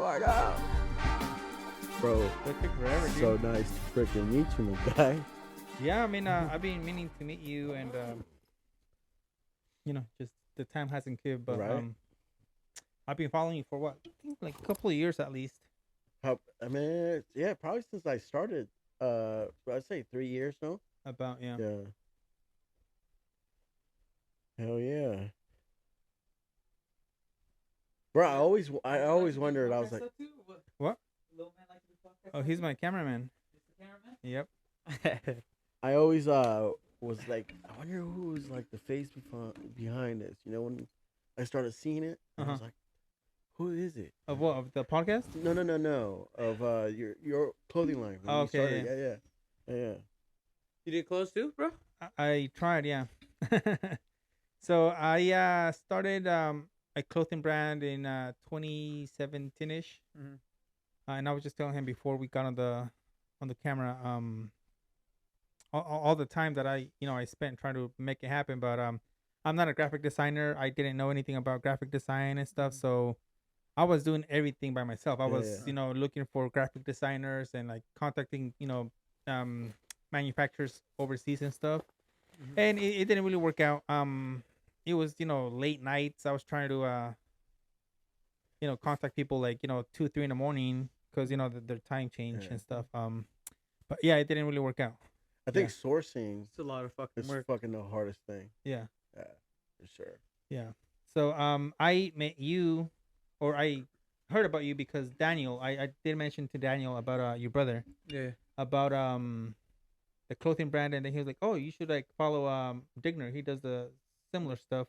going on? Bro, That took forever, dude. so nice to freaking meet you, my guy. Yeah, I mean, I've been meaning to meet you, and just the time hasn't come. But Right. I've been following you for what? I think like a couple of years at least. I mean, yeah, probably since I started. I'd say 3 years now. About yeah. Yeah. Hell yeah. Bro, I always wondered. I was like, What? Oh, he's my cameraman. Yep. I always was like, I wonder who was like the face behind this. You know, when I started seeing it, I was like, who is it? Of what? Of the podcast? No. Of your clothing line. When Oh, you okay, started. Yeah. You did clothes too, bro? I tried, yeah. So I started a clothing brand in 2017ish, and I was just telling him before we got on the camera, all the time that I spent trying to make it happen. But I'm not a graphic designer. I didn't know anything about graphic design and stuff, so I was doing everything by myself. I was looking for graphic designers and like contacting manufacturers overseas and stuff, and it didn't really work out. It was late nights. I was trying to contact people like 2-3 in the morning because their time change and stuff. But yeah, it didn't really work out. I think sourcing It's a lot of fucking is work. fucking the hardest thing. Yeah. Yeah, for sure. Yeah. So I met you, or I heard about you because Daniel. I did mention to Daniel about your brother. Yeah. About the clothing brand, and then he was like, "Oh, you should like follow Digner. He does the similar stuff."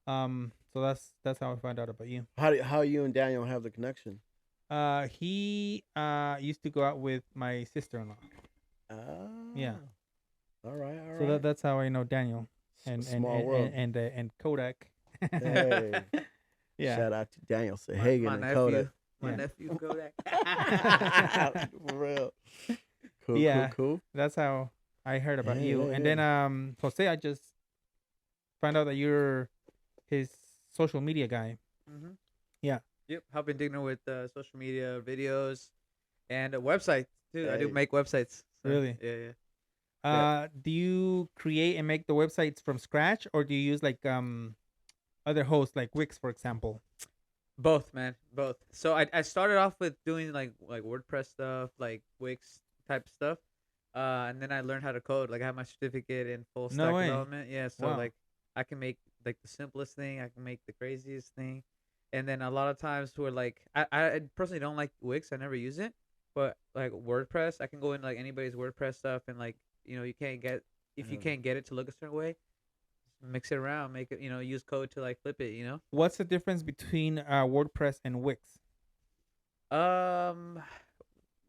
So that's how I found out about you. How you and Daniel have the connection? He used to go out with my sister-in-law. Ah. Yeah. All right. So that's how I know Daniel Small world. and Kodak. Hey. Yeah. Shout out to Daniel Sahagun My and nephew. Kodak. My Yeah. nephew Kodak. For real. Yeah. Cool. That's how I heard about Yeah, you. yeah, And then Jose, I just found out that you're his social media guy. Mm-hmm. Yeah. Yep. Helping Digner with social media videos and a website too. I do Hey. make websites. So, Really? Yeah. Do you create and make the websites from scratch, or do you use like other hosts like Wix, for example? Both, man. Both. So I started off with doing like WordPress stuff, like Wix type stuff. And then I learned how to code. Like I have my certificate in full stack development. Yeah. So Wow. like I can make like the simplest thing. I can make the craziest thing. And then a lot of times we're like I personally don't like Wix. I never use it. But like WordPress, I can go in like anybody's WordPress stuff and like you can't get if you can't get it to look a certain way, mix it around, make it use code to like flip it. What's the difference between WordPress and Wix?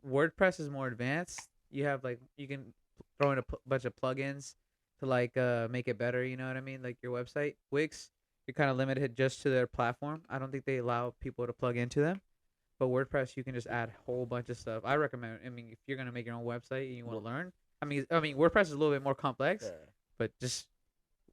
WordPress is more advanced. You have like you can throw in a bunch of plugins to like make it better. You know what I mean? Like your website. Wix, you're kind of limited just to their platform. I don't think they allow people to plug into them. But WordPress, you can just add a whole bunch of stuff. I recommend. I mean, if you're gonna make your own website and you want to learn, I mean, WordPress is a little bit more complex, but just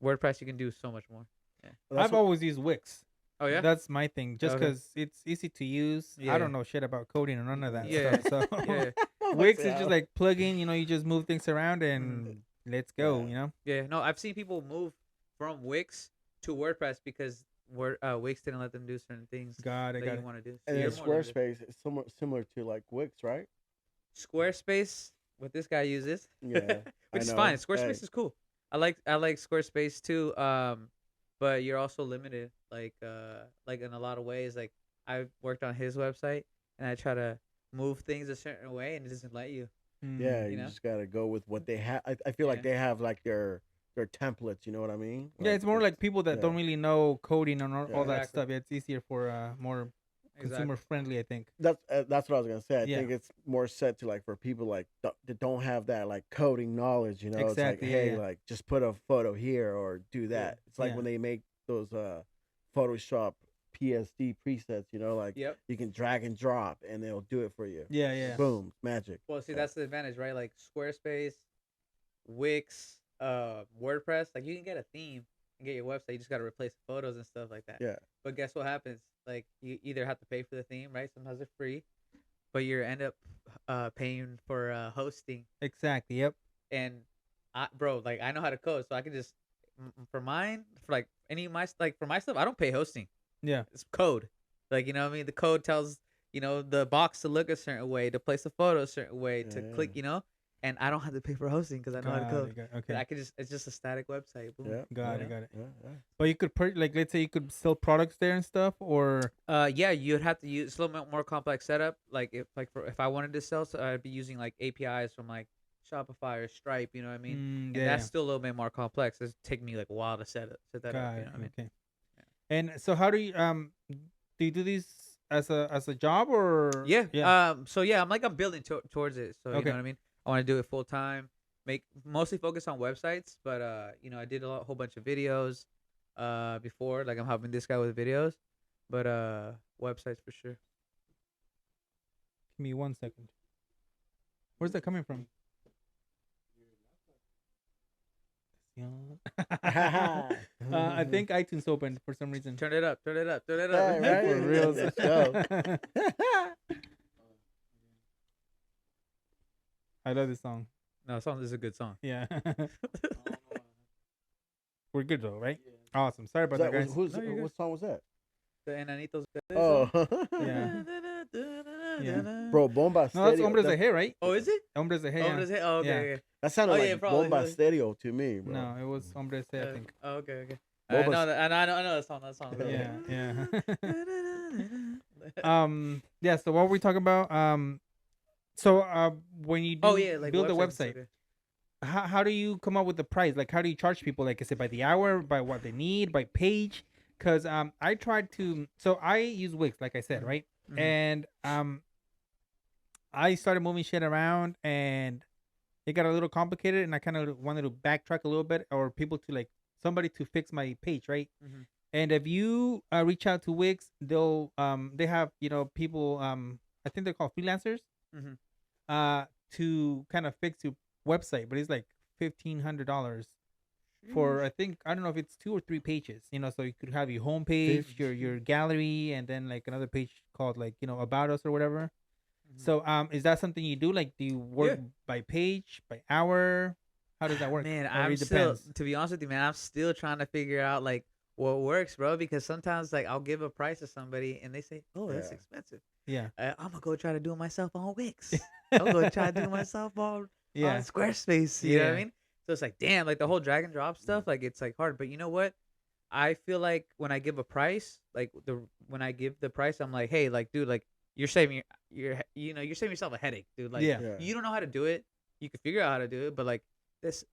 WordPress, you can do so much more. Yeah. Well, I've always used Wix. Oh yeah. That's my thing, just Okay. because it's easy to use. Yeah. I don't know shit about coding or none of that Yeah. stuff. So Yeah. Wix is just like plug in. You just move things around and let's go. Yeah. Yeah. No, I've seen people move from Wix to WordPress because Wix didn't let them do certain things Got that it. you want to do. And you're then more limited. Squarespace is somewhat similar to like Wix, right? Squarespace, what this guy uses, Yeah. which is know. fine. Squarespace Hey. is cool. I like Squarespace too. But you're also limited, like in a lot of ways. Like I've worked on his website and I try to move things a certain way and it doesn't let you. Yeah, You you know? just gotta go with what they have. I feel like Yeah. they have like their templates. You know what I mean? Yeah, it's more like people that yeah. don't really know coding and all that Exactly. stuff. Yeah, it's easier for more consumer friendly, I think. That's what I was gonna say. I Yeah. think it's more set to like for people like that don't have that like coding knowledge. You know, Exactly, it's yeah, like hey, yeah. like just put a photo here or do that. It's like Yeah. when they make those Photoshop PSD presets. You know, like Yep. you can drag and drop and they'll do it for you. Yeah, yeah. Boom, magic. Well, see, Yeah. that's the advantage, right? Like Squarespace, Wix, WordPress. Like you can get a theme and get your website. You just gotta replace the photos and stuff like that. Yeah. But guess what happens? Like you either have to pay for the theme, right? Sometimes they're free, but you end up paying for hosting. Exactly. Yep. And bro, like I know how to code, so I can just for mine, for like any of my like for my stuff, I don't pay hosting. Yeah. It's code. Like, you know what I mean? The code tells, the box to look a certain way, to place a photo a certain way, to click, and I don't have to pay for hosting because I know how to code. Okay. I can it's just a static website. Boom. Yeah. Got yeah, it. Yeah, yeah. But you could like, let's say you could sell products there and stuff, or Yeah, you'd have to use it's a little bit more complex setup. Like if I wanted to sell, so I'd be using like APIs from like Shopify or Stripe. You know what I mean? And that's still a little bit more complex. It's taking me like a while to set that up. You know what I mean? Okay. Yeah. And so how do you do these as a job or yeah. So yeah, I'm building towards it. So you Okay. know what I mean? I want to do it full time. Mostly focus on websites, but I did whole bunch of videos before. Like I'm helping this guy with videos, but websites for sure. Give me 1 second. Where's that coming from? I think iTunes opened for some reason. Turn it up. Yeah, Right? right? For real. Let's go. I love this song. No, this is a good song. Yeah. We're good though, right? Awesome. Sorry about Was that, guys. Whose No, you're what song was that? The Enanitos. Oh, Yeah. Yeah. bro, Bomba No, that's Stereo. Hombres de Hey, right? Oh, is it? Hombres de Hey. Oh, Yeah. does it? Oh, okay. Yeah. Okay. That sounded Oh, like yeah, probably. Bomba Stereo to me, bro. No, it was Hombres de, I think. Oh, okay. Boba's- I know that song. Yeah. Yeah, so what were we talking about? When you do Like build a websites and website, stuff, how do you come up with the price? Like, how do you charge people? Like, is it by the hour, by what they need, by page? Because I tried to, so I use Wix, like I said, right? Mhm. And I started moving shit around, and it got a little complicated, and I kind of wanted to backtrack a little bit, or people to like somebody to fix my page, right? Mhm. And if you reach out to Wix, they'll they have people I think they're called freelancers Mhm. to kind of fix your website, but it's like $1,500 for I don't know if it's 2 or 3 pages, so you could have your homepage, your gallery, and then like another page called like about us or whatever. Mhm. So is that something you do? Like, do you work by page, by hour? How does that work? Man, Or it still, depends? to be honest with you, man, I'm still trying to figure out like what works, bro. Because sometimes like I'll give a price to somebody and they say, "Oh, that's Yeah. expensive." Yeah. I'm gonna go try to do it myself on Wix. I'm gonna try to do it myself on Yeah. Squarespace. You know what I Yeah. mean? So it's like, damn, like the whole drag and drop stuff, like it's like hard. But you know what? I feel like when I give a price, like when I give the price, I'm like, hey, like, dude, like you're saving you're saving yourself a headache, dude. Like, Yeah. Yeah. you don't know how to do it. You can figure out how to do it, but like this,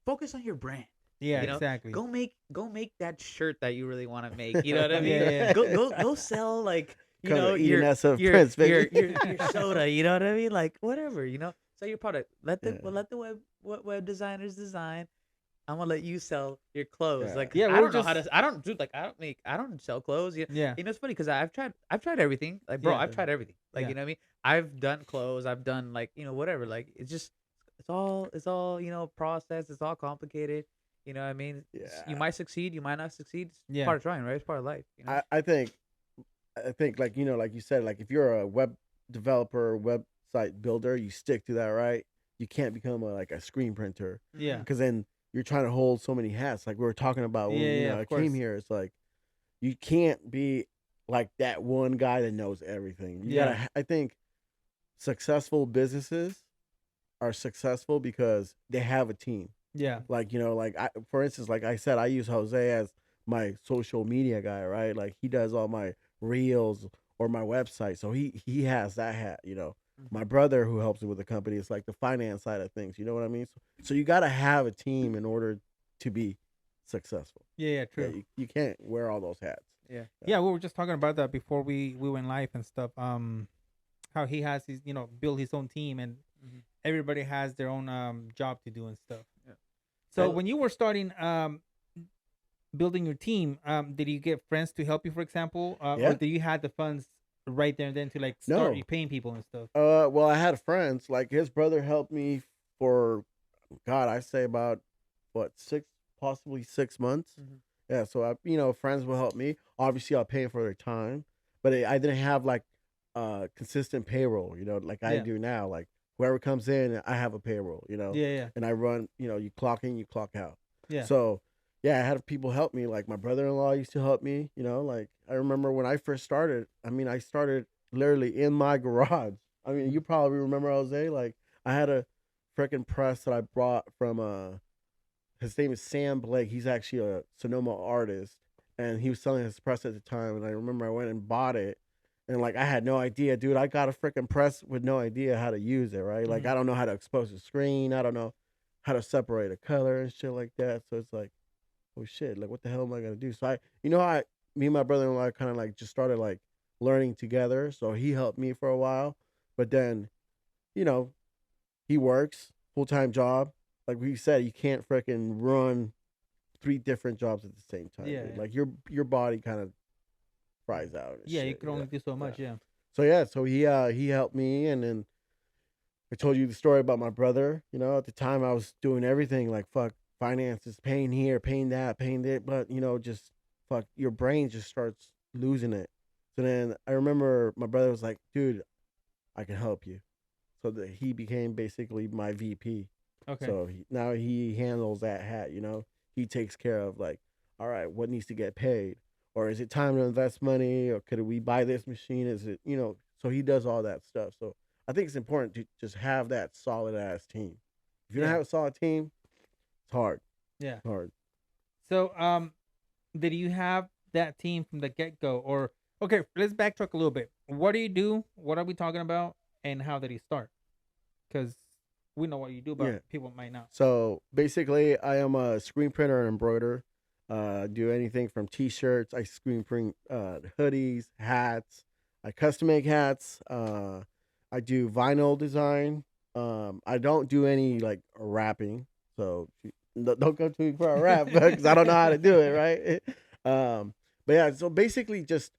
focus on your brand. Yeah, You know, exactly. Go make that shirt that you really want to make. You know what I mean? Yeah. Go sell like your Prince, baby. your soda. You know what I mean? Like whatever. Sell your product. Let the web designers design. I'm gonna let you sell your clothes. Yeah. Like Yeah, I we're don't know how just- to. I don't do like I don't sell clothes. Yeah. It's funny because I've tried everything. Like bro, Yeah. I've tried everything. Like Yeah. you know what I mean? I've done clothes. I've done like whatever. Like it's all process. It's all complicated. You know what I mean? You Yeah. might succeed. You might not succeed. It's Yeah. part of trying, right? It's part of life. I think like like you said, like if you're a web developer, website builder, you stick to that, right? You can't become like a screen printer, Yeah. because then you're trying to hold so many hats. Like we were talking about when Yeah, I of came course. here. It's like you can't be like that one guy that knows everything. You Yeah. gotta. I think successful businesses are successful because they have a team. Yeah. Like for instance, like I said, I use Jose as my social media guy, right? Like he does all my reels or my website, so he has that hat. My brother who helps me with the company is like the finance side of things. You know what I mean? So you got to have a team in order to be successful. Yeah. True. Yeah, you can't wear all those hats. Yeah, we were just talking about that before we went live and stuff. How he has his build his own team, and Mhm. everybody has their own job to do and stuff. Yeah. So Well- when you were starting building your team, did you get friends to help you, for example, Yeah. or did you have the funds right there and then to like start No. paying people and stuff? Well, I had friends like his brother helped me for, God, I say about what possibly 6 months. Mhm. Yeah, so friends will help me. Obviously, I'll pay for their time, but I didn't have like consistent payroll. Like I Yeah. do now. Like whoever comes in, I have a payroll. Yeah. Yeah. And I run. You clock in, you clock out. Yeah. So yeah, I had people help me. Like my brother-in-law used to help me. Like I remember when I first started. I mean, I started literally in my garage. I mean, you probably remember Jose. Like I had a freaking press that I brought from his name is Sam Blake. He's actually a Sonoma artist, and he was selling his press at the time. And I remember I went and bought it, and like I had no idea, dude. I got a freaking press with no idea how to use it, right? Like I don't know how to expose the screen. I don't know how to separate a color and shit like that. So it's like, oh shit, like what the hell am I gonna do? So me and my brother-in-law kind of like just started like learning together. So he helped me for a while, but then, you know, he works full-time job. Like we said, you can't freaking run three different jobs at the same time, Yeah. dude. Yeah. Like your body kind of fries out and Yeah. You shit. could only do so much. Yeah. Yeah. So yeah, so he helped me, and then I told you the story about my brother. At the time I was doing everything like fuck finances, paying here, paying that, paying that, but just fuck your brain just starts losing it. So then I remember my brother was like, "Dude, I can help you." So that he became basically my VP. Okay. So now he handles that hat. He takes care of like, all right, what needs to get paid, or is it time to invest money, or could we buy this machine? Is it So he does all that stuff. So I think it's important to just have that solid ass team. If you don't Yeah. have a solid team, it's hard. Yeah. It's hard. So, did you have that team from the get go, or okay? Let's backtrack a little bit. What do you do? What are we talking about? And how did he start? Because we know what you do, but Yeah. people might not. So basically, I am a screen printer and embroiderer. Do anything from T-shirts. I screen print hoodies, hats. I custom make hats. I do vinyl design. I don't do any like rapping. So don't come to me for a rap because I don't know how to do it. Right. But yeah. So basically, just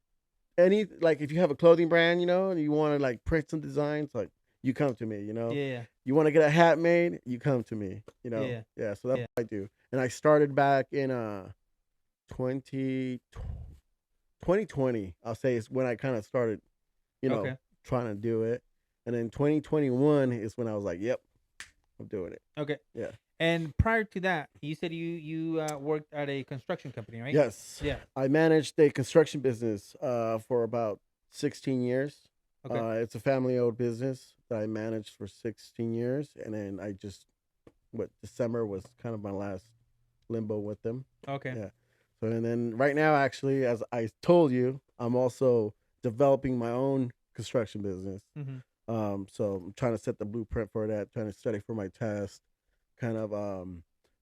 any like if you have a clothing brand, and you want to like print some designs, like you come to me. Yeah. You want to get a hat made, you come to me. Yeah. Yeah. So that's Yeah. what I do. And I started back in 20, 2020. I'll say is when I kind of started, Okay. trying to do it. And then 2021 is when I was like, yep, I'm doing it. Okay. Yeah. And prior to that, you said you worked at a construction company, right? Yes. Yeah. I managed a construction business for about 16 years. Okay. It's a family-owned business that I managed for 16 years, and then December was kind of my last limbo with them. Okay. Yeah. So and then right now, actually, as I told you, I'm also developing my own construction business. So I'm trying to set the blueprint for that, trying to study for my test, kind of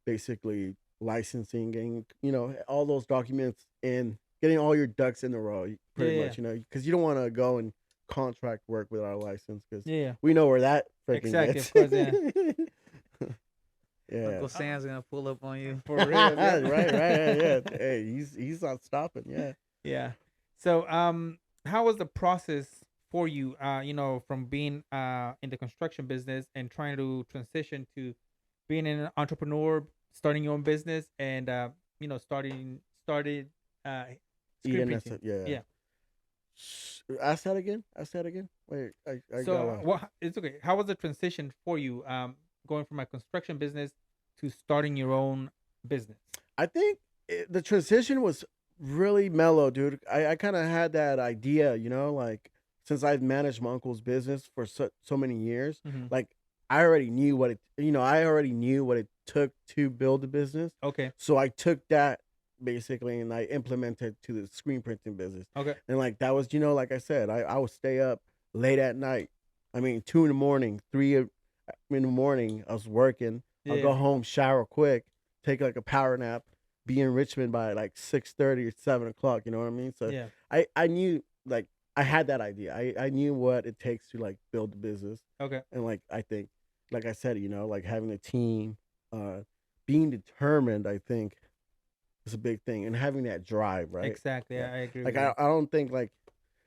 basically licensing, getting all those documents in, getting all your ducks in the row, pretty Yeah. much, because you don't want to go and contract work without our license because Yeah. we know where that freaking Exactly, gets. of course, yeah. Yeah. Uncle Sam's gonna pull up on you. For real. Yeah. Right, yeah. Hey, he's not stopping. Yeah. Yeah. So, how was the process for you? From being in the construction business and trying to transition to being an entrepreneur, starting your own business, and started screen printing. Yeah. Yeah. Ask that again. Ask that again. Wait, I So, got lost. it's okay. How was the transition for you? Going from a construction business to starting your own business. I think the transition was really mellow, dude. I kind of had that idea, like since I've managed my uncle's business for so many years, like I already knew I already knew what it took to build a business. Okay. So I took that basically and I implemented to the screen printing business. Okay. And like that was, like I said, I would stay up late at night. I mean, 2 in the morning, 3 in the morning, I was working. I'll go home, shower quick, take like a power nap, be in Richmond by like 6:30 or 7 o'clock. You know what I mean? So Yeah. I knew like I had that idea. I knew what it takes to like build a business. Okay. And like I think, like I said, like having a team, being determined, I think is a big thing, and having that drive, right? Exactly. Yeah. I agree. Like with you. I don't think like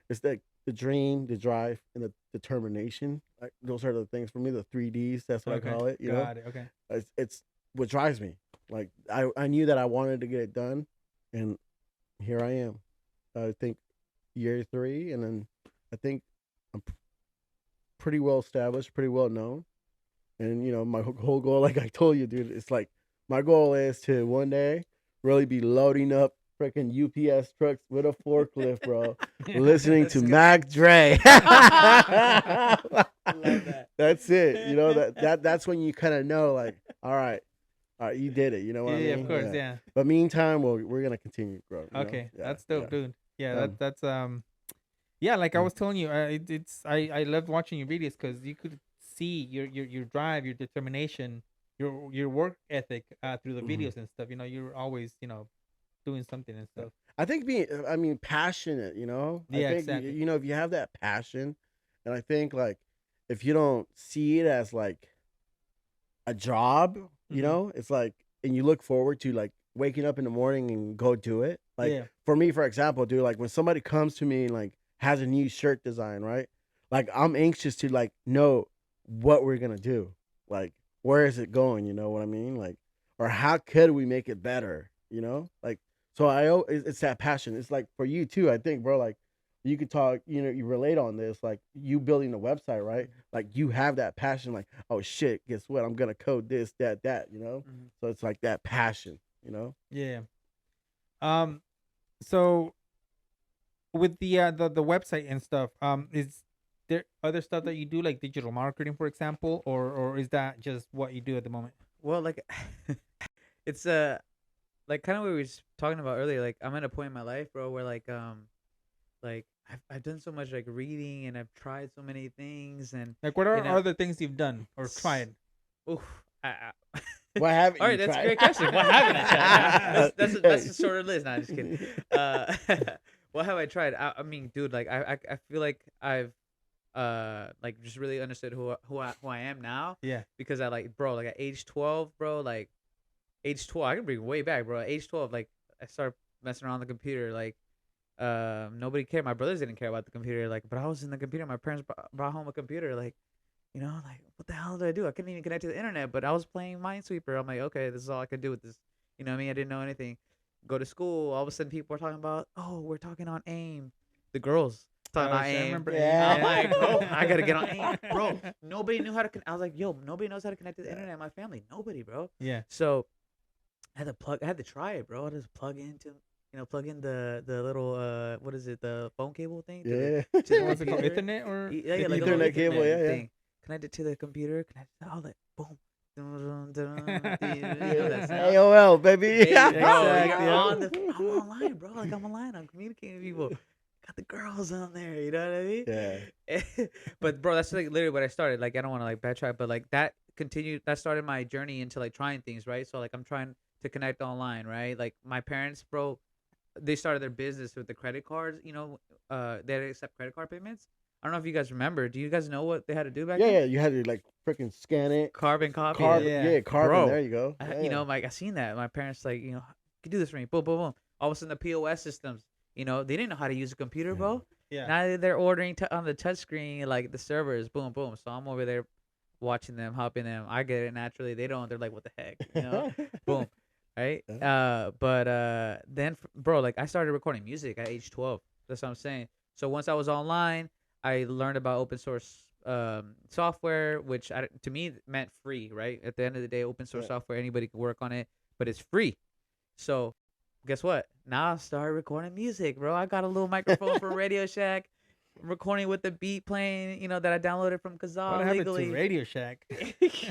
it's the dream, the drive, and the determination. Those are the things for me. The 3Ds. That's what Okay. I call it. Got it. Okay. It's what drives me. Like I knew that I wanted to get it done, and here I am. I think year 3, and then I think I'm pretty well established, pretty well known. And my whole goal, like I told you, dude, it's like my goal is to one day really be loading up freaking UPS trucks with a forklift, bro. Listening to Let's go. Mac Dre. Love that. That's it. That's when you kind of know, like, all right, you did it. You know what I Yeah, mean? of course, yeah. But meantime, we're gonna continue to grow. Okay, Yeah, that's dope, yeah. dude. Yeah, Um, that's yeah. Like I mm, was telling you, I loved watching your videos because you could see your drive, your determination, your work ethic through the mhm. videos and stuff. You're always doing something and stuff. I think I mean, passionate. I Yeah, think exactly. if you have that passion, and I think like if you don't see it as like a job, Hmm. it's like, and you look forward to like waking up in the morning and go do it. Like Yeah. for me, for example, dude, like when somebody comes to me and like has a new shirt design, right? Like I'm anxious to like know what we're gonna do. Like where is it going? You know what I mean? Like, or how could we make it better? Like so it's that passion. It's like for you too, I think, bro. Like you could talk, you relate on this, like you building a website, right? Like you have that passion, like, oh shit, guess what? I'm gonna code this, that. Mhm. So it's like that passion. Yeah. Um. So with the website and stuff, is there other stuff that you do like digital marketing, for example, or is that just what you do at the moment? Well, like it's like kind of what we were talking about earlier. Like I'm at a point in my life, bro, where like I've done so much like reading and I've tried so many things and Like, what are you know, other things you've done or s- tried? oof, What haven't all you right, that's a tried? great question. What haven't I tried? That's a shorter list. Nah, just kidding. Hey. Uh, what have I tried? I mean, dude, like I feel like I've like just really understood who I am now Yeah. because I like, bro, like at age 12, bro, like age 12, I can bring way back, bro. At age 12, like I started messing around the computer, like nobody cared. My brothers didn't care about the computer, like, but I was in the computer. My parents brought home a computer, like, like what the hell did I do? I couldn't even connect to the internet, but I was playing Minesweeper. I'm like, okay, this is all I could do with this. You know what I mean? I didn't know anything. Go to school. All of a sudden, people are talking about, oh, we're talking on AIM. The girls talking Oh about shit, I AIM. remember AIM. I'm Yeah. like, bro, I gotta get on AIM, Yeah. bro. Nobody knew how to. I was like, yo, nobody knows how to connect to the internet in my family. Nobody, bro. Yeah. So I had to try it, bro. I just plug in the little what is it, the phone cable thing to the Yeah. to the What's it called? computer. Ethernet or Yeah, like a little Ethernet cable, Ethernet yeah, yeah. thing. Connect it to the computer. Connect it to all that. Boom. Dun, dun, dun, dun, you know that Yeah. sound? AOL, baby. Hey, bro, Exactly. I'm online, bro. Like I'm online. I'm communicating with people. Got the girls on there. You know what I Yeah. mean? But bro, that's like literally what I started. Like I don't want to like backtrack, but like that continued. That started my journey into like trying things, right? So like I'm trying to connect online, right? Like my parents, bro, they started their business with the credit cards. They had to accept credit card payments. I don't know if you guys remember. Do you guys know what they had to do back Yeah, then? yeah. You had to like freaking scan it. Carbon copy Carbon, it, Yeah. yeah, carbon. bro. There you go. Yeah, yeah. Like I seen that. My parents like, could do this for me. Boom, boom, boom. All of a sudden the POS systems, they didn't know how to use a computer, bro. Yeah. Now they're ordering on the touch screen, like the servers, boom, boom. So I'm over there watching them, helping them. I get it naturally. They don't. They're like, what the heck, boom, right? Yeah. But then, bro, like I started recording music at age 12. That's what I'm saying. So once I was online, I learned about open source software, which to me meant free, right? At the end of the day, open source Yeah. software, anybody can work on it, but it's free. So guess what? Now I started recording music, bro. I got a little microphone from Radio Shack, recording with the beat playing, that I downloaded from What Kazaa happened to legally. Radio Shack?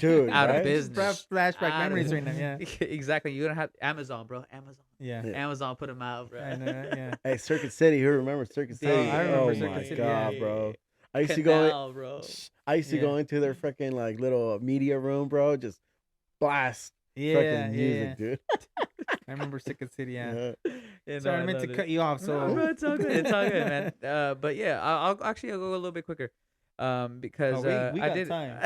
Dude, Out of right? Just business. flashback Out of- memories right now. Yeah. Exactly. You don't have Amazon, bro. Amazon. Yeah. Yeah. Amazon put them out, bro. I know that, yeah. Hey, Circuit City. Who remembers Circuit Dude, City? I remember Oh Circuit my City, god, yeah. bro. I used to Canal, bro. Yeah. go into their freaking like little media room, bro. Just blast Yeah, freaking yeah. music, dude. I remember Second City, yeah. Yeah, Sorry, I I meant to love cut you off. No, So, bro, it's all good. It's all good, man. But yeah, I'll go a little bit quicker. Because we I got did time.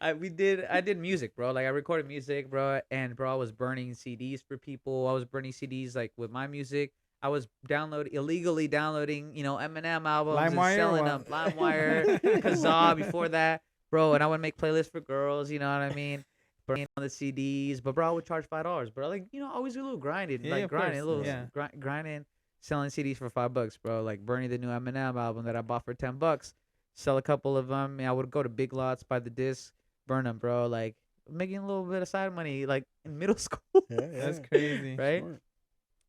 I did music, bro. Like I recorded music, bro, and bro, I was burning CDs for people. I was burning CDs like with my music. I was illegally downloading, Eminem albums and LimeWire or selling them. what? LimeWire, Kazaa before that, bro. And I would make playlists for girls. You know what I mean? burning on the CDs. But bro, I would charge $5, bro. Like always a little grinding, Yeah, like of grinding, course. a little Yeah. grinding, selling CDs for $5, bro. Like burning the new Eminem album that I bought for $10. Sell a couple of them. I would go to Big Lots, buy the disc, burn them, bro. Like making a little bit of side money, like in middle school, Yeah, That's yeah. crazy. right? Smart.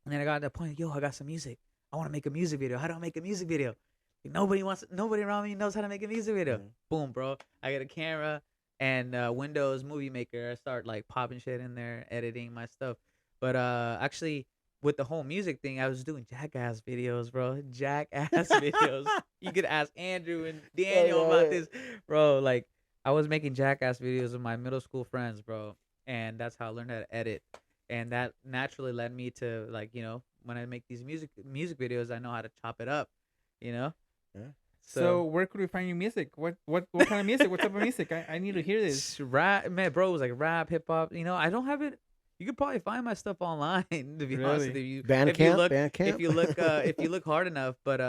And then I got to the point, I got some music. I want to make a music video. How do I make a music video? Like, nobody around me knows how to make a music video. Yeah. Boom, bro. I get a camera and Windows Movie Maker. I start like popping shit in there, editing my stuff. But actually, with the whole music thing, I was doing jackass videos, bro. Jackass videos. You could ask Andrew and Daniel about this, bro. Like, I was making jackass videos with my middle school friends, bro. And that's how I learned how to edit. And that naturally led me to like when I make these music videos, I know how to chop it up, you know. Yeah. So where could we find your music? What kind of music? What type of music? I need to hear this. Rap, man, bro, it was like rap, hip hop. I don't have it. You could probably find my stuff online. To be honest with Really? you, Bandcamp. if you look hard enough. But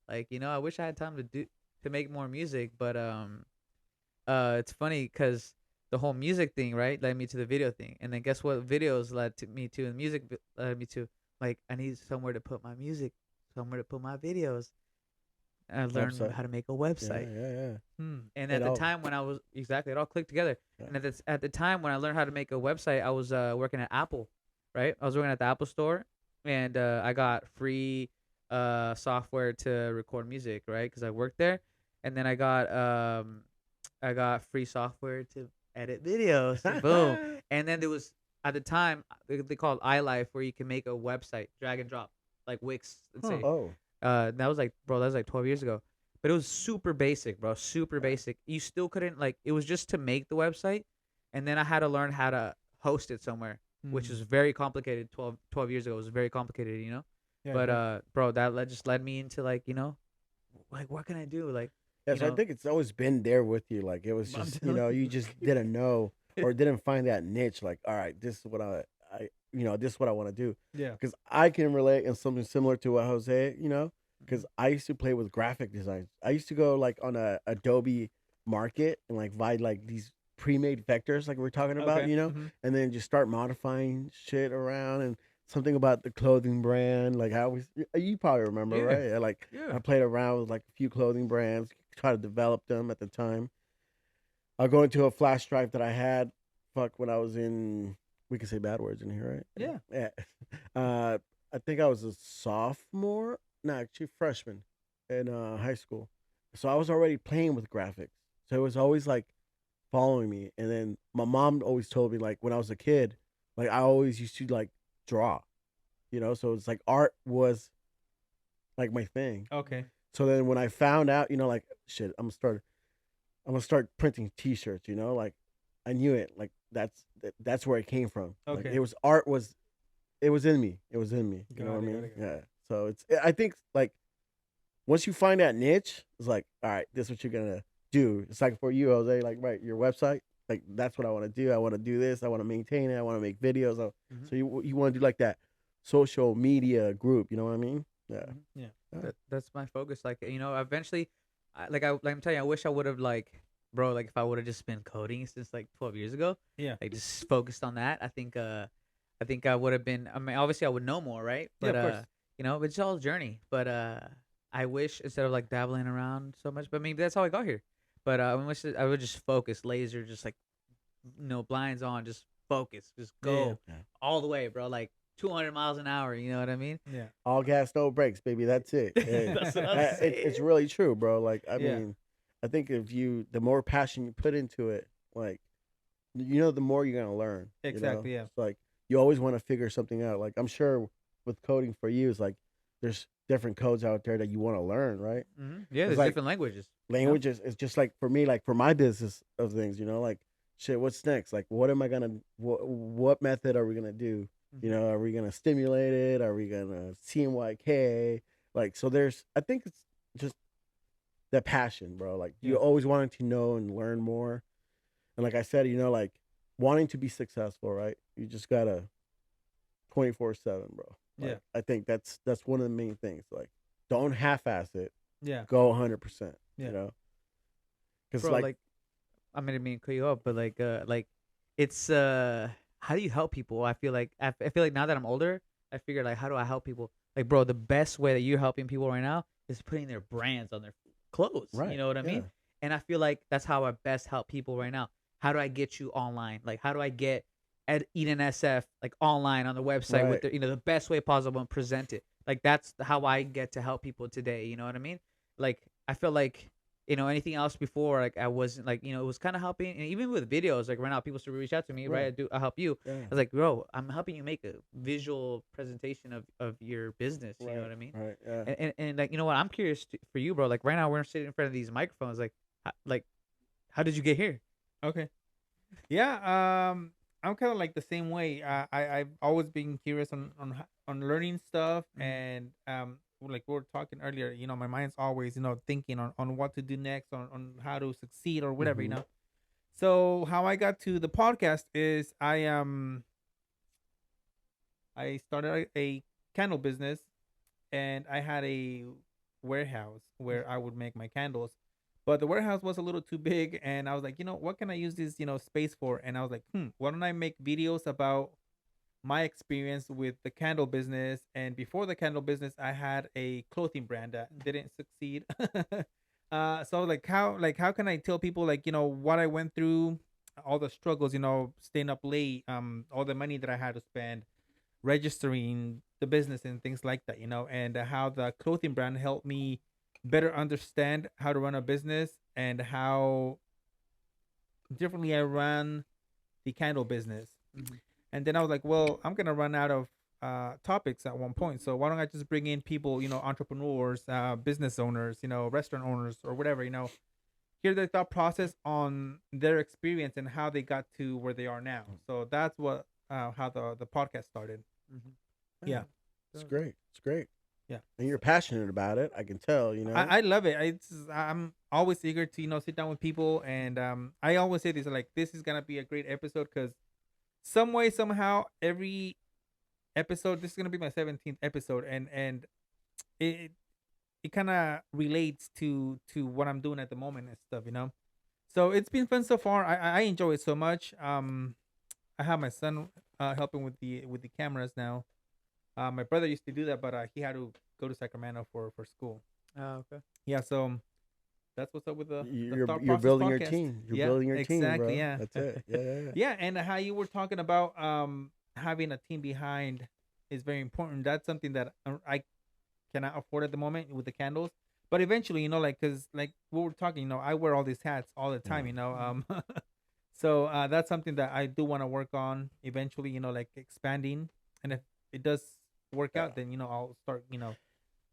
like I wish I had time to make more music. But it's funny because the whole music thing, right, led me to the video thing, and then guess what? Videos led to me to, and music led me to. Like, I need somewhere to put my music, somewhere to put my videos. And I learned Website. how to make a Yeah, website. yeah. And It at the all- time when I was it all clicked together. Yeah. And at the time when I learned how to make a website, I was working at Apple, right? I was working at the Apple store, and I got free software to record music, right? Because I worked there, and then I got free software to edit videos. Boom. And then there was at the time they called iLife, where you can make a website, drag and drop, like Wix. Let's say. Oh, That was like 12 years ago. But it was super basic, bro. Super basic. You still couldn't it was just to make the website, and then I had to learn how to host it somewhere, which is very complicated. 12 years ago, it was very complicated, Yeah, But bro, that just led me into like what can I do? Like, yeah. So I know, think it's always been there with you. Like it was I'm just telling you just didn't know or didn't find that niche. Like, all right, this is what I this is what I want to do. yeah. Because I can relate in something similar to what Jose, because I used to play with graphic design. I used to go like on a Adobe Market and like buy like these pre-made vectors like we're talking about, Okay. Mhm. and then just start modifying shit around and something about the clothing brand. Like I always, you probably remember, Yeah. right? Like Yeah. I played around with like a few clothing brands, try to develop them at the time. I'll go into a flash drive that I had, when I was in. We can say bad words in here, right? Yeah. Yeah. I think I was a sophomore. No, actually freshman in high school. So I was already playing with graphics. So it was always like following me. And then my mom always told me like when I was a kid, like I always used to like draw, So it's like art was like my thing. Okay. So then when I found out, like shit, I'm gonna start printing T-shirts. Like I knew it. Like that's where it came from. Like Okay. it was art was, it was in me. It was in me. You know Got what I it, mean? got it, got Yeah. So I think like once you find that niche, it's like, all right, this is what you're gonna do. It's like for you, Jose, like right, your website. Like that's what I want to do. I want to do this. I want to maintain it. I want to make videos. Mhm. So you want to do like that social media group. You know what I mean? Yeah. Yeah. That's my focus. Like, eventually, I'm telling you, I wish I would have bro, like if I would have just been coding since like 12 years ago, Yeah. like just focused on that. I think I would have been. I mean, obviously I would know more, right? Yeah, But of course. it's all a journey. But I wish instead of like dabbling around so much, but maybe that's how I got here. But I wish I would just focus, laser, just like blinds on, just focus, just go Yeah. all the way, bro. Like 200 miles an hour. You know what I mean? Yeah. All gas, no brakes, baby. That's it. Hey, That's what I'm it's saying. really true, bro. Like I Yeah. mean, I think the more passion you put into it, like the more you're gonna learn. Exactly, yeah. It's like you always want to figure something out. Like I'm sure with coding for you, it's like there's different codes out there that you want to learn, right? Yeah, there's like- different languages. Languages is just like for me, like for my business of things, like shit. What's next? Like what am I gonna? What method are we gonna do? Are we gonna stimulate it? Are we gonna CMYK? Like so, I think it's just the passion, bro. Like you Yeah. always wanting to know and learn more. And like I said, like wanting to be successful, right? You just gotta 24/7, bro. Like, Yeah. I think that's one of the main things. Like, don't half-ass it. Yeah. Go 100%. Yeah. Because Bro, like, I mean, cut you off, but like it's how do you help people? I feel like now that I'm older, I figured like how do I help people? Like, bro, the best way that you're helping people right now is putting their brands on their clothes. You Right. know what I Yeah. mean? And I feel like that's how I best help people right now. How do I get you online? Like, how do I get Eden SF like online on the website with Right. the best way possible and present it? Like that's how I get to help people today. You know what I mean? Like I feel like anything else before, like I wasn't like, it was kind of helping. And even with videos, like right now, people still reach out to me, right? Right. I help you. Yeah. I was like, bro, I'm helping you make a visual presentation of your business. You know Right. what I mean? Right. Yeah. And like, you know what? I'm curious for you, bro. Like right now, we're sitting in front of these microphones. Like, how did you get here? Okay. Yeah. I'm kind of like the same way. I've always been curious on learning stuff, Mhm. and like we were talking earlier, my mind's always thinking on what to do next, on how to succeed or whatever, Mhm. So how I got to the podcast is I started a candle business, and I had a warehouse where I would make my candles. But the warehouse was a little too big, and I was like, what can I use this, space for? And I was like, why don't I make videos about my experience with the candle business? And before the candle business, I had a clothing brand that didn't succeed. So how can I tell people like what I went through, all the struggles, staying up late, all the money that I had to spend registering the business and things like that, and how the clothing brand helped me better understand how to run a business and how differently I ran the candle business. Mhm. And then I was like, well, I'm gonna run out of topics at one point, so why don't I just bring in people, entrepreneurs, business owners, restaurant owners or whatever, hear their thought process on their experience and how they got to where they are now. So that's what how the podcast started. Mhm. Yeah. It's great. It's great. Yeah. And you're passionate about it. I can tell. I love it. I'm always eager to sit down with people, and I always say this like this is gonna be a great episode because some way somehow every episode, this is gonna be my 17th episode, and it it kind of relates to what I'm doing at the moment and stuff. So it's been fun so far. I enjoy it so much. I have my son helping with the cameras now. My brother used to do that, but he had to go to Sacramento for school. Oh, okay. Yeah, so that's what's up with the you're Thought you're Process building your podcast. team. You're Yeah, building your team, exactly. bro. Yeah, That's it. Yeah. Yeah. Yeah. yeah, and how you were talking about having a team behind is very important. That's something that I cannot afford at the moment with the candles. But eventually, like, cause like we were talking, I wear all these hats all the time, so that's something that I do want to work on eventually, like expanding. And if it does work Yeah. out, then I'll start, Yeah,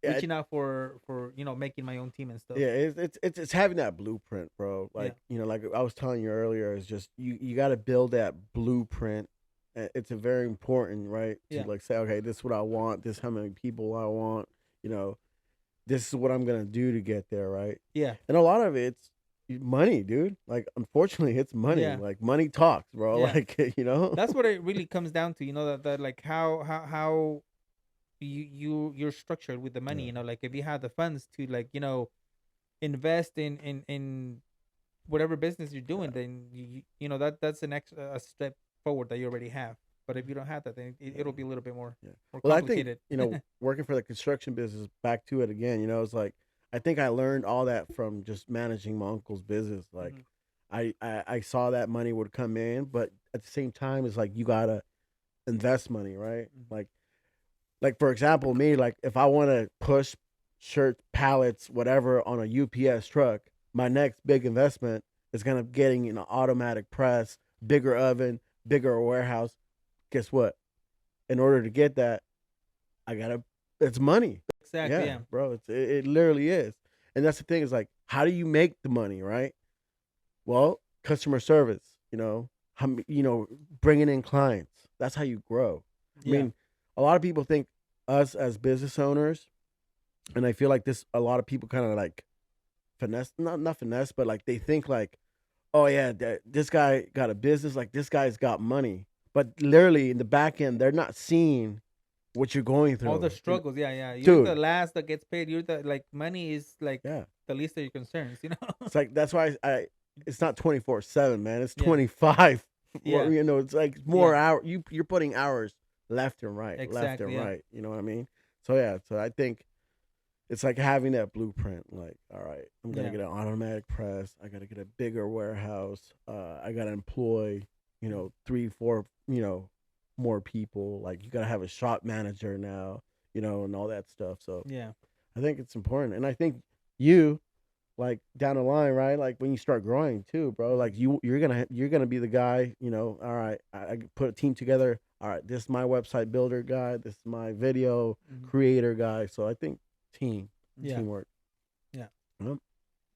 reaching out for making my own team and stuff. yeah, it's having that blueprint, bro. Yeah. Like like I was telling you earlier, is just you got to build that blueprint. It's a very important, right? To Yeah. like say, okay, this is what I want. This is how many people I want. You know, this is what I'm gonna do to get there, right? Yeah. And a lot of it's money, dude. Like, unfortunately, it's money. Yeah. Like, money talks, bro. Yeah. Like, That's what it really comes down to, that like how you're structured with the money, Yeah. like if you have the funds to like, invest in whatever business you're doing, then that's an extra a step forward that you already have. But if you don't have that, then it'll be a little bit more Yeah. more Well, I think, complicated. working for the construction business, back to it again, it's like I think I learned all that from just managing my uncle's business. Like, Mhm. I saw that money would come in, but at the same time, it's like you gotta invest money, right? Mhm. Like for example, me, like if I want to push shirt pallets, whatever, on a UPS truck, my next big investment is gonna getting an automatic press, bigger oven, bigger warehouse. Guess what? In order to get that, I gotta. It's money. Exactly. Yeah, Yeah. bro. It literally is. And that's the thing, is like, how do you make the money, right? Well, customer service. Bringing in clients. That's how you grow. I Yeah. mean, a lot of people think us as business owners, and I feel like this. A lot of people kind of like finesse, not finesse, but like they think like, oh yeah, this guy got a business. Like, this guy's got money, but literally in the back end, they're not seeing what you're going All the through. struggles. Yeah. Yeah. You're the Dude, last that gets paid. You're the like money is like yeah. the least of your concerns. It's like, that's why it's not 24/7, man. It's Yeah. 25 Yeah. You know, it's like more hour. You're putting hours left and right, left and Exactly. Yeah. right. You know what I mean? So yeah, so I think it's like having that blueprint. Like, all right, I'm gonna Yeah. get an automatic press. I gotta get a bigger warehouse. I gotta employ, you know, 3, 4, you know, more people. Like, you gotta have a shop manager now, you know, and all that stuff. So Yeah. I think it's important, and I think you, like, down the line, right? Like, when you start growing too, bro. Like, you're gonna be the guy. You know, all right, I put a team together. All right, this is my website builder guy. This is my video creator guy. So I think Yeah. teamwork. Yeah. Yep.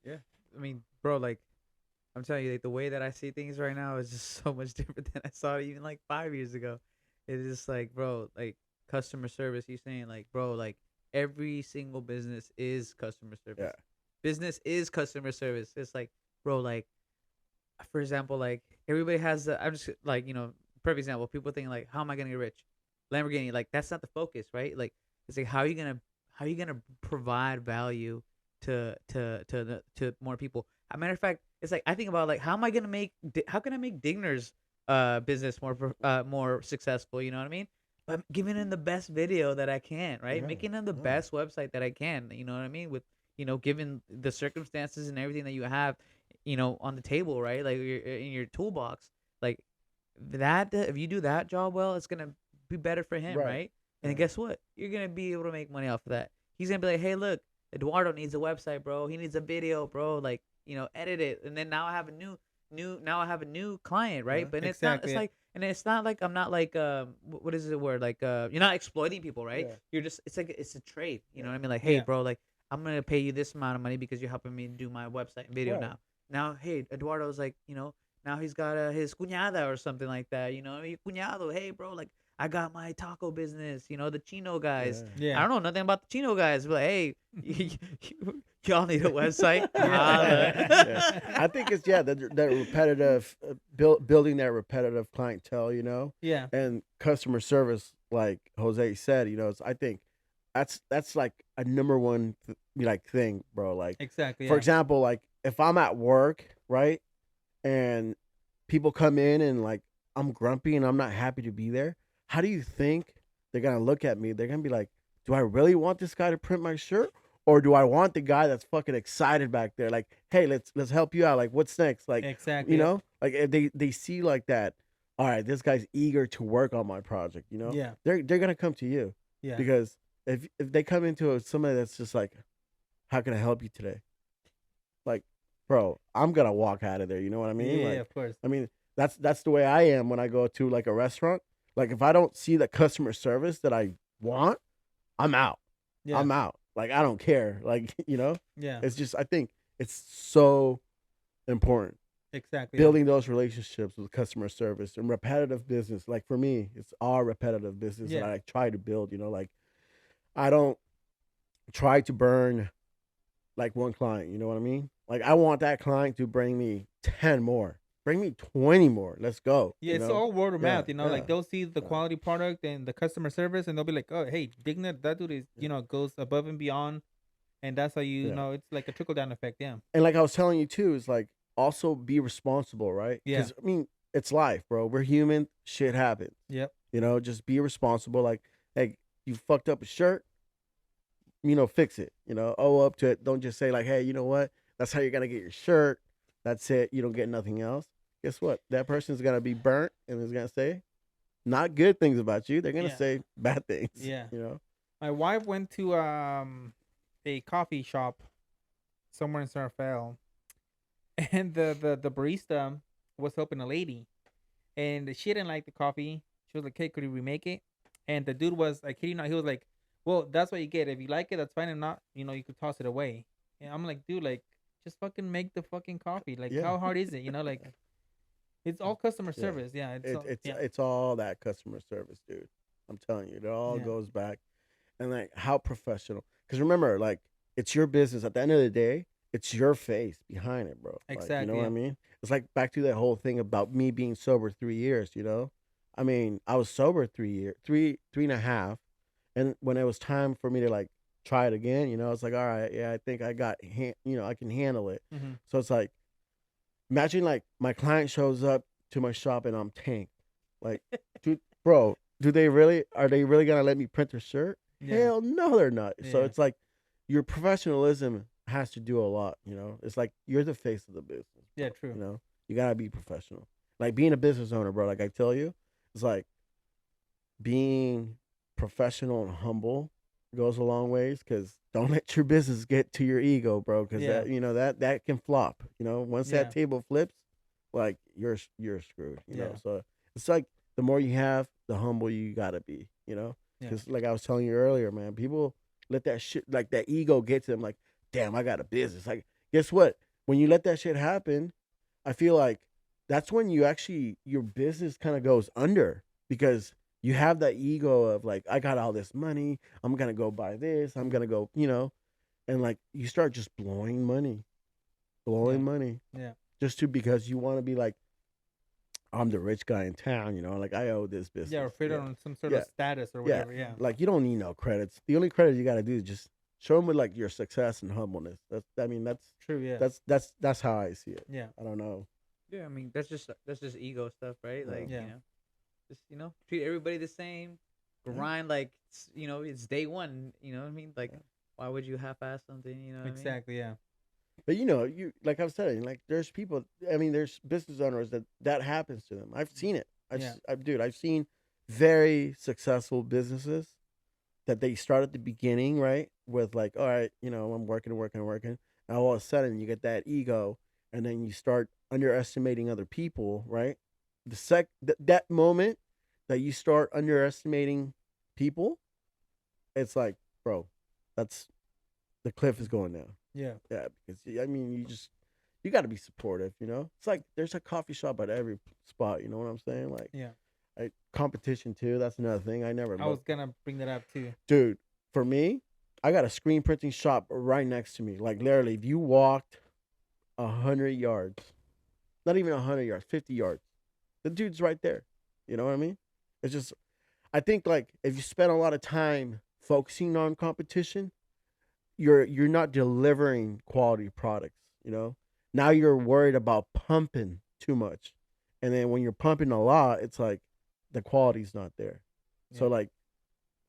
Yeah. I mean, bro, like I'm telling you, like the way that I see things right now is just so much different than I saw it even like 5 years ago. It's just like, bro, like customer service. You saying like, bro, like every single business is customer service. Yeah. Business is customer service. It's like, bro, like for example, like everybody has the. I'm just like perfect example. People think like, how am I gonna get rich? Lamborghini, like that's not the focus, right? Like it's like how you gonna provide value to more people. As a matter of fact, it's like I think about like how can I make Digner's business more successful? You know what I mean? By giving them the best video that I can, right? Yeah. Making them the Yeah. best website that I can. You know what I mean? With given the circumstances and everything that you have, on the table, right? Like in your toolbox, like that. If you do that job well, it's gonna be better for him, Right. right? And then Yeah. guess what? You're gonna be able to make money off of that. He's gonna be like, hey, look, Eduardo needs a website, bro. He needs a video, bro. Like, edit it. And then now I have a now I have a new client, right? Yeah. But Exactly. it's like, and it's not like I'm not like, what is the word? Like, you're not exploiting people, right? Yeah. You're just, it's like, it's a trade. You know Yeah. what I mean? Like, hey, Yeah. bro, like, I'm going to pay you this amount of money because you're helping me do my website and video Right. now. Now, hey, Eduardo's like, now he's got his cuñada or something like that. Your cuñado, hey, bro, like, I got my taco business, the Chino guys. Yeah. I Yeah. don't know nothing about the Chino guys, but like, hey, y'all need a website. Yeah. I think it's that repetitive building that repetitive clientele, you know, Yeah. and customer service, like Jose said, you know. I think that's like a number one like thing, bro. Like, Exactly. for Yeah. example, like if I'm at work, right, and people come in and like I'm grumpy and I'm not happy to be there, how do you think they're gonna look at me? They're gonna be like, do I really want this guy to print my shirt? Or do I want the guy that's fucking excited back there? Like, hey, let's help you out. Like, what's next? Like, Exactly. you Yeah. know, like if they see like that. All right, this guy's eager to work on my project. You know, Yeah. they're gonna come to you Yeah. because if they come into somebody that's just like, how can I help you today? Like, bro, I'm gonna walk out of there. You know what I mean? Yeah. Like, Of course. I mean, that's the way I am when I go to like a restaurant. Like, if I don't see the customer service that I want, I'm out. Yeah. I'm out. Like, I don't care. Like, you know, Yeah. it's just, I think it's so important Exactly. building those relationships with customer service and repetitive business. Like, for me, it's all repetitive business that Yeah. I try to build. You know, like, I don't try to burn like one client. You know what I mean? Like, I want that client to bring me 10 more, bring me 20 more. Let's go. Yeah, You it's know? all word of Yeah, mouth, like yeah. they'll see the Yeah. quality product and the customer service, and they'll be like, "Oh, hey, Digner, that dude is, goes above and beyond," and that's how you Yeah. know it's like a trickle down effect. Yeah, And like I was telling you too, is like also be responsible, right? Yeah. Because I mean, it's life, bro. We're human. Shit happens. Yep. You know, just be responsible. Like, hey, you fucked up a shirt. You know, fix it. You know, owe up to it. Don't just say like, hey, you know what? That's how you're gonna get your shirt. That's it. You don't get nothing else. Guess what? That person's gonna be burnt and is gonna say not good things about you. They're gonna Yeah. say bad things. Yeah. You know. My wife went to a coffee shop somewhere in San Rafael, and the barista was helping a lady, and she didn't like the coffee. She was like, "Hey, could you remake it?" And the dude was like, kidding not. He was like, "Well, that's what you get. If you like it, that's fine. If not, you could toss it away." And I'm like, "Dude, like, just fucking make the fucking coffee. Like, Yeah. how hard is it? Like, it's all customer Yeah. service. Yeah, It's all that customer service, dude. I'm telling you, it all Yeah. goes back, and like how professional. Because remember, like it's your business. At the end of the day, it's your face behind it, bro. Like, you Exactly, know what I yeah. mean? It's like back to that whole thing about me being sober 3 years. You know, I mean, I was sober 3 years, three and a half, and when it was time for me to like try it again, you know, it's like, all right, yeah, I think I got, I can handle it. Mhm. So it's like, imagine like my client shows up to my shop and I'm tanked. Like, dude, bro, are they really gonna let me print their shirt? Yeah. Hell no, they're not. So Yeah. it's like your professionalism has to do a lot. It's like you're the face of the business. Yeah, Bro. true. You gotta be professional. Like being a business owner, bro. Like I tell you, it's like being professional and humble goes a long ways. Because don't let your business get to your ego, bro. Because Yeah. that can flop. Once Yeah. that table flips, like you're screwed. Yeah. So it's like the more you have, the humble you gotta be. Yeah. Because like I was telling you earlier, man, people let that shit, like that ego get to them. Like, damn, I got a business. Like, guess what? When you let that shit happen, I feel like that's when your business kind of goes under because you have that ego of like, I got all this money. I'm gonna go buy this. I'm gonna go, and like you start just blowing Yeah. money, Yeah. just because you want to be like, I'm the rich guy in town, like I owe this business. Yeah, or fit on some sort Yeah. of status or Yeah, whatever. Yeah. like you don't need no credits. The only credit you got to do is just show them with like your success and humbleness. That's True. Yeah. that's how I see it. Yeah. I don't know. Yeah, I mean that's just ego stuff, right? Like Yeah. just treat everybody the same, grind like it's day one. You know what I mean? Like why would you half-ass something? You know what Exactly. Yeah. But you like I was saying, like there's people. I mean, there's business owners that happens to them. I've seen it. I've seen very successful businesses that they start at the beginning, right? With like, all right, I'm working, working, working. And all of a sudden, you get that ego, and then you start underestimating other people, right? That moment that you start underestimating people, it's like, bro, that's the cliff is going down. Yeah. Yeah, because I mean, you got to be supportive. It's like there's a coffee shop at every spot. You know what I'm saying? Like, Yeah. competition too. That's another thing. I never. I was gonna bring that up too. Dude, for me, I got a screen printing shop right next to me. Like literally, if you walked 100 yards, not even 100 yards, 50 yards, the dude's right there. You know what I mean? It's just, I think like if you spend a lot of time focusing on competition, you're not delivering quality products. Now you're worried about pumping too much, and then when you're pumping a lot, it's like the quality's not there. So Yeah. like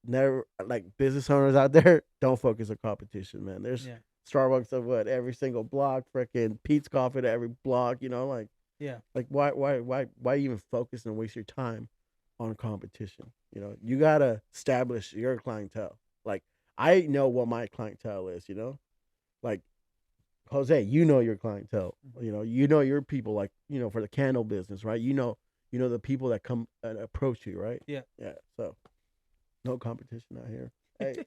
never like business owners out there, don't focus on competition, man. There's Yeah. Starbucks of what every single block, freaking Pete's Coffee to every block. Like Yeah. why even focus and waste your time on competition? You gotta establish your clientele. Like I know what my clientele is. Like Jose, your clientele. You know your people. Like for the candle business, right? You know the people that come and approach you, right? Yeah. Yeah. So no competition out here. Hey.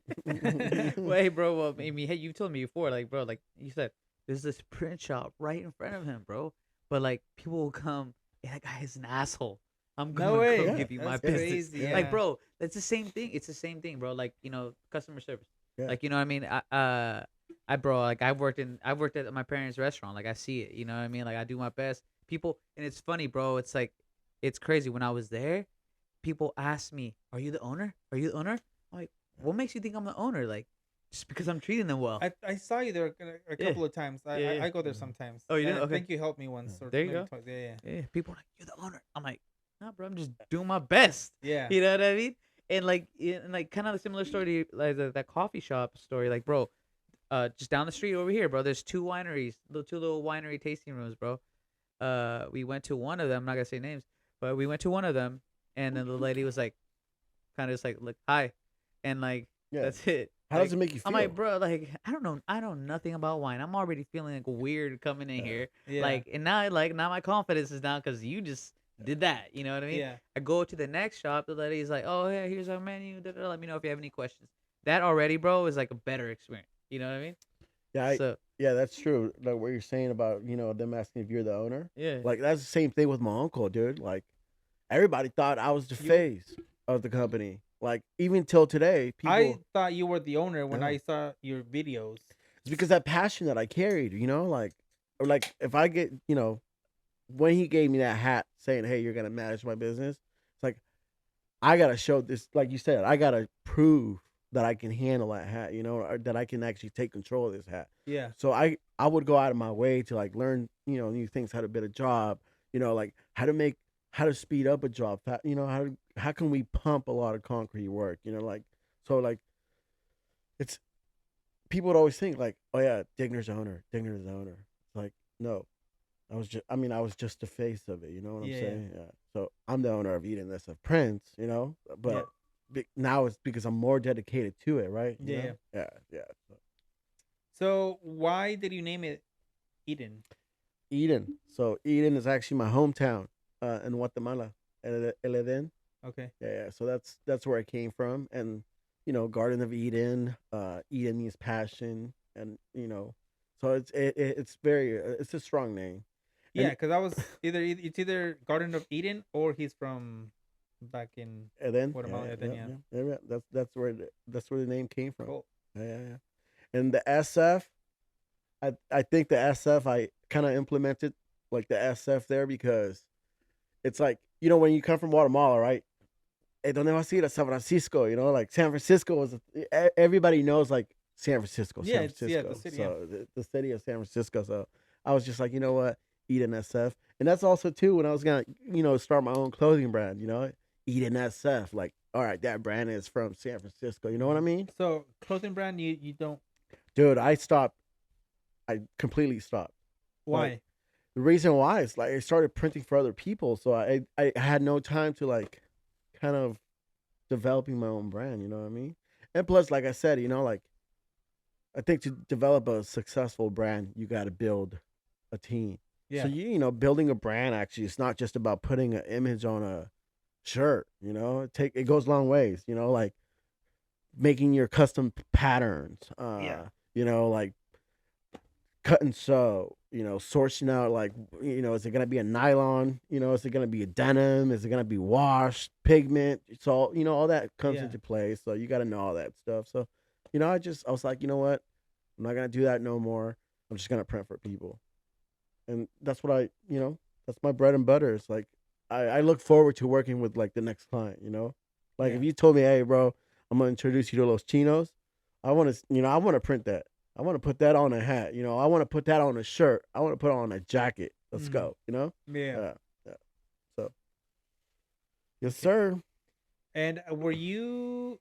Wait, bro. Well, I mean, hey, you told me before, like, bro, like you said, there's this print shop right in front of him, bro. But like, people will come. Hey, that guy is an asshole. I'm No gonna way. go Yeah, give you my That's business. crazy. Yeah. Like, Yeah. bro, that's the same thing. It's the same thing, bro. Like, customer service. Yeah. Like, you know what I mean? Bro, like I've worked at my parents' restaurant. Like I see it. You know what I mean? Like I do my best. People, and it's funny, bro. It's like, it's crazy. When I was there, people ask me, "Are you the owner? Are you the owner?" I'm like, what makes you think I'm the owner? Like, just because I'm treating them well. I saw you there a couple of times. Yeah. I go there sometimes. Oh, you do? I Okay. think you helped me once. Or There you maybe go. Twice. Yeah. Yeah, people are like, "You're the owner." I'm like, "Nah, bro. I'm just doing my best." Yeah. You know what I mean? And like kind of a similar story to like that coffee shop story. Like, bro, just down the street over here, bro. There's two wineries, two little winery tasting rooms, bro. We went to one of them. I'm not gonna say names, but we went to one of them, and then the lady was like, kind of just like, "Look, hi," and like Yeah. that's it. How does it make you feel? I'm like, bro, like I don't know, nothing about wine. I'm already feeling like weird coming in here. Yeah. Like, and now now my confidence is down because you just did that. You know what I mean? Yeah. I go to the next shop. The lady's like, "Oh yeah, here's our menu. Let me know if you have any questions." That already, bro, is like a better experience. You know what I mean? Yeah, yeah, that's true. Like what you're saying about them asking if you're the owner. Yeah. Like that's the same thing with my uncle, dude. Like everybody thought I was the face of the company. Like even till today, people. I thought you were the owner when No. I saw your videos. It's because that passion that I carried. Like or like if I get when he gave me that hat saying, "Hey, you're gonna manage my business," it's like I gotta show this. Like you said, I gotta prove that I can handle that hat. Or that I can actually take control of this hat. Yeah. So I would go out of my way to like learn new things, how to bid a job, like how to make how to speed up a job, how can we pump a lot of concrete work, so like it's people would always think like, oh yeah, Digner's the owner. It's like, no, I was just the face of it. You know what I'm Yeah, saying? Yeah. So I'm the owner of Eden this of Prince. yeah, But now it's because I'm more dedicated to it, right? yeah, yeah. Yeah, yeah. So So why did you name it Eden? Eden. So Eden is actually my hometown, in Guatemala, El Eden. Okay. Yeah, yeah. So that's where I came from, and Garden of Eden. Eden means passion, and so it's very it's a strong name, Yeah, and because I was it's either Garden of Eden or he's from back in then yeah, Guatemala. yeah, Then yeah, yeah, yeah, yeah. That's where the name came from. cool. Yeah, yeah, yeah. And the SF, I think the SF I kind of implemented like the SF there because it's like when you come from Guatemala, right? Hey, ¿dónde vas a ir? A San Francisco, like San Francisco everybody knows like Yeah, San it's the Francisco. city. Yeah, So the city of San Francisco. So I was just like, you know what, Eden SF, and that's also too when I was gonna, start my own clothing brand. Eden SF. Like, all right, that brand is from San Francisco. You know what I hmm. mean, So clothing brand, you don't. dude? I stopped. I completely stopped. Like Why? the reason why is like I started printing for other people, so I had no time to like kind of developing my own brand. You know what I mean? And plus, like I said, like I think to develop a successful brand, you got to build a team. So Yeah, building a brand actually, it's not just about putting an image on a shirt. It goes long ways. Like making your custom patterns. yeah, Like cut and sew. Sourcing out like is it gonna be a nylon? Is it gonna be a denim? Is it gonna be washed pigment? It's all that comes yeah. into play. So you got to know all that stuff. So I was like, you know what? I'm not gonna do that no more. I'm just gonna print for people, and that's what that's my bread and butter. It's like I look forward to working with like the next client. Like Yeah. if you told me, hey, bro, I'm gonna introduce you to Los Chinos, I want to print that. I want to put that on a hat. I want to put that on a shirt. I want to put it on a jacket. Let's Mm-hmm. go. Yeah. Yeah, yeah. So yes, Okay. sir. And were you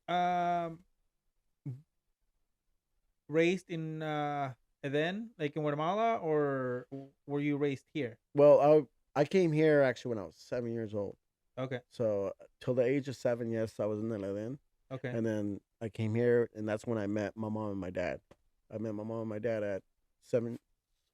raised in Eden, like in Guatemala, or were you raised here? Well, I came here actually when I was 7 years old. Okay. So till the age of 7, yes, I was in the Netherlands, Okay. and then I came here, and that's when I met my mom and my dad. I met my mom and my dad at 7,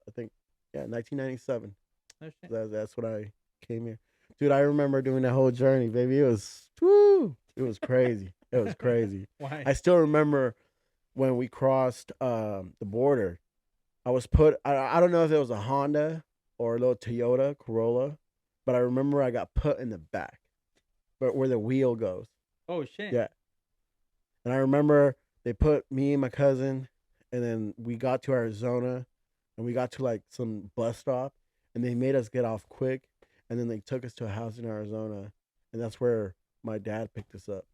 I think, yeah, 1997. Oh shit. That's when I came here, dude. I remember doing that whole journey, baby. It was woo. It was crazy. It was crazy. Why? I still remember when we crossed the border. I was put. I don't know if it was a Honda or a little Toyota Corolla, but I remember I got put in the back, but where the wheel goes. Oh shit. Yeah, and I remember they put me and my cousin, and then we got to Arizona, and we got to like some bus stop, and they made us get off quick, and then they took us to a house in Arizona, and that's where my dad picked us up.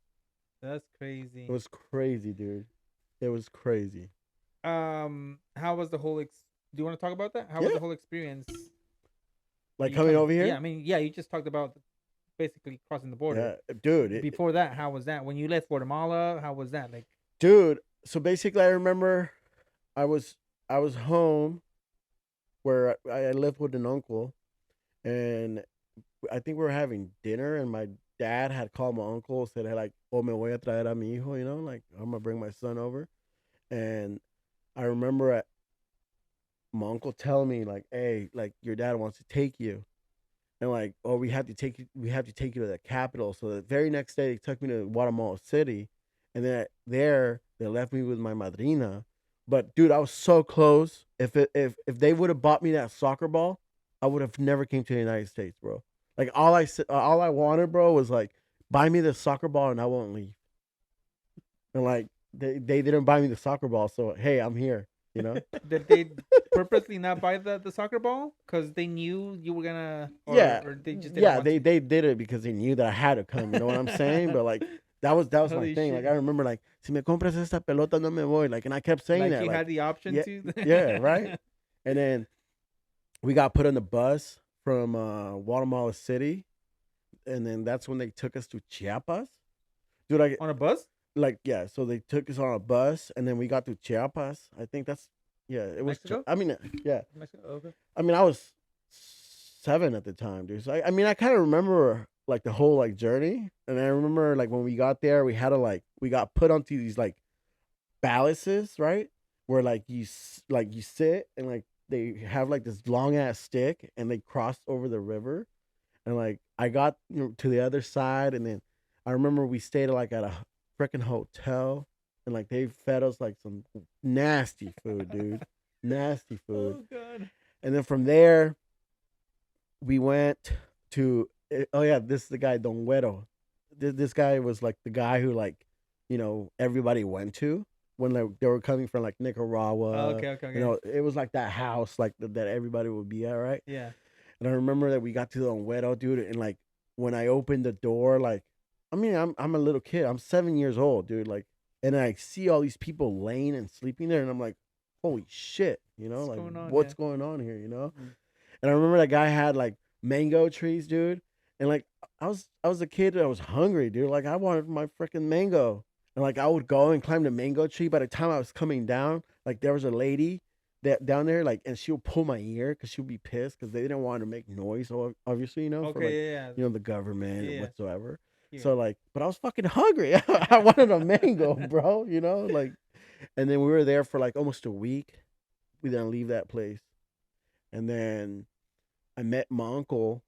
That's It crazy. was crazy, dude. It was crazy. How was the whole do you want to talk about that? How was Yeah, the whole experience? like You coming coming? over Yeah, here. I mean, yeah, you just talked about basically crossing the border. Yeah, dude. Before that, how was that? When you left Guatemala, how was that? Like, Dude. So basically, I remember I was I was home where I lived with an uncle, and I think we were having dinner, and my dad had called my uncle, said like, "Oh, me voy a traer a mi hijo," like I'm gonna bring my son over, and I remember my uncle telling me like, "Hey, like your dad wants to take you." And like, oh, we have to take you to the capital. So the very next day, they took me to Guatemala City, and then there they left me with my madrina. But dude, I was so close. If they would have bought me that soccer ball, I would have never came to the United States, bro. Like all I wanted, bro, was like buy me the soccer ball and I won't leave. And like they didn't buy me the soccer ball, so hey, I'm here. You know? did they purposely not buy the soccer ball because they knew you were gonna, Yeah, or they just didn't yeah, want they to? they did it because they knew that I had to come. You know what I'm saying? But like that was my Holy thing. Like I shit! remember like si me compras esta pelota no me voy. Like and I kept saying Like that. you Like had the option yeah, to. yeah, right. And then we got put on the bus from Guatemala City, and then that's when they took us to Chiapas, dude. I On a bus? like yeah. So they took us on a bus, and then we got to Chiapas. I think that's yeah. It was. Mexico? I mean, yeah. Mexico. Okay. I mean, I was 7 at the time, dude. So I mean, I kind of remember like the whole like journey, and I remember like when we got there, we had to like we got put onto these like balances, right? Where like like you sit and like they have like this long ass stick, and they cross over the river, and like I got to the other side, and then I remember we stayed like at a freaking hotel, and like they fed us like some nasty food, dude, nasty food, Oh god. and then from there we went to oh yeah, this is the guy Don Güero. This guy was like the guy who like everybody went to when they were coming from like Oh, Nicaragua. okay, okay, okay. It was like that house like that everybody would be at, right? Yeah. And I remember that we got to the Onguero, dude, and like when I opened the door, like I mean, I'm a little kid. I'm 7 years old, dude. Like, and I see all these people laying and sleeping there, and I'm like, holy shit, What's like going on? what's Yeah. going on here, Mm. And I remember that guy had like mango trees, dude, and like I was a kid that was hungry, dude. Like I wanted my freaking mango, and like I would go and climb the mango tree. By the time I was coming down, like there was a lady that down there, like, and she would pull my ear because she would be pissed because they didn't want to make noise. So obviously, for like Okay, yeah, the government yeah, and yeah. whatsoever. Here. So like, but I was fucking hungry. I wanted a mango, bro. Like, and then we were there for like almost a week. We didn't leave that place, and then I met my uncle,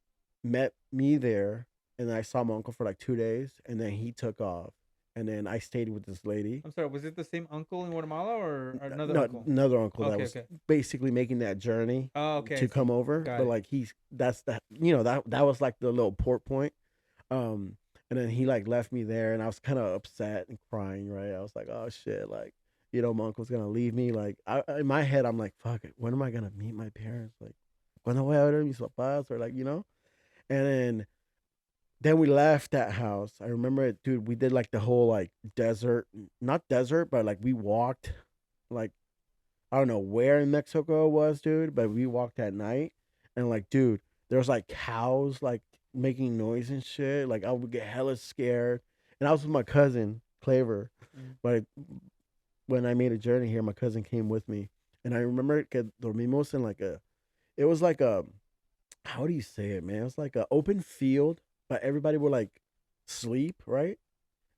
met me there, and then I saw my uncle for like 2 days, and then he took off, and then I stayed with this lady. I'm sorry, was it the same uncle in Guatemala or another No, uncle? another uncle that Okay, was okay. basically making that journey Oh, okay, I to see. come over, Got but it. like that's that that was like the little port point. And then he like left me there, and I was kind of upset and crying. Right, I was like, oh shit, like my uncle's gonna leave me. Like in my head, I'm like, fuck it, when am I gonna meet my parents? Like, cuando voy a ver a mis papás, or like and then we left that house. I remember it, dude. We did like the whole like desert, not desert, but like we walked, like I don't know where in Mexico it was, dude, but we walked at night, and like, dude, there was like cows like making noise and shit. Like I would get hella scared, and I was with my cousin Claver, Mm. but when I made a journey here, my cousin came with me, and I remember que dormimos in like it was like a, how do you say it, man? It was like an open field, but everybody would like sleep, right?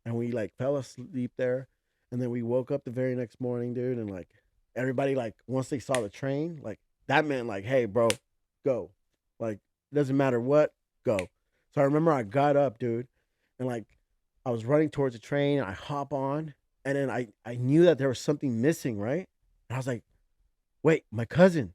And we like fell asleep there, and then we woke up the very next morning, dude, and like everybody like once they saw the train, like that meant like, hey, bro, go, like it doesn't matter what, go. So I remember I got up, dude, and like I was running towards the train, and I hop on, and then I knew that there was something missing, right? And I was like, wait, my cousin.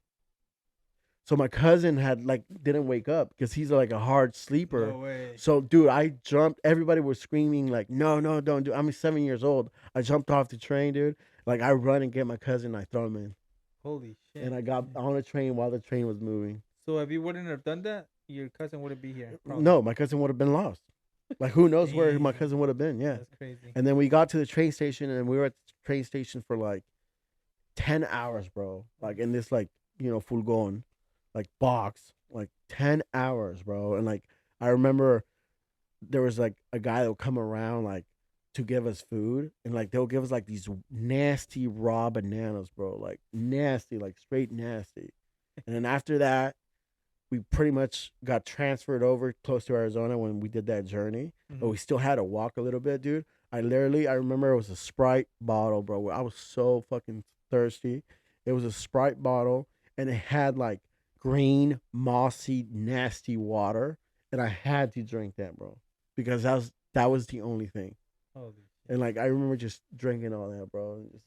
So my cousin had like didn't wake up because he's like a hard sleeper. No way. So dude, I jumped. Everybody was screaming like, "No, no, don't do!" I'm 7 years old. I jumped off the train, dude. Like I run and get my cousin. I throw him in, Holy shit. and I got on the train while the train was moving. So if you wouldn't have done that, your cousin wouldn't be here. Probably. No, my cousin would have been lost. Like who knows where my Damn. cousin would have been? Yeah. That's crazy. And then we got to the train station, and we were at the train station for like 10 hours, bro. Like in this like furgon, like box, like 10 hours, bro. And like I remember there was like a guy that would come around like to give us food, and like they'll give us like these nasty raw bananas, bro. Like nasty, like straight nasty. And then after that, we pretty much got transferred over close to Arizona when we did that journey, but Mhm. we still had to walk a little bit, dude. I remember it was a Sprite bottle, bro. I was so fucking thirsty. It was a Sprite bottle, and it had like green, mossy, nasty water, and I had to drink that, bro, because that was the only thing. Holy shit. And like I remember just drinking all that, bro. And just,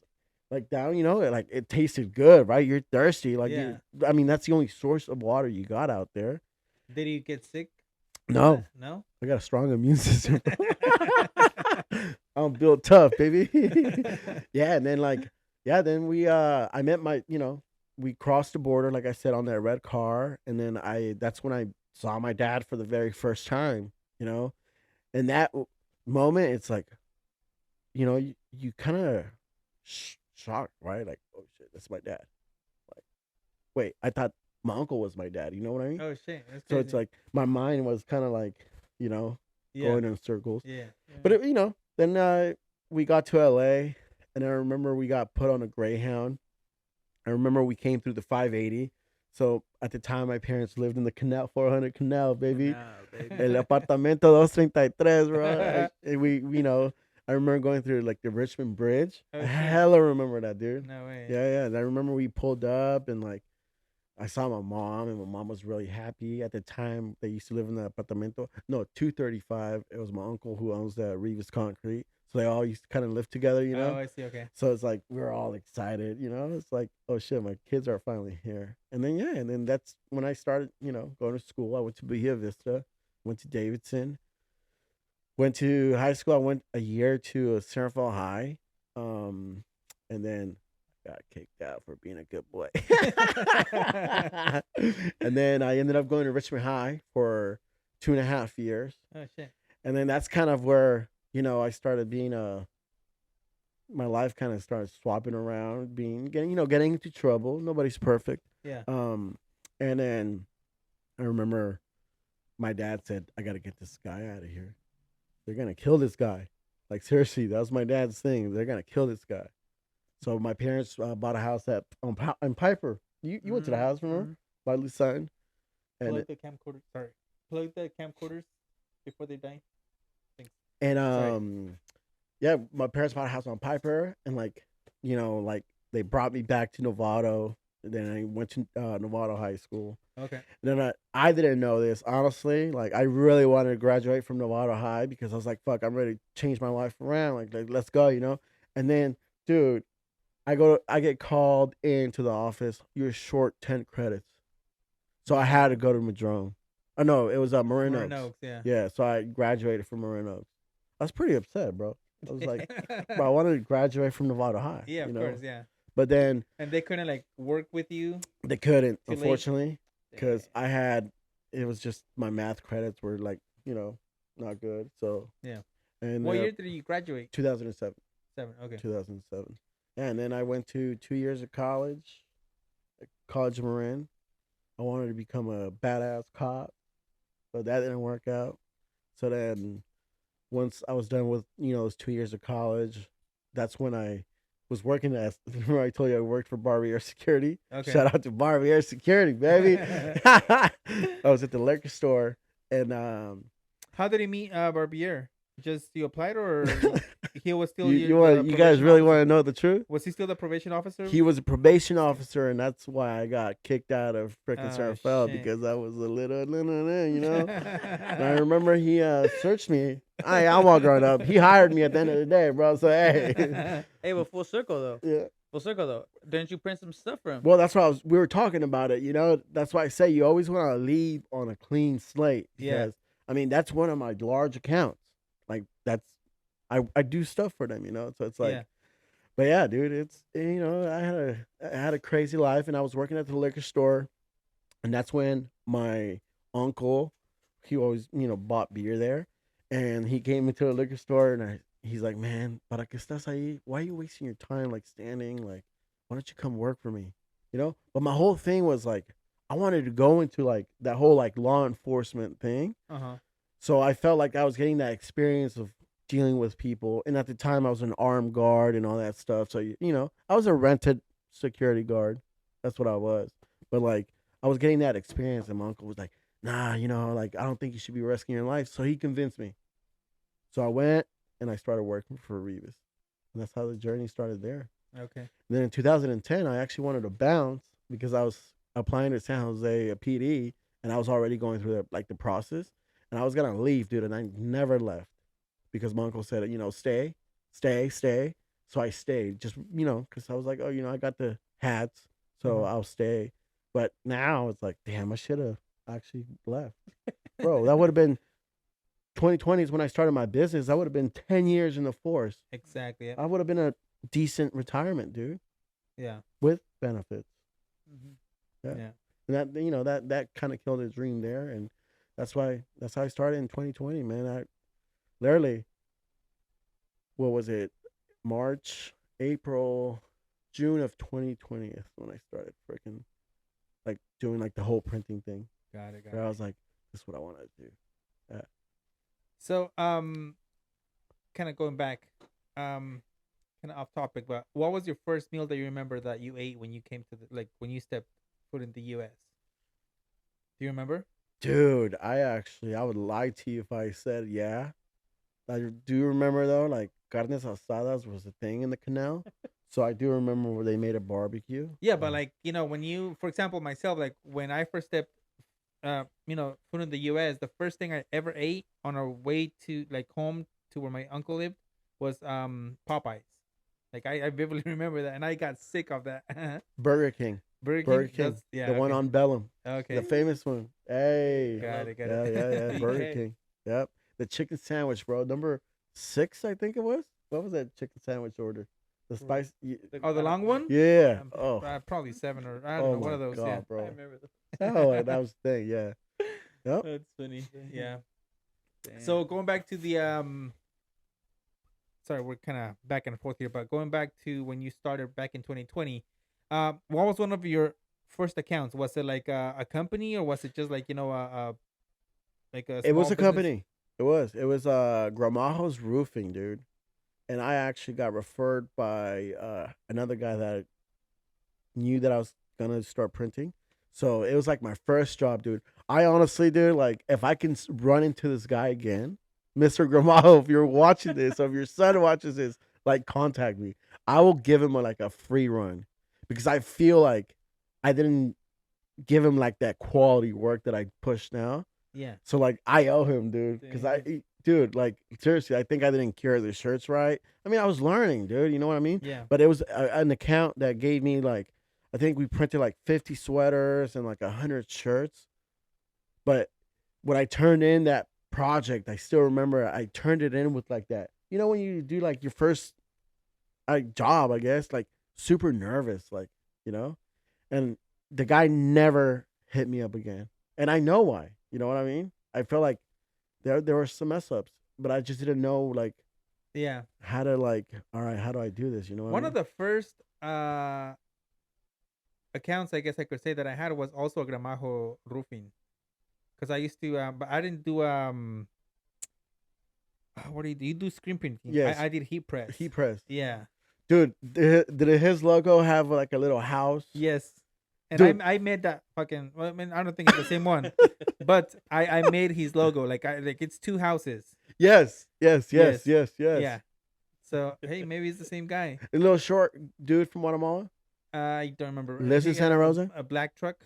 like down, like it tasted good, right? You're thirsty, like Yeah. I mean, that's the only source of water you got out there. Did he get sick? No, No. I got a strong immune system. I'm built tough, baby. Yeah, and then like, yeah, then I met we crossed the border, like I said, on that red car, and then that's when I saw my dad for the very first time, and that moment, it's like, you kind of shocked, right? Like, oh shit, that's my dad. Like, wait, I thought my uncle was my dad. You know what I mean? Oh shit. That's So crazy. it's like my mind was kind of like, going in circles. Yeah. But then we got to LA, and I remember we got put on a Greyhound. I remember we came through the 580. So at the time, my parents lived in the Canal 400 Canal, baby. No, baby. El apartamento 233, bro. I remember going through like the Richmond Bridge. Oh, I shit. hella remember that, dude. No way. Yeah. And I remember we pulled up and like I saw my mom, and my mom was really happy. At the time, they used to live in the apartamento. No, 235. It was my uncle who owns the Rivas Concrete. So they all used to kind of live together, Oh, I see. Okay. So it's like we were all excited, It's like, oh shit, my kids are finally here. And then that's when I started, going to school. I went to Bahia Vista, went to Davidson, went to high school. I went a year to Centerville High, and then got kicked out for being a good boy. And then I ended up going to Richmond High for 2.5 years. Oh shit. And then that's kind of where, I started being my life kind of started swapping around, getting into trouble. Nobody's perfect. Yeah. And then I remember my dad said, I got to get this guy out of here. They're going to kill this guy. Like, seriously, that was my dad's thing. They're going to kill this guy. So my parents bought a house on Piper. You went to the house, remember? By Lucerne. Plug the camcorders. Sorry. Plug the camcorders before they die. Thanks. And yeah, my parents bought a house on Piper, and like they brought me back to Novato. And then I went to Novato High School. Okay. And then I didn't know this, honestly. Like, I really wanted to graduate from Novato High because I was like, fuck, I'm ready to change my life around. Like let's go, And then, dude, I get called into the office. You're short 10 credits. So I had to go to Madrone. Oh, no, it was Marin Oaks. Yeah. Yeah, so I graduated from Marin Oaks. I was pretty upset, bro. I was like, bro, I wanted to graduate from Novato High. Yeah, of course, yeah. But then and they couldn't like work with you. They couldn't, Too late? unfortunately, because it was just my math credits were like not good. So yeah. And what year did you graduate? 2007. Okay. 2007. Yeah, and then I went to 2 years of college, College of Marin. I wanted to become a badass cop, but that didn't work out. So then, once I was done with those 2 years of college, that's when I was working as. Remember I told you I worked for Barbier Security. Okay. Shout out to Barbier Security, baby. I was at the liquor store, and how did he meet Barbier? Just you applied, or he was still you guys really want to know the truth? Was he still the probation officer? He was a probation officer, and that's why I got kicked out of freaking Centerville, shit. because I was a little. And I remember he searched me. I'm all grown up. He hired me at the end of the day, bro. So hey. Hey, but full circle though. Yeah. Full circle though. Didn't you print some stuff for him? Well, that's why we were talking about it. That's why I say you always want to leave on a clean slate. Because, Yeah. That's one of my large accounts. Like I do stuff for them. So it's like. Yeah. But yeah, dude, it's I had a crazy life, and I was working at the liquor store, and that's when my uncle, he always bought beer there, and he came into the liquor store, and he's like, man, para qué estás ahí? Why are you wasting your time like standing? Like, why don't you come work for me? But my whole thing was like, I wanted to go into like that whole like law enforcement thing. So I felt like I was getting that experience of dealing with people, and at the time I was an armed guard and all that stuff. So I was a rented security guard. That's what I was. But like I was getting that experience, and my uncle was like, nah, like I don't think you should be risking your life. So he convinced me. So I went and I started working for Rivas, and that's how the journey started there. Okay. And then in 2010, I actually wanted to bounce because I was applying to San Jose PD, and I was already going through the process, and I was gonna leave, dude, and I never left. Because my uncle said, stay. So I stayed, just, because I was like, oh, I got the hats, so I'll stay. But now it's like, damn, I should have actually left. Bro, that would have been 2020 is when I started my business. That would have been 10 years in the force. Exactly. Yeah. I would have been a decent retirement, dude. Yeah. With benefits. Yeah. And that kind of killed his dream there. And that's how I started in 2020, man. Literally, what was it? March, April, June of 2020 is when I started freaking like doing like the whole printing thing. Got it. Where I was like, this is what I want to do. So, kind of going back, kind of off topic, but what was your first meal that you remember that you ate when you came to the like when you stepped foot in the U.S.? Do you remember? Dude, I would lie to you if I said yeah. I do remember though, like carnes asadas was a thing in the canal. So I do remember where they made a barbecue. Yeah, but like when you, for example, myself, like when I first stepped, foot in the U.S., the first thing I ever ate on our way to like home to where my uncle lived was Popeyes. Like I vividly remember that, and I got sick of that. Burger King. Burger Burger King. King. That's yeah. The one Okay. on Bellum. The Okay. famous one. Hey. I Got love it. Got Yeah, yeah, yeah. it. Burger BK. King. Yep. The chicken sandwich, bro. Number 6, I think it was. What was that chicken sandwich order? The spice. Oh, the long one? Yeah. Um, Oh. Probably 7 or I don't Oh know. One my of those. god, Yeah. I bro. remember the. Oh, that was the thing. Yeah. Yep. That's funny. Yeah. Damn. So going back to the sorry, we're kind of back and forth here, but going back to when you started back in 2020, what was one of your first accounts? Was it like a company, or was it just like like a It small was a business? company. It was. It was Gramajo's Roofing, dude. And I actually got referred by another guy that knew that I was gonna start printing. So it was like my first job, dude. I honestly, dude, like if I can run into this guy again, Mr. Gramajo, if you're watching this, or if your son watches this, like contact me. I will give him like a free run because I feel like I didn't give him like that quality work that I push now. Yeah. So like I owe him, dude, because dude, like seriously, I think I didn't cure the shirts right. I mean, I was learning, dude. You know what I mean? Yeah. But it was an account that gave me like, I think we printed like 50 sweaters and like 100 shirts. But when I turned in that project, I still remember I turned it in with like that. You know when you do like your first job, I guess, like super nervous, like you know, and the guy never hit me up again, and I know why. You know what I mean? I felt like there were some mess ups, but I just didn't know like Yeah. how to like. All right, how do I do this? You know what One I of mean? the first accounts I guess I could say that I had was also Gramajo Roofing, because I used to, but I didn't do what do you do? You do screen printing. Yes. I did heat press. He pressed, Yeah. dude. Did his logo have like a little house? Yes. And Dude. I made that fucking. Well, I mean, I don't think it's the same one, but I made his logo. Like it's two houses. Yes, yes, yes, Yes. yes, yes. Yeah. So hey, maybe it's the same guy. A little short dude from Guatemala, I don't remember. lives in He Santa had Rosa. a black truck.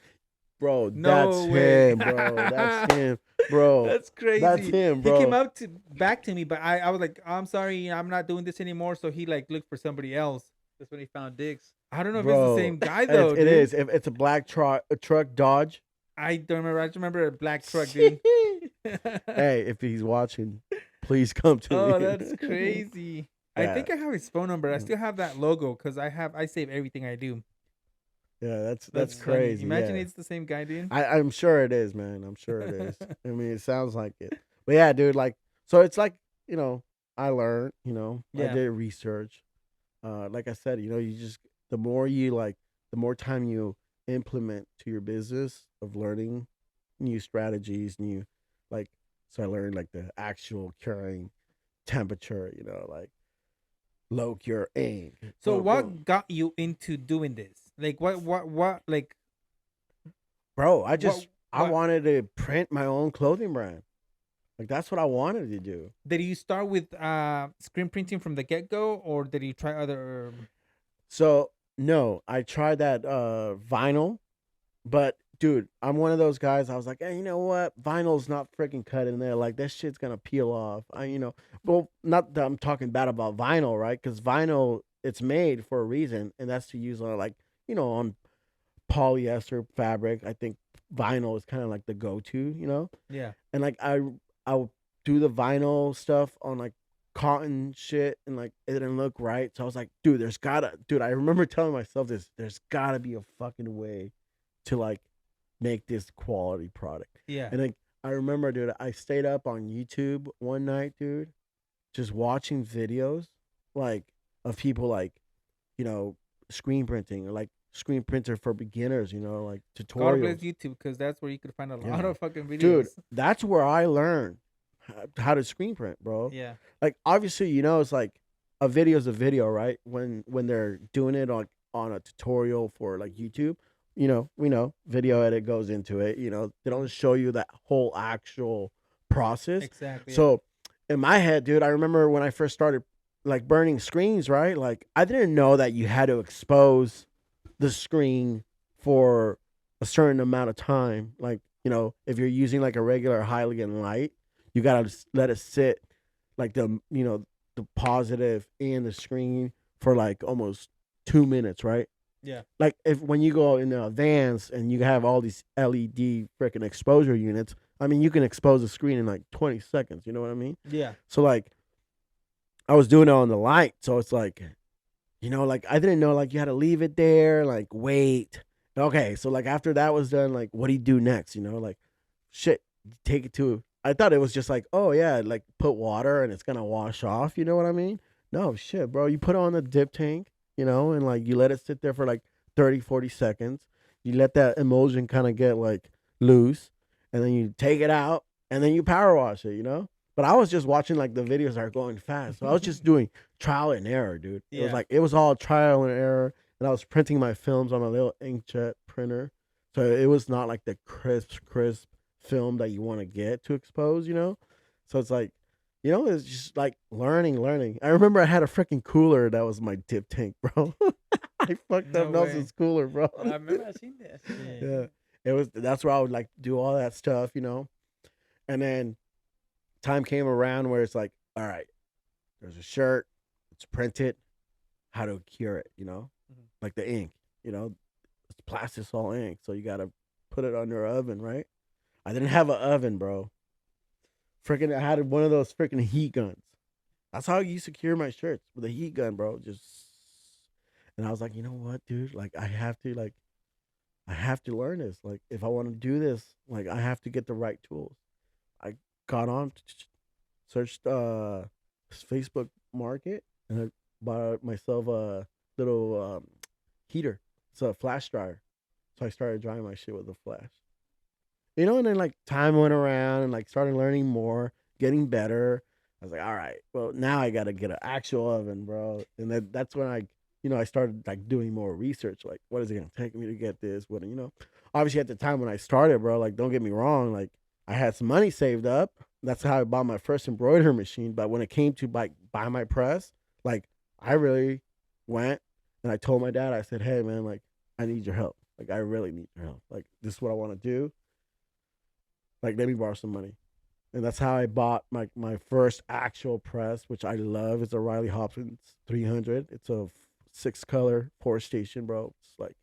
Bro, No that's way. him, bro. That's him, bro. That's crazy. That's him, He came bro. up to back to me, but I was like, I'm sorry, I'm not doing this anymore. So he like looked for somebody else. That's when he found Diggs. I don't know if it's Bro, the same guy though. It dude. is. If it's a black truck Dodge. I don't remember. I just remember a black truck, dude. Hey, if he's watching, please come to me. Oh, that's crazy. I Yeah. think I have his phone number. I still have that logo because I save everything I do. Yeah, that's funny. crazy. Imagine yeah. it's the same guy, dude. I'm sure it is, man. I'm sure it is. I mean, it sounds like it. But yeah, dude, like, so it's like, I learned, I Yeah. did research. Like I said, you just, the more time you implement to your business of learning new strategies, so I learned like the actual curing temperature, like low cure ink. So boom, what boom. got you into doing this? Like what like Bro, I what- wanted to print my own clothing brand. Like that's what I wanted to do. did you start with screen printing from the get go, or did you try other? So no, I tried that vinyl, but dude, I'm one of those guys. I was like, hey, you know what? Vinyl's not freaking cut in there. Like that shit's gonna peel off. Well, not that I'm talking bad about vinyl, right? Because vinyl, it's made for a reason, and that's to use on on polyester fabric. I think vinyl is kind of like the go-to. Yeah. And like I would do the vinyl stuff on like cotton shit, and like it didn't look right. So I was like, dude, I remember telling myself this, there's gotta be a fucking way to like make this quality product. Yeah. And like I remember, dude, I stayed up on YouTube one night, dude, just watching videos like of people like, screen printing, or like screen printer for beginners, like God bless tutorials. YouTube, because that's where you could find a lot Yeah. of fucking videos. Dude, that's where I learned how to screen print, bro. Yeah. Like obviously, you know, it's like a video is a video, right? When they're doing it on a tutorial for like YouTube, you know, we know video edit goes into it. You know, they don't show you that whole actual process. Exactly. Yeah. So in my head, dude, I remember when I first started like burning screens, right? Like I didn't know that you had to expose the screen for a certain amount of time. Like, you know, if you're using like a regular halogen light, you gotta let it sit like the positive and the screen for like almost 2 minutes, right? Yeah. Like if when you go in the advanced and you have all these LED freaking exposure units, I mean you can expose the screen in like 20 seconds, you know what I mean? Yeah. So like I was doing it on the light, so it's like, you know, like I didn't know like you had to leave it there, like wait. Okay, so like after that was done, like what do you do next? You know, like shit, take it to. I thought it was just like, oh yeah, like put water and it's gonna wash off. You know what I mean? No shit, bro. You put it on the dip tank, you know, and like you let it sit there for like 30, 40 seconds. You let that emulsion kind of get like loose, and then you take it out, and then you power wash it. You know. But I was just watching like the videos are going fast, so I was just doing trial and error, dude. It was Yeah. like it was all trial and error, and I was printing my films on a little inkjet printer, so it was not like the crisp film that you want to get to expose, you know. So it's like, you know, it's just like learning. I remember I had a freaking cooler that was my dip tank, bro. I fucked No up way. Nelson's cooler, bro. I remember I seen that. Yeah. Yeah, it was. That's where I would like do all that stuff, you know, and then time came around where it's like, all right, there's a shirt, it's printed, how to cure it, you know, like the ink, you know, it's plastisol ink, so you gotta put it under an oven, right? I didn't have an oven, bro. Freaking, I had one of those freaking heat guns. That's how I used to cure my shirts with a heat gun, bro. Just, and I was like, you know what, dude? Like, I have to learn this. Like, if I want to do this, like, I have to get the right tools. I got on, searched Facebook Market, and I bought myself a little heater. It's a flash dryer. So I started drying my shit with a flash. You know, and then like time went around and like started learning more, getting better. I was like, all right, well now I gotta get an actual oven, bro. And that's when I started like doing more research. Like, what is it gonna take me to get this? What obviously at the time when I started, bro, like don't get me wrong, like I had some money saved up. That's how I bought my first embroidery machine. But when it came to buy my press, like I really went and I told my dad, I said, hey man, like I need your help. Like I really need your help. Like this is what I want to do. Like let me borrow some money. And that's how I bought my first actual press, which I love. It's a Riley Hopkins 300. It's a 6-color 4 station, bro. It's like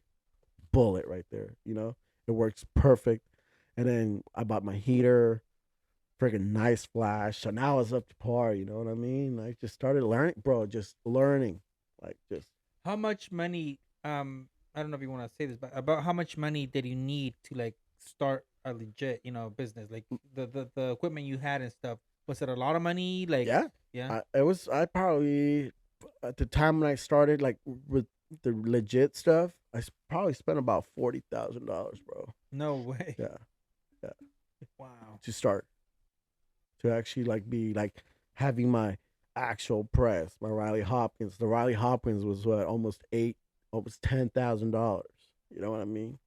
bullet right there. You know, it works perfect. And then I bought my heater, freaking nice flash. So now it's up to par. You know what I mean? I just started learning, bro. Just learning, like just How much money? I don't know if you want to say this, but about how much money did you need to like start a legit, business? Like the equipment you had and stuff. Was it a lot of money? Like, yeah. yeah. It was. I probably at the time when I started, like with the legit stuff, probably spent about $40,000, bro. No way. Yeah, yeah. Wow. To start, to actually like be like having my actual press, my Riley Hopkins. The Riley Hopkins was what almost $10,000. You know what I mean?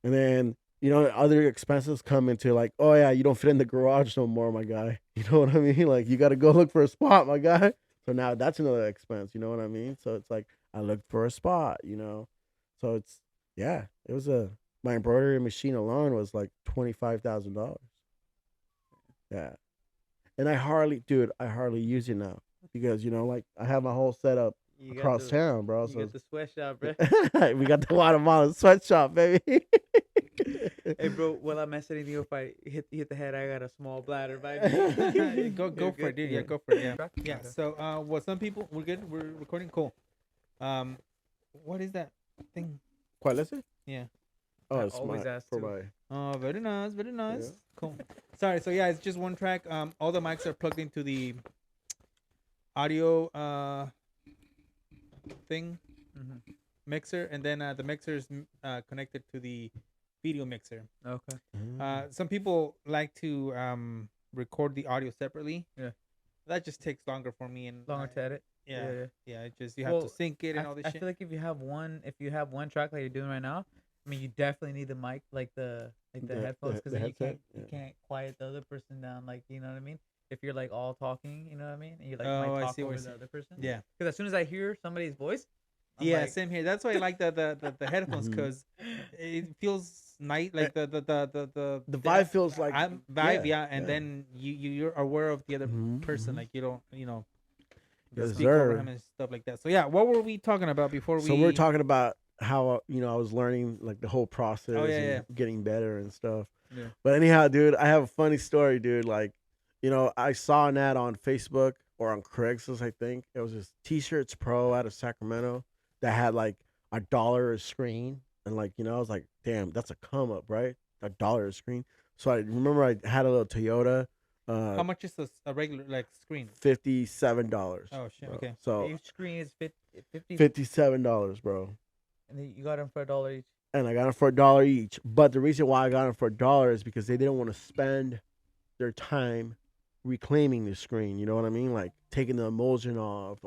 And then other expenses come into like, oh yeah, you don't fit in the garage no more, my guy. You know what I mean? Like you got to go look for a spot, my guy. So now that's another expense. You know what I mean? So it's like I looked for a spot. So it's yeah, it was my embroidery machine alone was like $25,000. Yeah. And I hardly use it now because like I have my whole setup You got across the town, bro. you So got the sweatshop, bro. we got the Guatemalan sweatshop, baby. Hey, bro. Well, I'm messing you if I hit the head. I got a small bladder, baby. go You're for it, good? dude. Yeah, Yeah. go for it. Yeah. Okay. Yeah. So, well, some people we're good. We're recording. Cool. Um, what is that thing? ¿Cuál es it? Yeah. Oh, I it's always ask for too. my. Oh, very nice. Very nice. Yeah. Cool. Sorry. So yeah, it's just one track. All the mics are plugged into the audio thing Mm-hmm. mixer, and then the mixer is connected to the video mixer. Okay. Some people like to record the audio separately. Yeah. That just takes longer for me and Longer to edit. yeah. It just you have to sync it and all this I shit. feel like if you have one track like you're doing right now, I mean, you definitely need the mic, like the headphones, because then you can't quiet the other person down, like, you know what I mean? If you're like all talking, you know what I mean? And you like might I talk see what over you're the saying. other person. Yeah. Because as soon as I hear somebody's voice, I'm Yeah, like, same here. That's why I like the headphones, Mhm. because it feels nice. Like The vibe feels like vibe, yeah. And then you're aware of the other Mhm, person. mhm. Like you don't Yes, speak over sir. him and stuff like that. So yeah, what were we talking about before So we're talking about how I was learning like the whole process Oh, yeah, and getting better and stuff. Yeah. But anyhow, dude, I have a funny story, dude. Like, I saw an ad on Facebook or on Craigslist, I think. It was this T-shirts Pro out of Sacramento that had like $1 a screen. And like, I was like, damn, that's a come up, right? $1 a screen. So I remember I had a little Toyota. How much is a regular like screen? $57. Oh shit. Bro. Okay. So each screen is 50, $57, bro. and then you got them for $1 each. And I got them for $1 each. But the reason why I got them for $1 is because they didn't want to spend their time reclaiming the screen. You know what I mean? Like taking the emulsion off,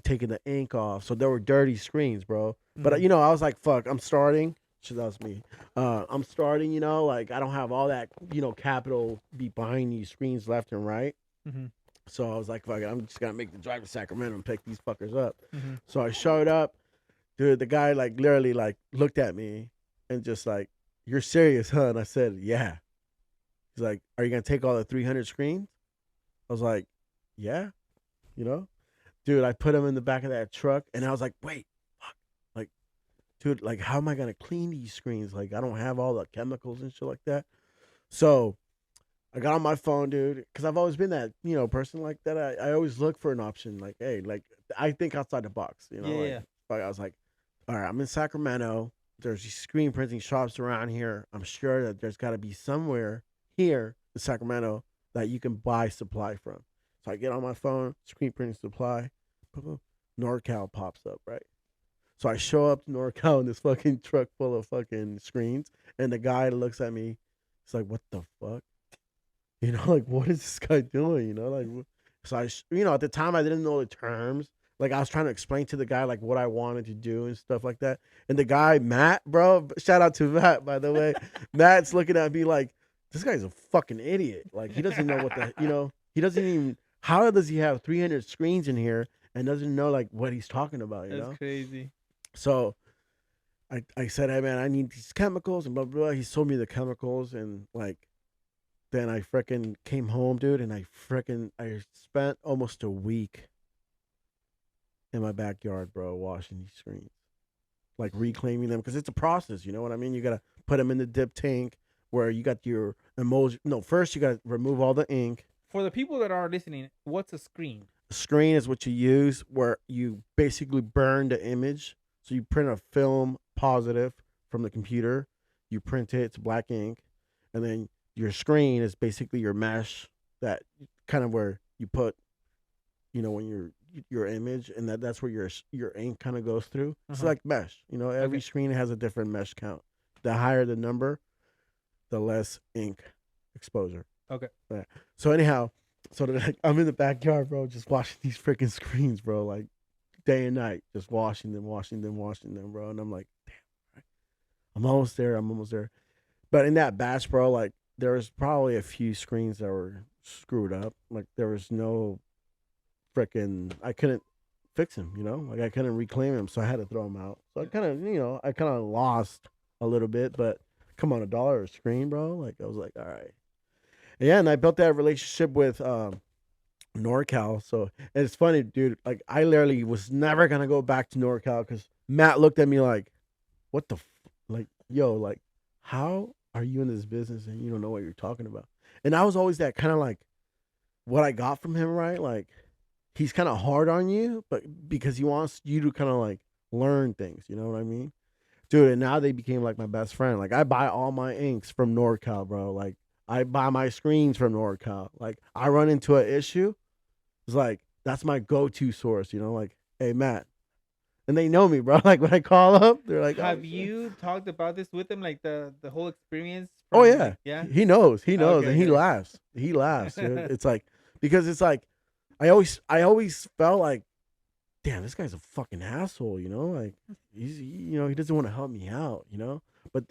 taking the ink off. So there were dirty screens, bro. But Mhm. I was like, fuck, I'm starting. Shit, that's me. I'm starting. Like I don't have all that, capital be behind these screens left and right. Mhm. So I was like, fuck it, I'm just gonna make the drive to Sacramento and pick these fuckers up. Mhm. So I showed up. Dude, the guy like literally like looked at me and just like, "You're serious, huh?" And I said, "Yeah." He's like, "Are you gonna take all the 300 screens?" I was like, "Yeah." Dude, I put him in the back of that truck, and I was like, "Wait, fuck, like, dude, like, how am I gonna clean these screens? Like, I don't have all the chemicals and shit like that." So I got on my phone, dude, because I've always been that person like that. I always look for an option, like, hey, like I think outside the box, Yeah. Like I was like, all right, I'm in Sacramento. There's these screen printing shops around here. I'm sure that there's got to be somewhere here in Sacramento that you can buy supply from. So I get on my phone, screen printing supply, boom, NorCal pops up, right? So I show up to NorCal in this fucking truck full of fucking screens, and the guy looks at me. He's like, "What the fuck?" Like, what is this guy doing? Like, so at the time I didn't know the terms. Like, I was trying to explain to the guy like what I wanted to do and stuff like that. And the guy, Matt, bro, shout out to Matt, by the way. Matt's looking at me like, this guy's a fucking idiot. Like, he doesn't know he doesn't even, how does he have 300 screens in here and doesn't know like what he's talking about, That's crazy. So I said, hey man, I need these chemicals and blah, blah, blah. He sold me the chemicals and like, then I freaking came home, dude, and I spent almost a week in my backyard, bro, washing these screens, like reclaiming them, because it's a process. You know what I mean? You gotta put them in the dip tank where you got your emulsion. No, first you gotta remove all the ink. For the people that are listening, what's a screen? A screen is what you use where you basically burn the image. So you print a film positive from the computer, you print it, it's black ink, and then your screen is basically your mesh, that kind of where you put, when your image, and that's where your ink kind of goes through. It's like mesh. Every screen has a different mesh count. The higher the number, the less ink exposure. Okay. Yeah. So anyhow, like, I'm in the backyard, bro, just washing these freaking screens, bro, like day and night, just washing them, bro. And I'm like, damn, I'm almost there. But in that batch, bro, like there was probably a few screens that were screwed up. Like there was no freaking, I couldn't fix them, like I couldn't reclaim them, so I had to throw them out. So I kind of lost a little bit, but come on, $1 a screen, bro. Like I was like, all right, yeah. And I built that relationship with NorCal. So and it's funny, dude. Like I literally was never gonna go back to NorCal because Matt looked at me like, what the, like, yo, like, how are you in this business and you don't know what you're talking about? And I was always that kind of like, what I got from him, right? Like, he's kind of hard on you, but because he wants you to kind of like learn things, you know what I mean? Dude, and now they became like my best friend. Like, I buy all my inks from NorCal, bro. Like, I buy my screens from NorCal. Like, I run into an issue, it's like, that's my go-to source, like, hey, Matt, and they know me, bro. Like when I call up, they're like, "Oh, Have you talked about this with him, like the whole experience oh from yeah, like yeah? he knows, and Okay, good. he laughs, dude. It's like because it's like I always felt like, damn, this guy's a fucking asshole, you know, like he doesn't want to help me out, you know, but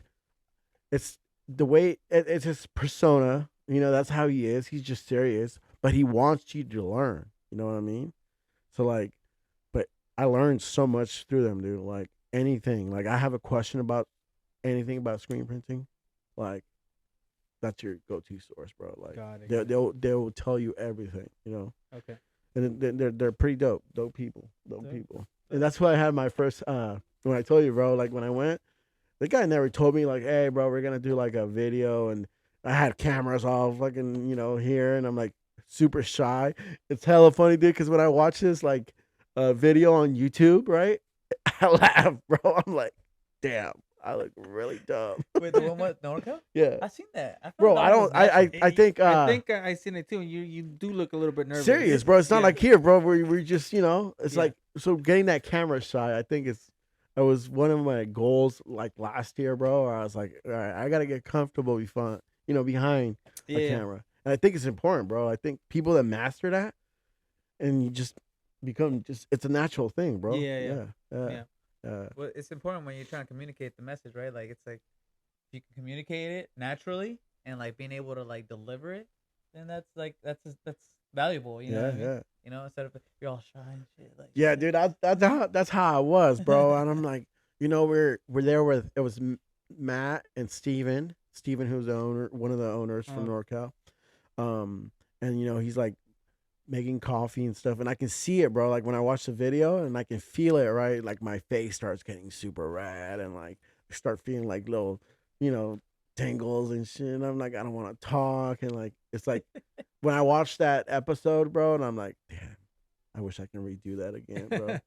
it's the way it's his persona, you know, that's how he is. He's just serious, but he wants you to learn, you know what I mean? So like, but I learned so much through them, dude. Like anything, like I have a question about anything about screen printing, like that's your go-to source, bro. Like Got it. they'll tell you everything, you know. Okay. And they're pretty dope people, Dope. people. And that's why I had my first when I told you, bro. Like when I went, the guy never told me like, hey, bro, we're gonna do like a video, and I had cameras all fucking here, and I'm like super shy. It's hella funny, dude, because when I watch this like video on YouTube, right, I laugh, bro. I'm like, damn, I look really dumb. Wait, the one with Norco? Yeah, I seen that. I bro. thought I that was don't. I think. I think I seen it too. You do look a little bit nervous. Serious, bro. It's not Yeah. like here, bro. We're just it's Yeah. like so getting that camera shy. I think it was one of my goals like last year, bro. Where I was like, all right, I gotta get comfortable behind a Yeah. camera, and I think it's important, bro. I think people that master that and you just become it's a natural thing, bro. Yeah. Yeah. Well, it's important when you're trying to communicate the message, right? Like it's like if you can communicate it naturally and like being able to like deliver it, then that's valuable. You know what I mean? Yeah. You know, instead of you're all shy and shit. Like Yeah, dude, that's how I was, bro. And I'm like, we're there with it was Matt and Steven, who's the owner, one of the owners from NorCal, and he's like making coffee and stuff, and I can see it, bro. Like when I watch the video, and I can feel it, right? Like my face starts getting super red, and like I start feeling like little, tingles and shit. And I'm like, I don't want to talk, and like it's like when I watch that episode, bro, and I'm like, damn. I wish I can redo that again, bro.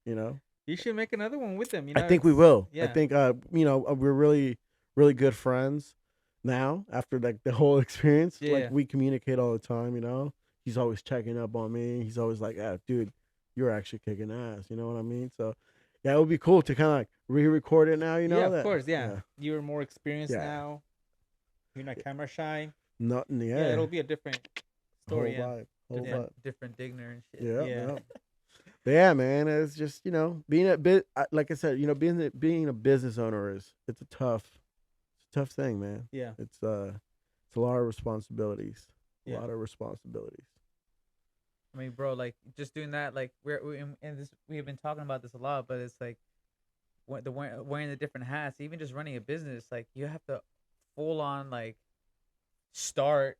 You know, You should make another one with them. I think we will. Yeah. I think we're really, really good friends now after like the whole experience. Yeah. Like we communicate all the time. He's always checking up on me. He's always like, dude, you're actually kicking ass." You know what I mean? So yeah, it would be cool to kind of like re-record it now. Yeah, of course. Yeah. You're more experienced Yeah. now. You're not camera shy. Nothing. Yeah. Yeah, it'll be a different story. Whole Yeah. vibe. Whole different, vibe. different Digner and shit. Yeah. Yeah. But yeah, man, it's just being a bit like I said, being a business owner it's a tough thing, man. Yeah. It's a lot of responsibilities. A Yeah. lot of responsibilities. I mean, bro, like just doing that, like we have been talking about this a lot, but it's like wearing the different hats, even just running a business, like you have to full on like start,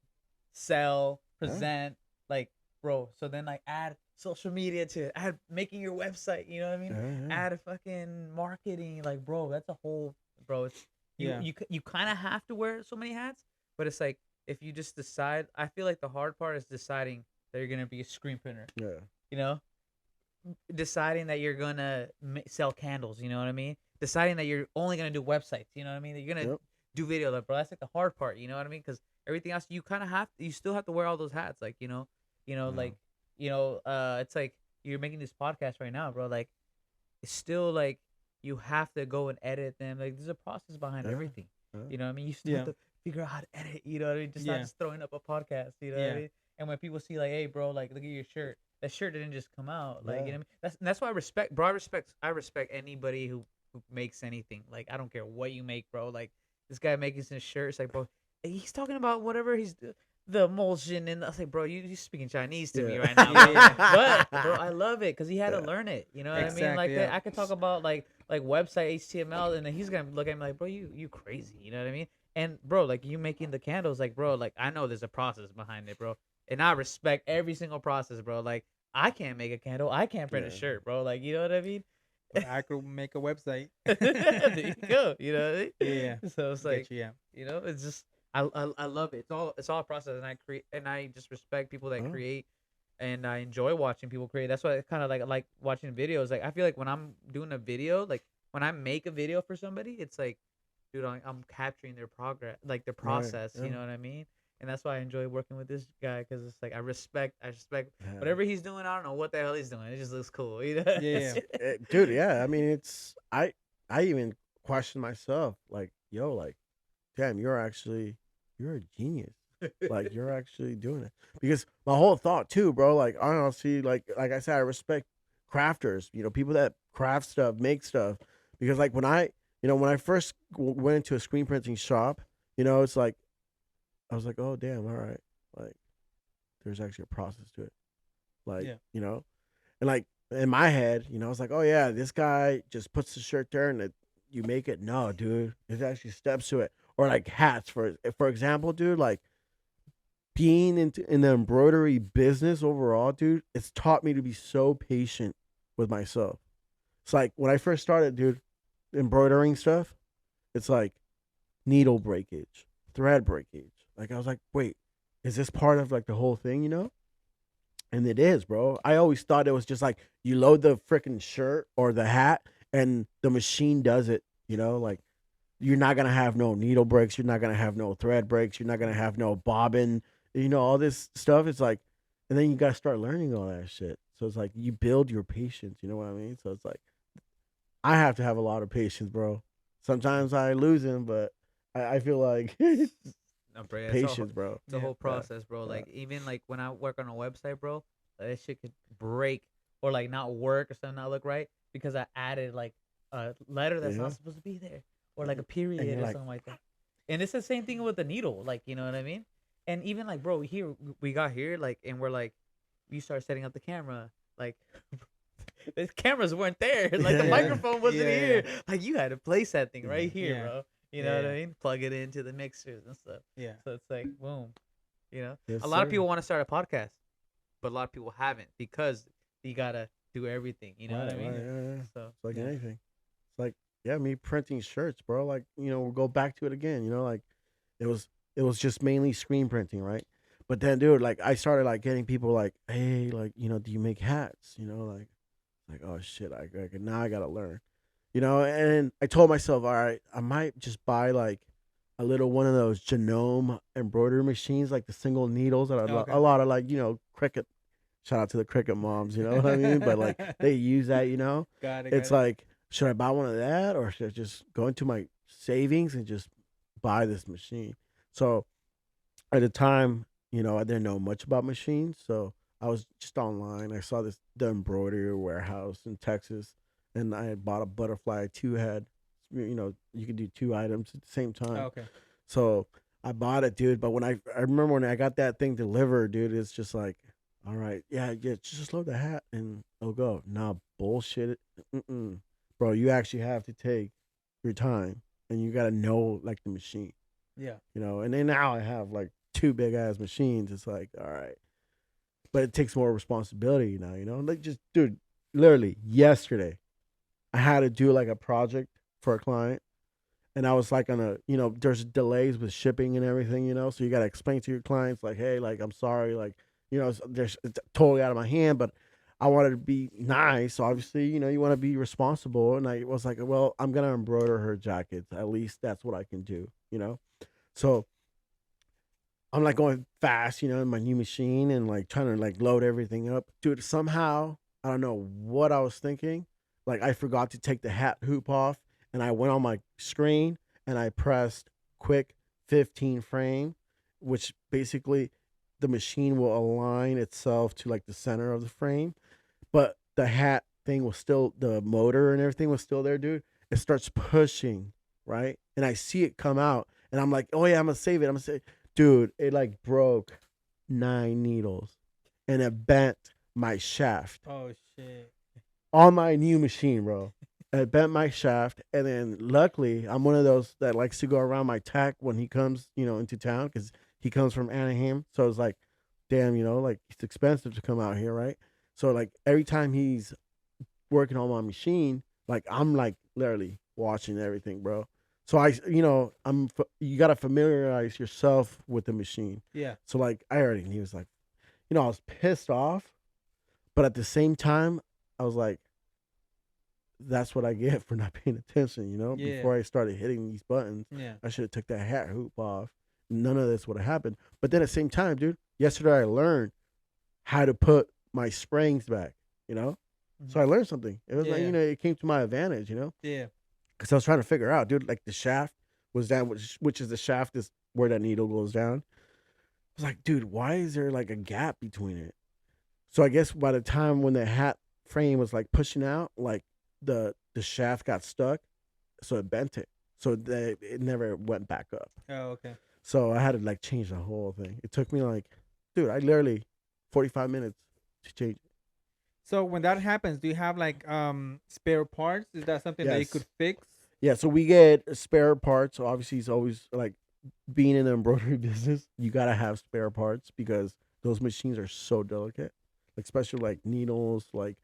sell, present, like bro. So then like add social media to add making your website. You know what I mean? Yeah. Add fucking marketing, like bro. That's a whole bro. It's Yeah. you kind of have to wear so many hats, but it's like if you just decide. I feel like the hard part is deciding that you're gonna be a screen printer. Yeah. You know, deciding that you're gonna sell candles. You know what I mean? Deciding that you're only gonna do websites. You know what I mean? That you're gonna Yep. do video, bro. That's like the hard part. You know what I mean? Because everything else, you kind of you still have to wear all those hats. Like like it's like you're making this podcast right now, bro. Like it's still like you have to go and edit them. Like there's a process behind Yeah. everything. Yeah. You know what I mean? You still have to figure out how to edit. You know what I mean? Just not just throwing up a podcast. You know what I mean? And when people see like, hey, bro, like look at your shirt. That shirt didn't just come out. Like you know what I mean? That's why I respect, bro. I respect anybody who makes anything. Like I don't care what you make, bro. Like this guy making some shirts, like bro, he's talking about whatever the emulsion, and I was like, bro, you speaking Chinese to me right now, bro. But bro, I love it because he had to learn it. You know what I mean? Like that, I could talk about like website HTML, and then he's gonna look at me like, bro, you crazy. You know what I mean? And bro, like you making the candles, like bro, like I know there's a process behind it, bro, and I respect every single process, bro. Like I can't make a candle, I can't print a shirt, bro. Like you know what I mean? But I could make a website. There you go. You know what I mean? Yeah. So it's like, Yeah. you know, it's just I love it. It's all a process, and I just respect people that create, and I enjoy watching people create. That's why I kind of like watching videos. Like I feel like when I'm doing a video, like when I make a video for somebody, it's like, dude, I'm capturing their progress, like their process. yeah. You know what I mean? and that's why I enjoy working with this guy because it's like I respect Yeah. whatever he's doing. I don't know what the hell he's doing. It just looks cool, you know. Yeah. Dude, yeah. I mean, I even question myself, like, yo, like, damn, you're a genius. Like, you're actually doing it. Because my whole thought too, bro, like, honestly, like I said, I respect crafters, people that craft stuff, make stuff. Because like when I first went into a screen printing shop, it's like I was like, oh damn, all right, like there's actually a process to it, like Yeah. and like in my head, I was like, oh yeah, this guy just puts the shirt there and you make it. No, dude, there's actually steps to it. Or like hats, for example, dude, like being in the embroidery business overall, dude, it's taught me to be so patient with myself. It's like when I first started, dude, embroidering stuff, it's like needle breakage, thread breakage. Like I was like, wait, is this part of like the whole thing? And it is, bro. I always thought it was just like you load the freaking shirt or the hat and the machine does it, like you're not gonna have no needle breaks, you're not gonna have no thread breaks, you're not gonna have no bobbin, all this stuff. It's like, and then you gotta start learning all that shit. So it's like you build your patience, you know what I mean? So it's like I have to have a lot of patience, bro. Sometimes I lose him, but I feel like No, bro, yeah, patience, bro. it's a Yeah. whole process, bro. Yeah. Like even like when I work on a website, bro, that shit could break or like not work or something not look right because I added like a letter that's Yeah. not supposed to be there or like a And period you're or like, something like that. And it's the same thing with the needle, like you know what I mean. And even like, bro, here we got here, like, and we're like, we start setting up the camera, like. The cameras weren't there. Like the Yeah. microphone wasn't Yeah, here. Like you had to place that thing right Yeah. here, Yeah. bro. You Yeah, know what yeah. I mean? Plug it into the mixers and stuff. Yeah. So it's like boom. yes, A lot of sir. people want to start a podcast, but a lot of people haven't because you gotta do everything. You know what I Right, mean? right, yeah. So It's like Yeah. anything. It's like, yeah, me printing shirts, bro. Like, we'll go back to it again. Like it was it was just mainly screen printing, right? But then, dude, like I started like getting people like, hey, like, do you make hats? Like oh shit, now I gotta learn. And I told myself, all right, I might just buy like a little one of those genome embroidery machines, like the single needles that Okay. a lot of like, cricket. Shout out to the cricket moms, you know what I mean? But like they use that. Got it. It's Got it. like, should I buy one of that or should I just go into my savings and just buy this machine? So at the time, I didn't know much about machines, so I was just online. I saw the embroidery warehouse in Texas, and I had bought a butterfly two head. You could do two items at the same time. Okay. So I bought it, dude. But when I remember when I got that thing delivered, dude, it's just like, all right, yeah, just load the hat and it'll go. Nah, bullshit. Mm-mm. Bro, you actually have to take your time and you got to know like the machine, Yeah. And then now I have like two big ass machines. It's like, all right, but it takes more responsibility now, like just, dude, literally yesterday, I had to do like a project for a client and I was like on there's delays with shipping and everything, so you got to explain to your clients like, hey, like I'm sorry, like, it's totally out of my hand, but I wanted to be nice. So obviously, you want to be responsible. And I was like, well, I'm going to embroider her jackets. At least that's what I can do. So I'm like going fast, in my new machine and like trying to like load everything up. Dude, somehow, I don't know what I was thinking. Like I forgot to take the hat hoop off and I went on my screen and I pressed quick 15 frame, which basically the machine will align itself to like the center of the frame. But the hat thing was still, the motor and everything was still there, dude. It starts pushing, right? And I see it come out and I'm like, oh yeah, I'm gonna save it. I'm gonna say, dude, it like broke 9 needles and it bent my shaft Oh shit. on my new machine, bro. It bent my shaft, and then luckily, I'm one of those that likes to go around my tack when he comes, into town because he comes from Anaheim. So it's like, damn, like it's expensive to come out here, right? So like every time he's working on my machine, like I'm like literally watching everything, bro. So you gotta familiarize yourself with the machine. Yeah. So like I already, and he was like, I was pissed off, but at the same time, I was like, that's what I get for not paying attention, Yeah. before I started hitting these buttons. Yeah. I should have took that hat hoop off none of this would have happened. But then at the same time, dude, yesterday I learned how to put my springs back. You know, so I learned something. It was like Yeah. it came to my advantage. Yeah. Because I was trying to figure out, dude, like the shaft was down, which is the shaft is where that needle goes down. I was like, dude, why is there like a gap between it? So I guess by the time when the hat frame was like pushing out, like the shaft got stuck, so it bent it, so that it never went back up. Oh, okay. So I had to like change the whole thing. It took me like, dude, I literally 45 minutes to change it. So when that happens, do you have like spare parts? Is that something that you could Yes. fix? Yeah, so we get spare parts. So obviously, it's always like being in the embroidery business, you gotta have spare parts because those machines are so delicate, like especially like needles, like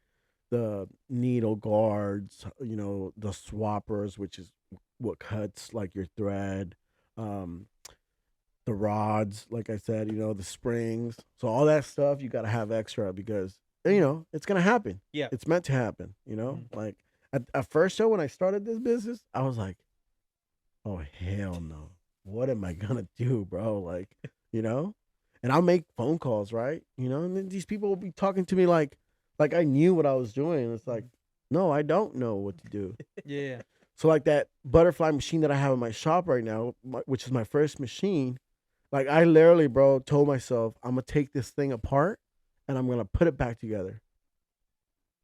the needle guards, the swappers, which is what cuts like your thread, um, the rods, like I said, the springs. So all that stuff you gotta have extra because it's gonna happen. Yeah. It's meant to happen. Mhm. Like at first show when I started this business, I was like, oh hell no. What am I gonna do, bro? Like, you know? And I'll make phone calls, right? And then these people will be talking to me like I knew what I was doing. It's like, no, I don't know what to do. Yeah. So like that butterfly machine that I have in my shop right now, which is my first machine, like I literally, bro, told myself I'm gonna take this thing apart and I'm gonna put it back together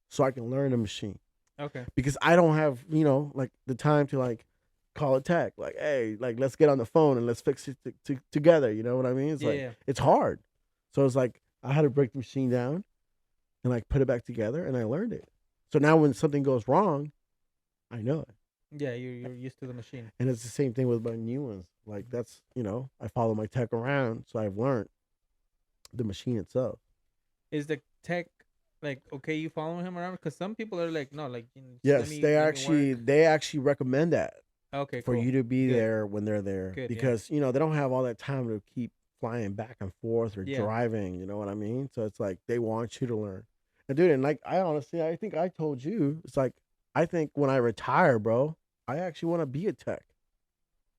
so I can learn the machine Okay. because I don't have like the time to like call a tech like, hey, like let's get on the phone and let's fix it together. You know what I mean? It's like Yeah. it's hard. So it's like I had to break the machine down and like put it back together, and I learned it. So now when something goes wrong, I know it. Yeah. You're used to the machine. And it's the same thing with my new ones. Like that's I follow my tech around, so I've learned the machine itself. Is the tech like okay? You following him around? Because some people are like, no, like just let Yes, me work. they actually recommend that Okay. for Cool. you to be Good. there when they're there Good. Yeah. because they don't have all that time to keep flying back and forth or Yeah. driving. You know what I mean? So it's like they want you to learn. And dude, and like I think I told you, it's like I think when I retire, bro, I actually want to be a tech.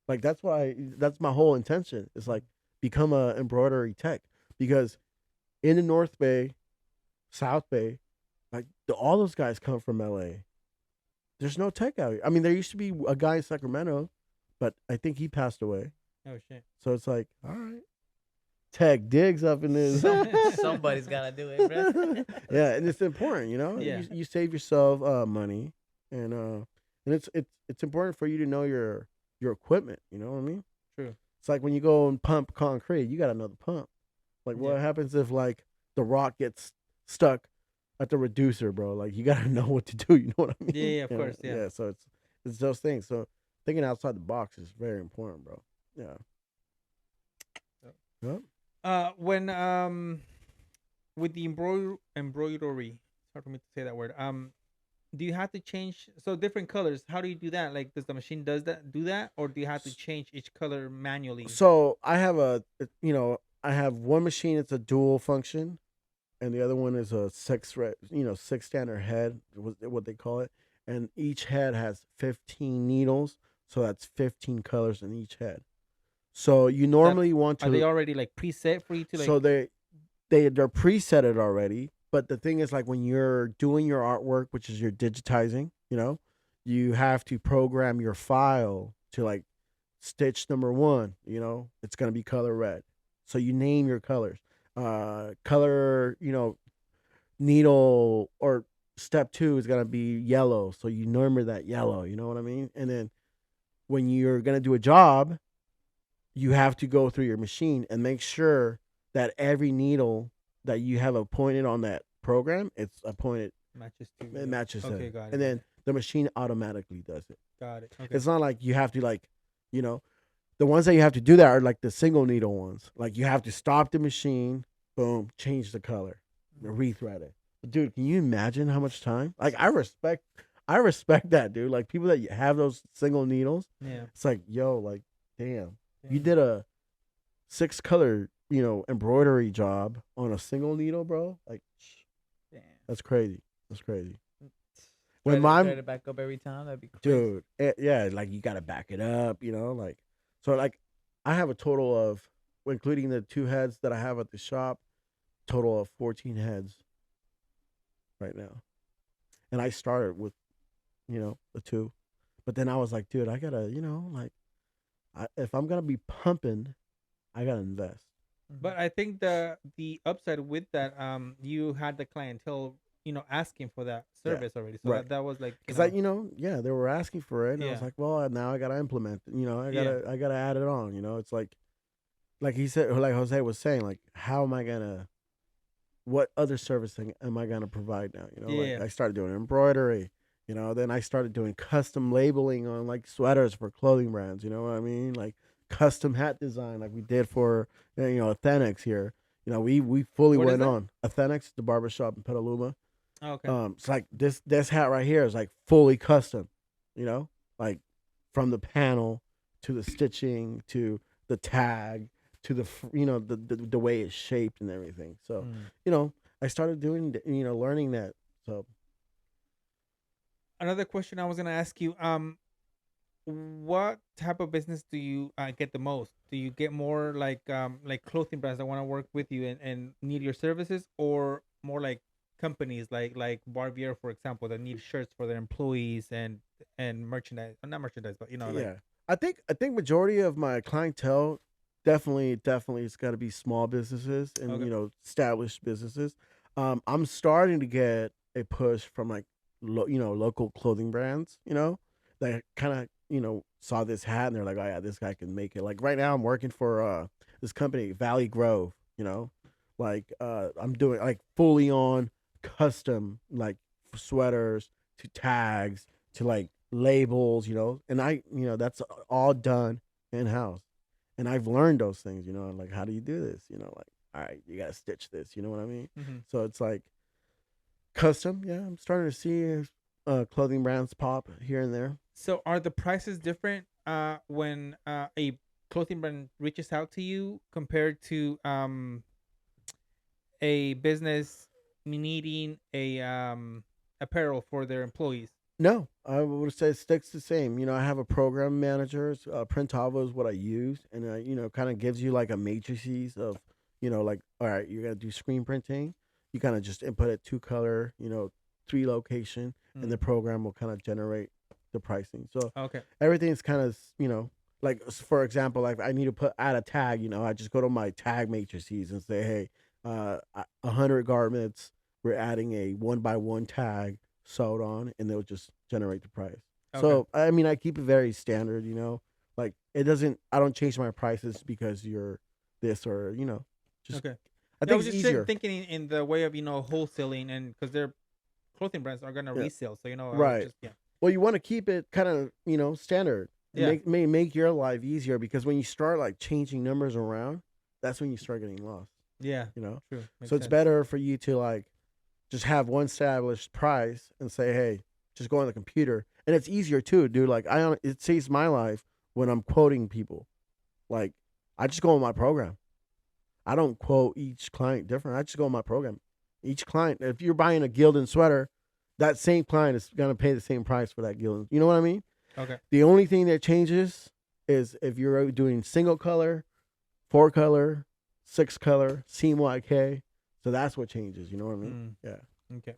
Like that's my whole intention. It's like become a embroidery tech because in the North Bay, South Bay, like all those guys come from LA. There's no tech out here. I mean, there used to be a guy in Sacramento, but I think he passed away. Oh shit. So it's like, all right, tech digs up in this. Somebody's gotta do it, bro. Yeah, and it's important, Yeah. You save yourself money, and it's important for you to know your equipment. You know what I mean? True. It's like when you go and pump concrete, you gotta know the pump. Like, what Yeah. happens if like the rock gets stuck at the reducer, bro? Like, you gotta know what to do. You know what I mean? Yeah. Yeah. Of course. Yeah. Yeah. So it's those things. So thinking outside the box is very important, bro. Yeah. Yep. When with the embroidery, it's hard for me to say that word. Do you have to change so different colors? How do you do that? Like, does the machine do that, or do you have to change each color manually? So I have I have one machine. It's a dual function, and the other one is a six standard head, what they call it, and each head has 15 needles, so that's 15 colors in each head. So you That normally want are they to, already like preset for you to like? so they're presetted already. But the thing is, like when you're doing your artwork, which is your digitizing, you have to program your file to like stitch number one. It's gonna be color red, so you name your colors. Color, needle or step two is gonna be yellow, so you number that yellow. You know what I mean? And then when you're gonna do a job, you have to go through your machine and make sure that every needle that you have appointed on that program, it's appointed, Matches to it matches okay, it. got it. And then the machine automatically does it. Got it. Okay. It's not like you have to like, you know, the ones that you have to do that are like the single needle ones. Like you have to stop the machine, boom, change the color, rethread it. Dude, can you imagine how much time? Like I respect that, dude. Like people that have those single needles, Yeah. it's like, yo, like, damn. You Damn. did a 6 color, embroidery job on a single needle, bro. Like, Damn. that's crazy. That's crazy. Try When to my try to back up every time. That'd be crazy. dude, yeah, like you gotta back it up, like so, like I have a total of, including the 2 heads that I have at the shop, total of 14 heads right now. And I started with, the 2. But then I was like, dude, I gotta, like, if I'm gonna be pumping, I gotta invest. But I think the upside with that, you had the clientele, asking for that Yeah, service already. So right. that was like, Because yeah, they were asking for it, and I was yeah, like, well, now I gotta implement. It. yeah, I gotta add it on. It's like he said, like Jose was saying, like, how am I gonna, what other service thing am I gonna provide now? Like yeah. I started doing embroidery. Then I started doing custom labeling on like sweaters for clothing brands. You know what I mean? Like custom hat design, like we did for Authenix here. We fully What is went that? on Authenix, the barbershop in Petaluma. Oh, okay. It's like this hat right here is like fully custom, like from the panel to the stitching to the tag to the way it's shaped and everything. So, Mm. I started doing learning that. So Another question I was gonna ask you, what type of business do you get the most? Do you get more like clothing brands that want to work with you and need your services, or more like companies like Barbier, for example, that need shirts for their employees and merchandise, not merchandise, but like yeah, I think majority of my clientele definitely it's got to be small businesses and okay, established businesses. I'm starting to get a push from like local clothing brands. That kind of saw this hat and they're like, oh yeah, this guy can make it. Like right now, I'm working for this company Valley Grove. Like I'm doing like fully on custom like sweaters to tags to like labels, and that's all done in house. And I've learned those things, like how do you do this? Like all right, you gotta stitch this, you know what I mean? hmm. So it's like custom. Yeah, I'm starting to see clothing brands pop here and there. So are the prices different when a clothing brand reaches out to you compared to a business needing a apparel for their employees? No, I would say it sticks the same. I have a program manager. Printavo is what I use, and kind of gives you like a matrices of, like all right, you're gonna do screen printing. You kind of just input it 2 color, 3 location, and Mm. the program will kind of generate the pricing. So Okay. everything's kind of like for example, like I need to add a tag. I just go to my tag matrices and say, hey, 100 garments. We're adding a 1 by 1 tag sewed on, and they'll just generate the price. Okay. So I mean, I keep it very standard. Like it doesn't. I don't change my prices because you're this or just. Okay. I Yeah, I think was it's just easier. thinking in the way of wholesaling, and because their clothing brands are gonna Yeah. resell, so I was Right. just, yeah, Well, you want to keep it kind of standard and yeah, make your life easier because when you start like changing numbers around, that's when you start getting lost. yeah. You know. True, So makes it's sense. better for you to like just have one established price and say, hey, just go on the computer, and it's easier too, dude. Like it saves my life when I'm quoting people. Like I just go on my program. I don't quote each client different. I just go on my program. Each client, if you're buying a Gildan sweater, that same client is gonna pay the same price for that Gildan. You know what I mean? Okay. The only thing that changes is if you're doing single color, 4 color, 6 color, CMYK. So that's what changes. You know what I mean? Mm, Yeah. okay.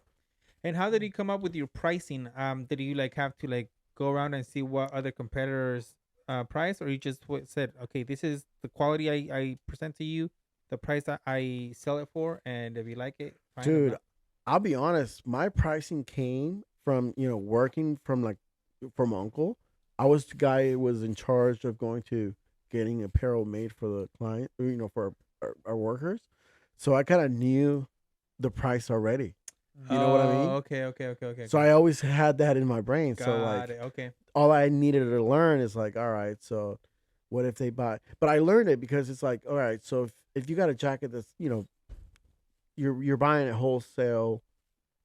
And how did you come up with your pricing? Did you like have to like go around and see what other competitors price, or you just said, okay, this is the quality I present to you, the price that I sell it for, and if you like it, fine. If Dude, not, I'll be honest. My pricing came from working from uncle. I was the guy who was in charge of going to getting apparel made for the client, for our workers. So I kind of knew the price already. You know what I oh, mean? So okay. I always had that in my brain. So Got like it. Okay. all I needed to learn is like, all right, so what if they buy? But I learned it because it's like, all right, so if you got a jacket that's you're buying it wholesale,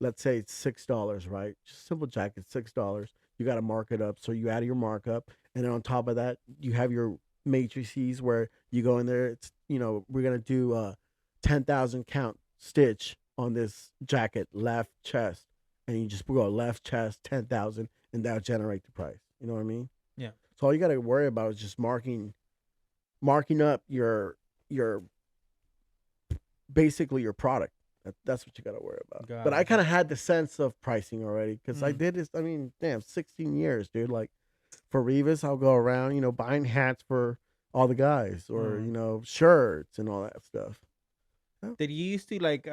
let's say it's $6, right? Just simple jacket, $6. You got to mark it up, so you add your markup, and then on top of that, you have your matrices where you go in there. It's we're gonna do 10,000 count stitch on this jacket, left chest, and you just go left chest 10,000, and that'll generate the price. You know what I mean? Yeah. So all you got to worry about is just marking marking up your basically your product. That's what you got to worry about. Got But I it. kind of had the sense of pricing already because I Mm. did this. I mean, damn, 16 years, dude. Like for Rivas, I'll go around, buying hats for all the guys or shirts and all that stuff. Yeah. Did you used to like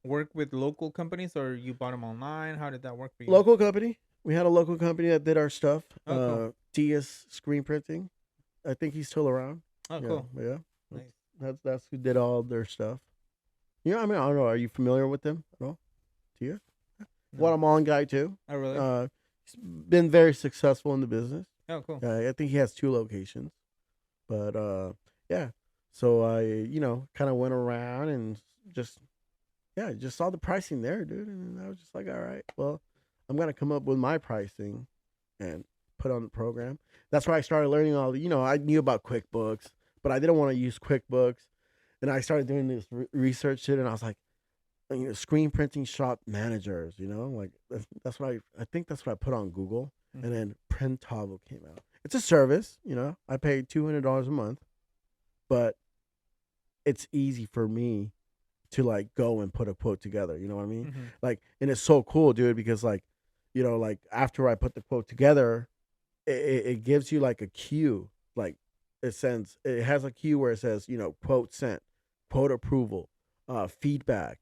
work with local companies or you bought them online? How did that work for you? Local company. We had a local company that did our stuff. Oh, cool. Diaz Screen Printing. I think he's still around. Oh, Yeah, cool. yeah. Nice. That's who did all their stuff. I mean, I don't know. Are you familiar with them at all? Diaz? No. Guatemalan guy too. Oh, really? He's been very successful in the business. Oh, cool. I think he has 2 locations. But yeah. So I, kind of went around and just just saw the pricing there, dude, and I was just like, all right, well, I'm gonna come up with my pricing and put on the program. That's where I started learning all the, I knew about QuickBooks, but I didn't want to use QuickBooks, and I started doing this research shit, and I was like, screen printing shop managers, like that's what I think that's what I put on Google, and then Printavo came out. It's a service, I pay $200 a month, but it's easy for me to like go and put a quote together. You know what I mean? Mm-hmm. Like, and it's so cool, dude, because like, like after I put the quote together, it gives you like a queue. Like it has a queue where it says, quote sent, quote approval, feedback,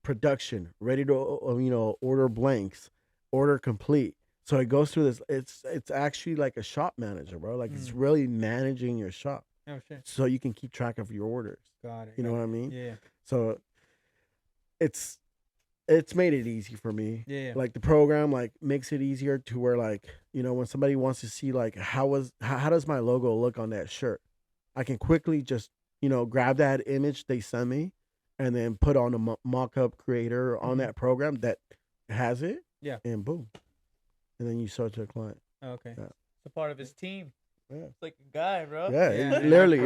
production, ready to, order blanks, order complete. So it goes through this. It's actually like a shop manager, bro. Like it's really managing your shop. Oh, shit. So you can keep track of your orders. Got it. You know what I mean? Yeah. So it's made it easy for me. Yeah. Like the program like makes it easier to where like, when somebody wants to see like how does my logo look on that shirt? I can quickly just, grab that image they send me and then put on a mock-up creator on that program that has it. Yeah. And boom. And then you show it to a client. Okay. Yeah. It's a part of his team. Yeah. It's like a guy, bro. Yeah, Yeah. it literally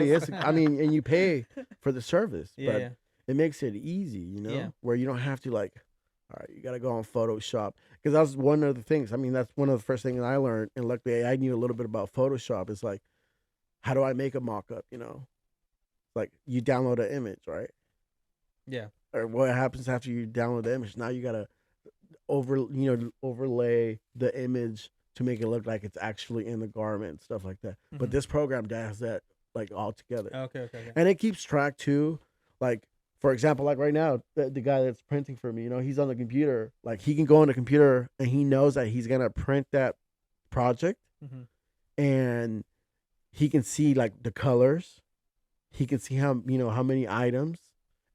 For is. I mean, and you pay for the service, Yeah. but it makes it easy, Yeah. where you don't have to like, all right, you got to go on Photoshop. Because that's one of the things. I mean, that's one of the first things I learned. And luckily, I knew a little bit about Photoshop. It's like, how do I make a mock up? Like you download an image, right? Yeah. Or what happens after you download the image? Now you got to overlay the image to make it look like it's actually in the garment and stuff like that. But Mhm. this program does that like all together. Okay. And it keeps track too. Like, for example, like right now, the guy that's printing for me, he's on the computer. Like he can go on the computer and he knows that he's gonna print that project, Mhm. and he can see like the colors. He can see how how many items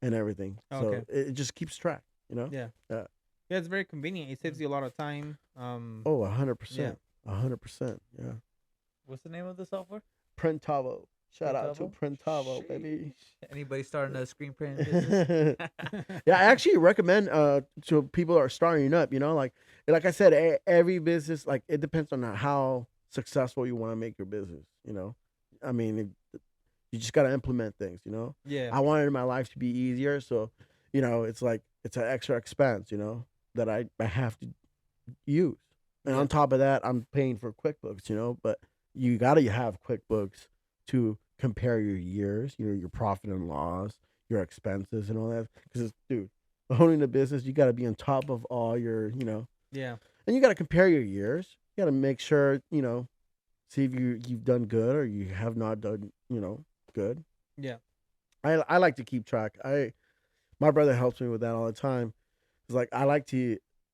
and everything. Okay. So it just keeps track. Yeah. Yeah. Yeah, it's very convenient. It saves you a lot of time. Oh, 100%. 100%. Yeah. What's the name of the software? Printavo. Shout out to Printavo? Printavo, baby. Anybody starting a screen print business? Yeah, I actually recommend to people that are starting up, like I said, every business, like it depends on how successful you want to make your business. I mean, you just got to implement things. Yeah. I wanted my life to be easier, so it's like it's an extra expense, that I have to use. And Yeah. on top of that, I'm paying for QuickBooks, but you got to have QuickBooks to compare your years, your profit and loss, your expenses and all that. Because, dude, owning a business, you got to be on top of all your, Yeah. and you got to compare your years. You got to make sure, see if you've done good or you have not done, good. Yeah. I like to keep track. My brother helps me with that all the time. It's like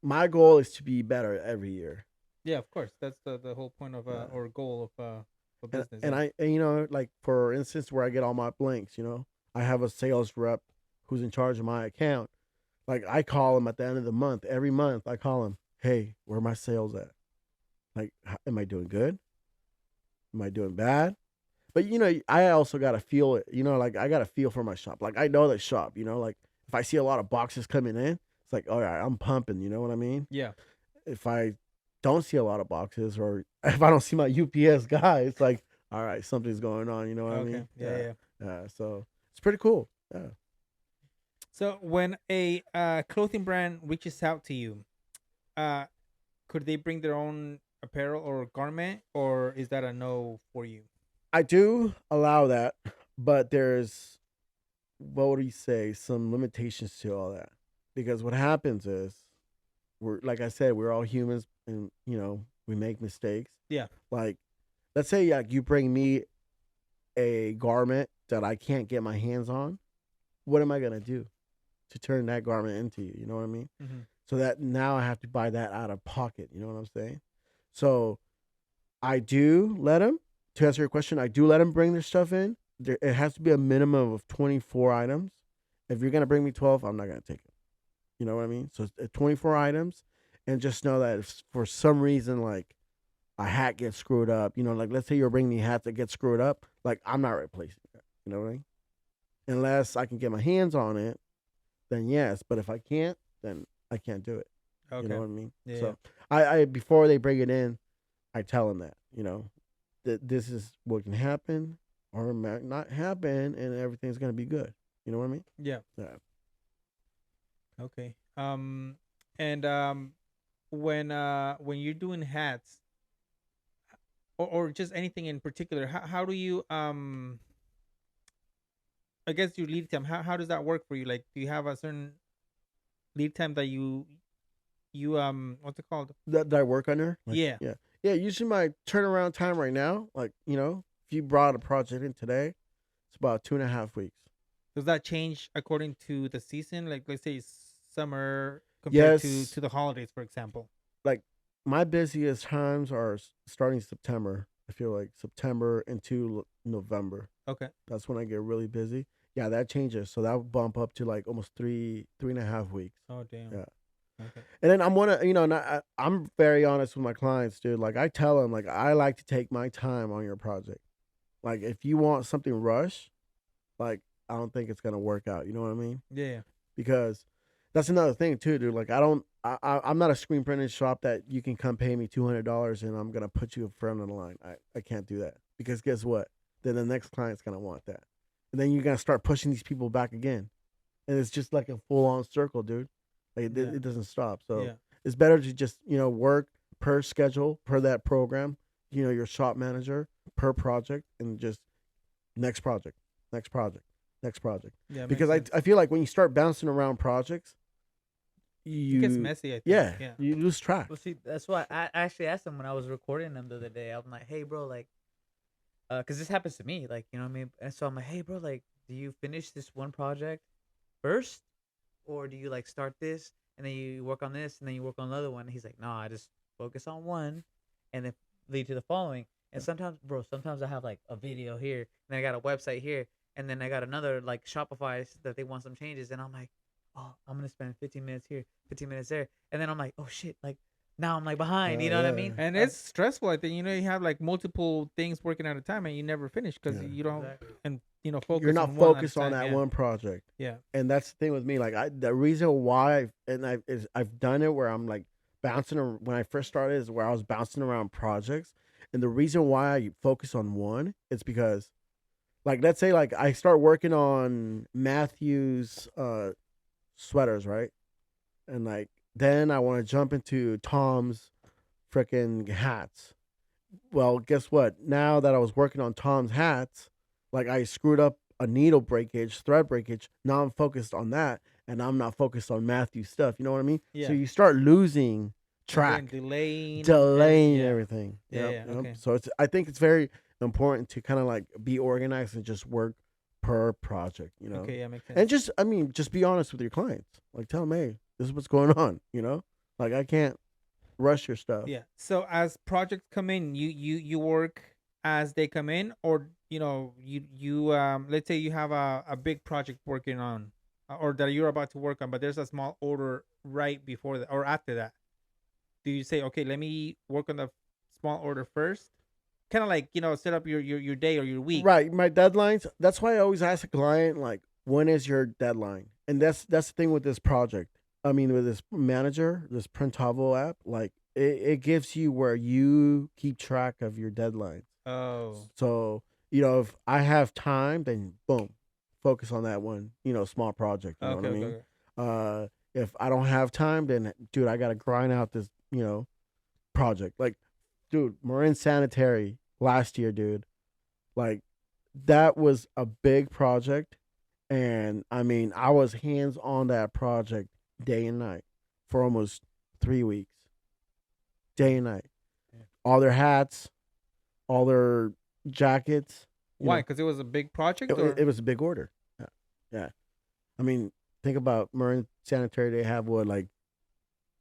my goal is to be better every year. Yeah, of course. That's the whole point of Yeah. or goal of a And, business. and like for instance, where I get all my blanks, I have a sales rep who's in charge of my account. Like I call him at the end of the month. Every month I call him, hey, where are my sales at? Like, am I doing good? Am I doing bad? But I also gotta feel it. Like I gotta feel for my shop. Like I know the shop. Like if I see a lot of boxes coming in, it's like, all right, I'm pumping. You know what I mean? Yeah. If I don't see a lot of boxes, or if I don't see my UPS guy, it's like, all right, something's going on. You know what I Okay. mean? Yeah. So it's pretty cool. Yeah. So when a clothing brand reaches out to you, uh, could they bring their own apparel or garment, or is that a no for you? I do allow that, but there's, what would you say, some limitations to all that. Because what happens is, we're, like I said, we're all humans, and we make mistakes. Yeah. Like, let's say, like, you bring me a garment that I can't get my hands on. What am I gonna do to turn that garment into you? You know what I mean? Mm-hmm. So that now I have to buy that out of pocket. You know what I'm saying? So I do let them. To answer your question, I do let them bring their stuff in. It has to be a minimum of 24 items. If you're gonna bring me 12, I'm not gonna take it. You know what I mean? So it's 24 items, and just know that if for some reason, like, a hat gets screwed up, like, let's say you're bringing me hats that get screwed up, like, I'm not replacing it. You know what I mean? Unless I can get my hands on it, then yes. But if I can't, then I can't do it. Okay. You know what I mean? Yeah. So I before they bring it in, I tell them that that this is what can happen or might not happen, and everything's gonna be good. You know what I mean? Yeah. Yeah. Okay. And when you're doing hats, or just anything in particular, how do you I guess your lead time, how does that work for you? Like, do you have a certain lead time that you what's it called? That I work under. Like, Yeah. yeah. Yeah. Usually my turnaround time right now, like, if you brought a project in today, it's about 2.5 weeks. Does that change according to the season? Like, let's say summer compared Yes. to the holidays, for example. Like, my busiest times are starting September. I feel like September into November. Okay. That's when I get really busy. Yeah, that changes. So that would bump up to like almost 3.5 weeks. Oh damn. Yeah. Okay. And then I'm very honest with my clients, dude. Like, I tell them, like, I like to take my time on your project. Like, if you want something rush, like, I don't think it's gonna work out. You know what I mean? Yeah. Because that's another thing too, dude. Like, I don't, I'm not a screen printing shop that you can come pay me $200 and I'm gonna put you in front of the line. I can't do that, because guess what? Then the next client's gonna want that, and then you're gonna start pushing these people back again, and it's just like a full on circle, dude. Like, Yeah. it doesn't stop. So Yeah. it's better to just work per schedule, per that program. Your shop manager, per project, and just next project, next project, next project. Yeah. Because Makes sense. I feel like when you start bouncing around projects, It gets you messy, I think. yeah, Yeah. you lose track. Well, see, that's why I actually asked him when I was recording them the other day. I'm like, hey, bro, like, cause this happens to me, like, you know what I mean. And so I'm like, hey, bro, like, do you finish this one project first, or do you like start this and then you work on this and then you work on another one? And he's like, no, I just focus on one, and then lead to the following. And sometimes, bro, sometimes I have like a video here, and then I got a website here, and then I got another like Shopify that they want some changes, and I'm like, oh, I'm gonna spend 15 minutes here, 15 minutes there, and then I'm like, oh shit, like now I'm like behind. You know what I Yeah. mean? And it's stressful. I think you have like multiple things working at a time, and you never finish because Yeah. you don't Exactly. and focus. You're not on one at a focused on time. that Yeah. one project. Yeah. And that's the thing with me. Like, the reason why I've done it where I'm like bouncing when I first started is where I was bouncing around projects, and the reason why I focus on one is because, like, let's say, like, I start working on Matthew's sweaters, right? And, like, then I want to jump into Tom's freaking hats. Well, guess what? Now that I was working on Tom's hats, like, I screwed up a needle breakage, thread breakage. Now I'm focused on that, and I'm not focused on Matthew's stuff. You know what I mean? Yeah. So you start losing track, And then delaying. delaying yeah. everything. Yeah, Yep, yeah, okay. So I think it's very important to kind of like be organized and just work per project. Okay. Yeah. Makes sense. And just be honest with your clients. Like, tell them, hey, this is what's going on. Like, I can't rush your stuff. Yeah. So as projects come in, you work as they come in, or you let's say you have a big project working on, or that you're about to work on, but there's a small order right before that or after that. Do you say, okay, let me work on the small order first? Kind of like set up your day or your week. Right. My deadlines. That's why I always ask a client, like, when is your deadline? And that's the thing with this project. I mean, with this manager, this Printavo app, like, it gives you where you keep track of your deadlines. Oh. So, if I have time, then boom, focus on that one, small project. You know Okay. what I Okay. mean? Okay. If I don't have time, then, dude, I gotta grind out this, project. Like, dude, Marin Sanitary last year, dude. Like that was a big project, and I mean, I was hands on that project day and night for almost 3 weeks, day and night. Yeah. All their hats, all their jackets. You Why? know, Because it was a big project, it or was a big order. Yeah, yeah. I mean, think about Marin Sanitary. They have what, like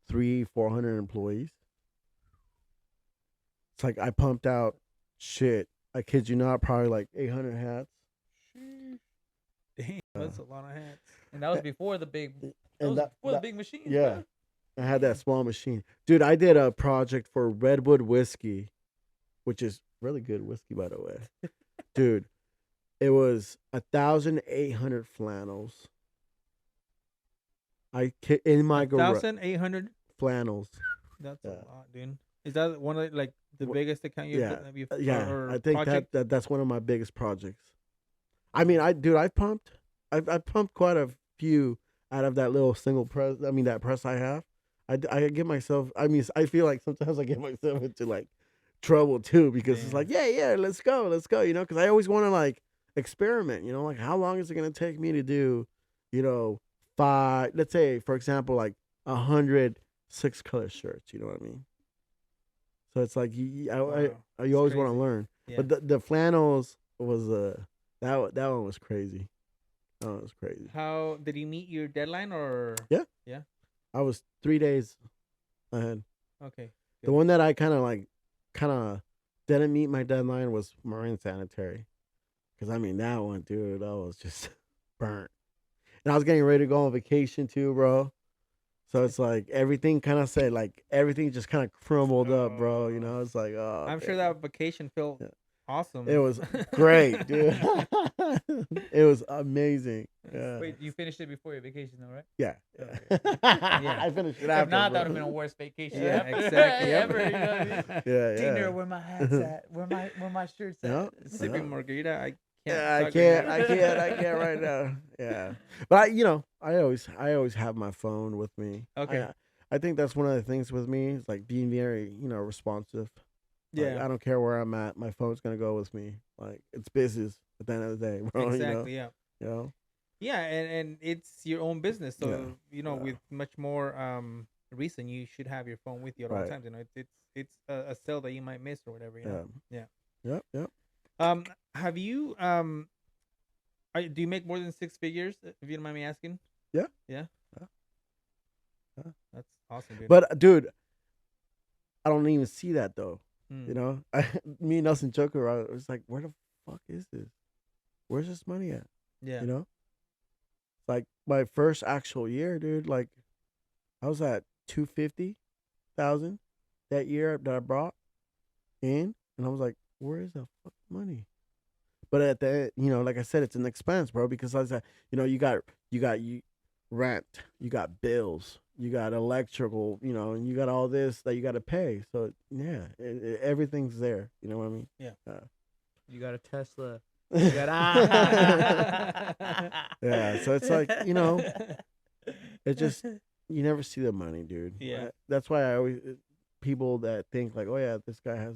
400 employees. It's like I pumped out shit. I kid you not, probably like 800 hats. damn, Uh, that's a lot of hats. And that was before the big. That and was before the big machines, yeah, bro. I had that small machine, dude. I did a project for Redwood whiskey, which is really good whiskey, by the way, dude. It was 1,800 flannels. In my garage 1,800. flannels. That's a Yeah. lot, dude. Is that one of like the Wha- biggest account Yeah, you've yeah. or I think project? that's one of my biggest projects. I mean, I pumped quite a few out of that little single press. I mean, that press I have. I get myself. I mean, I feel like sometimes I get myself into like trouble too because it's Damn. like, yeah, let's go, you know, because I always want to like experiment, you know, like how long is it gonna take me to do, you know, five, let's say for example, like 100 6-color shirts, you know what I mean? So it's like Wow, you it's always want to crazy. learn, Yeah. but the flannels was that one was crazy. That one was crazy. How did you meet your deadline or? Yeah. Yeah. I was 3 days ahead. Okay. The Good. one that I kind of didn't meet my deadline was Marine Sanitary, because I mean that one, dude, I was just burnt, and I was getting ready to go on vacation too, bro. So it's like everything kind of said, like everything just kind of crumbled up, bro. You know, it's like, oh, I'm sure damn. that vacation felt Yeah. awesome. It was great, dude. It was amazing. Yeah. Wait, you finished it before your vacation, though, right? Yeah. Okay. Yeah. I finished it If after. not, that bro. would have been a worse vacation. Yeah, ever. exactly. Ever, you know what I mean? Yeah, Digner, yeah. where my hats at? Where my shirts Yeah. at? Sipping margarita. I can't. Yeah, I talk can't. right I can't right now. Yeah, but I always have my phone with me. Okay. I think that's one of the things with me is like being very, responsive. Like Yeah. I don't care where I'm at, my phone's gonna go with me. Like it's business at the end of the day, bro. Exactly. Yeah. You know. Yeah, and it's your own business, so Yeah. with much more reason, you should have your phone with you at all Right. times. You know, it's a sale that you might miss or whatever. You know. Yeah. Yep. Yep. Have you do you make more than 6 figures? If you don't mind me asking. Yeah. Yeah. Yeah. Yeah. That's awesome, dude. But dude, I don't even see that though. Hmm. You know, me and Nelson joke around. It's like, where the fuck is this? Where's this money at? Yeah. You know, like my first actual year, dude. Like I was at 250,000 that year that I brought in, and I was like, where is the fuck money? But at the like I said, it's an expense, bro. Because I said, you rent, you got bills, you got electrical, and you got all this that you got to pay. So yeah, everything's there. You know what I mean? Yeah. You got a Tesla. You You got yeah. So it's like it just you never see the money, dude. Yeah. That's why I always people that think like, oh yeah, this guy has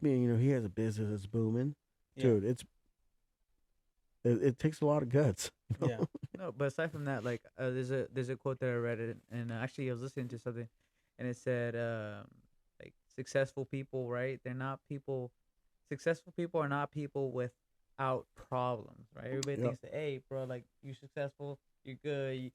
he has a business that's booming, Yeah. dude. It takes a lot of guts. Yeah. No, but aside from that, like there's a quote that I read it, and actually I was listening to something, and it said like successful people, right? They're not people. Successful people are not people without problems, right? Everybody Yep. thinks that, hey, bro, like you're successful, you're good, you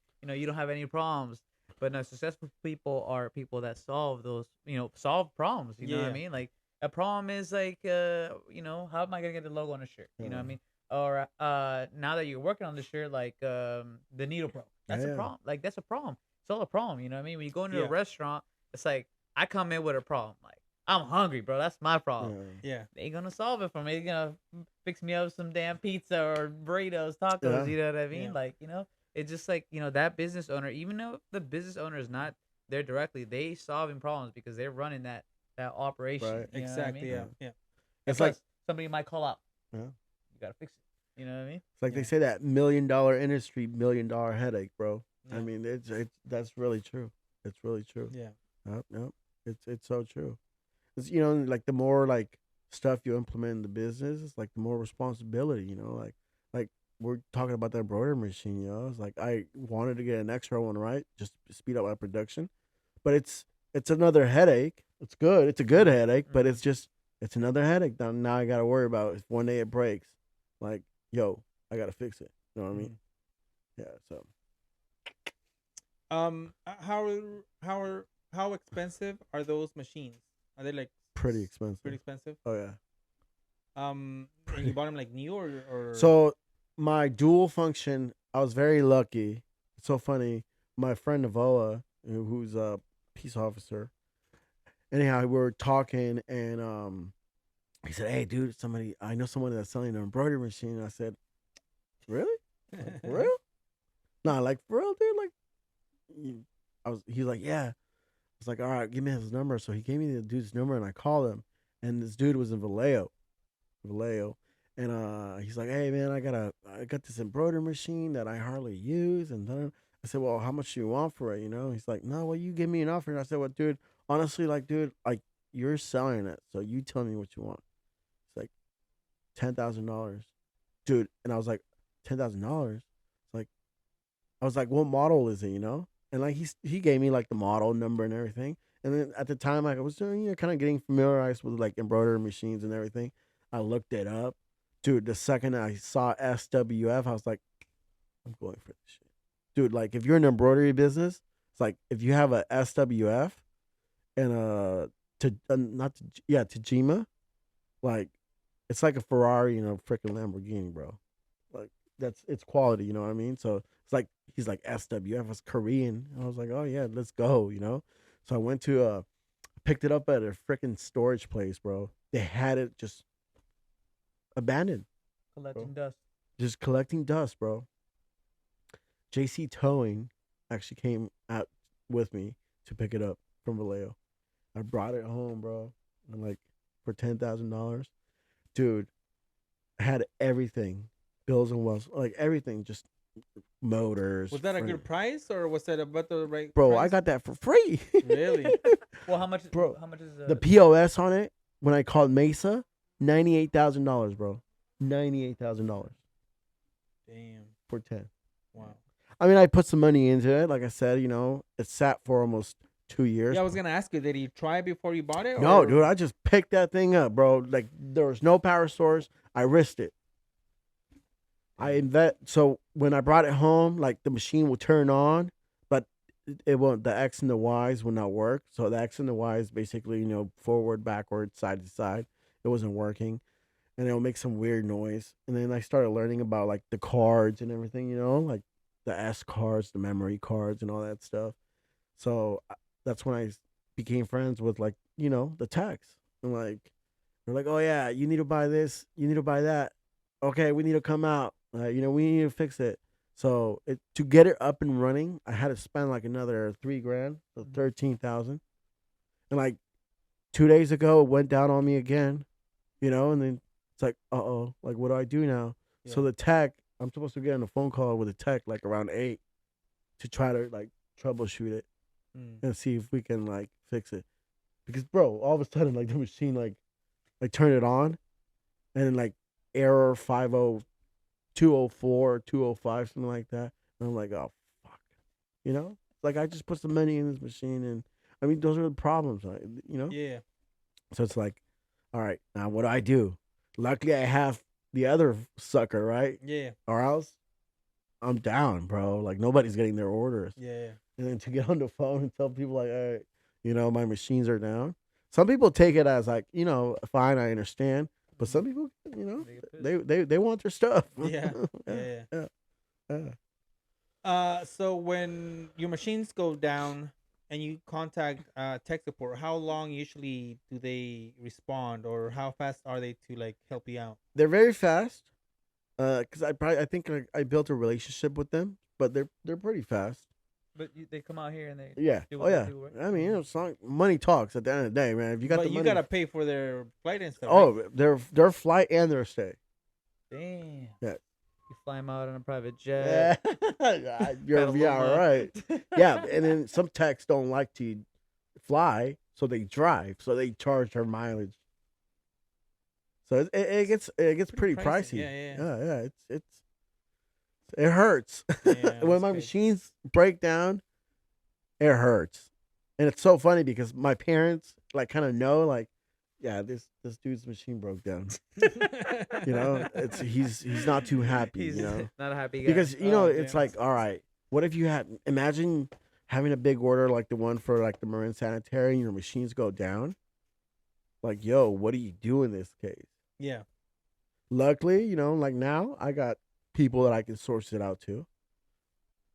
don't have any problems. But no, successful people are people that solve those, solve problems. You know what I Yeah. mean? Like a problem is like, how am I gonna get the logo on a shirt? You know what I Yeah. mean? Or now that you're working on the shirt, like the needle broke. That's a Yeah. problem. Like that's a problem. It's all a problem. You know what I mean? When you go into Yeah. a restaurant, it's like I come in with a problem. Like I'm hungry, bro. That's my problem. Yeah. Yeah. They ain't gonna solve it for me. They're gonna fix me up some damn pizza or burritos, tacos. Yeah. You know what I mean? Yeah. Like it's just like that business owner. Even though the business owner is not there directly, they solving problems because they're running that operation. Right. You know what I Exactly. mean? Yeah. Yeah. Yeah. And It's like plus, somebody might call out. Yeah. You gotta fix it. You know what I mean? It's like Yeah. they say that $1 million industry, $1 million headache, bro. I Yeah. mean, it's that's really true. It's really true. Yeah. Yep. It's so true. It's like the more like stuff you implement in the business, it's like the more responsibility, like we're talking about that embroidery machine, It's like I wanted to get an extra one, right? Just to speed up my production. But it's another headache. It's good. It's a good headache, but Mhm. it's another headache. Now I gotta worry about if one day it breaks. Like, yo, I gotta fix it. You know what I mean? Yeah, so How expensive are those machines? Are they like pretty pretty expensive. expensive? Oh yeah. And you bought them like new or So my dual function, I was very lucky. It's so funny. My friend Navoa, who's a peace officer, anyhow, we were talking and he said, "Hey, dude, I know someone that's selling an embroidery machine." And I said, "Really? Like, for real? Nah, like for real, dude. Like, he's like, yeah." I was like, "All right, give me his number." So he gave me the dude's number, and I called him, and this dude was in Vallejo, and he's like, "Hey, man, I got this embroidery machine that I hardly use," and then I said, "Well, how much do you want for it?" He's like, "No, well, you give me an offer." And I said, "Well, dude, honestly, like, dude, like, you're selling it, so you tell me what you want." It's like $10,000, dude, and I was like, $10,000. It's like I was like, "What model is it?" And like he gave me like the model number and everything. And then at the time, like I was doing, kind of getting familiarized with like embroidery machines and everything. I looked it up, dude. The second I saw SWF, I was like, I'm going for this shit, dude. Like if you're in the embroidery business, it's like if you have a SWF and not to, yeah, Tajima, like it's like a Ferrari and a freaking Lamborghini, bro. Like it's quality, you know what I mean? So it's like he's like SWF was Korean. And I was like, oh yeah, let's go. So I went to picked it up at a freaking storage place, bro. They had it just abandoned, bro. Collecting dust. Just collecting dust, bro. JC Towing actually came out with me to pick it up from Vallejo. I brought it home, bro. And like for $10,000. Dude, I had everything. Bills and wells, like everything, just motors. was that a good price or was that about the right Bro, I price? got that for free. Really? Well, how much? Bro, How much is the POS on it when I called Mesa, $98,000, bro. $98,000 Damn. for 10. Wow. I mean, I put some money into it. Like I said, it sat for almost 2 years. Yeah, I was gonna ask you, did you try it before you bought it? No, or? dude, I just picked that thing up, bro. Like there was no power source. I risked it. So when I brought it home, like the machine will turn on, but it won't. The X and the Y's will not work. So the X and the Y's basically, forward, backward, side to side. It wasn't working, and it'll make some weird noise. And then I started learning about like the cards and everything, like the S cards, the memory cards, and all that stuff. So that's when I became friends with like the techs, and like they're like, oh yeah, you need to buy this, you need to buy that. Okay, we need to come out. We need to fix it. So to get it up and running, I had to spend like another $3,000, so 13,000. And like 2 days ago, it went down on me again. And then it's like, like what do I do now? Yeah. So the tech, I'm supposed to get on a phone call with a tech like around 8 to try to like troubleshoot it and see if we can like fix it. Because bro, all of a sudden like the machine like turn it on and then like error 50204 205 something like that. And I'm like, oh fuck. Like I just put some money in this machine and I mean those are the problems, right? Yeah. So it's like, all right, now what do I do? Luckily I have the other sucker, right? Yeah. Or else I'm down, bro. Like nobody's getting their orders. Yeah. And then to get on the phone and tell people like, hey, my machines are down. Some people take it as like, fine, I understand. But some people, they want their stuff. Yeah. yeah, Yeah. yeah. So when your machines go down and you contact tech support, how long usually do they respond, or how fast are they to like help you out? They're very fast. Cause I think like, I built a relationship with them, but they're pretty fast. But they come out here and they Yeah. do Oh what yeah. they do, right? I mean, it's not, money talks at the end of the day, man. If you got But the you money, gotta pay for their flight and stuff. Right? oh, their flight and their stay. Damn. Yeah. You fly them out on a private jet. Yeah, yeah, Petaluma. right. Yeah, and then some techs don't like to fly, so they drive, so they charge their mileage. So it gets pretty pricey. Yeah. It hurts Yeah, when that's my crazy. machines break down. It hurts, and it's so funny because my parents like kind of know like, yeah, this dude's machine broke down. It's he's not too happy. He's not a happy guy. Because Oh, it's damn. like, all right, what if you had imagine having a big order like the one for like the Marin Sanitary and your machines go down? Like, yo, what do you do in this case? Yeah. Luckily, like now I got people that I can source it out to.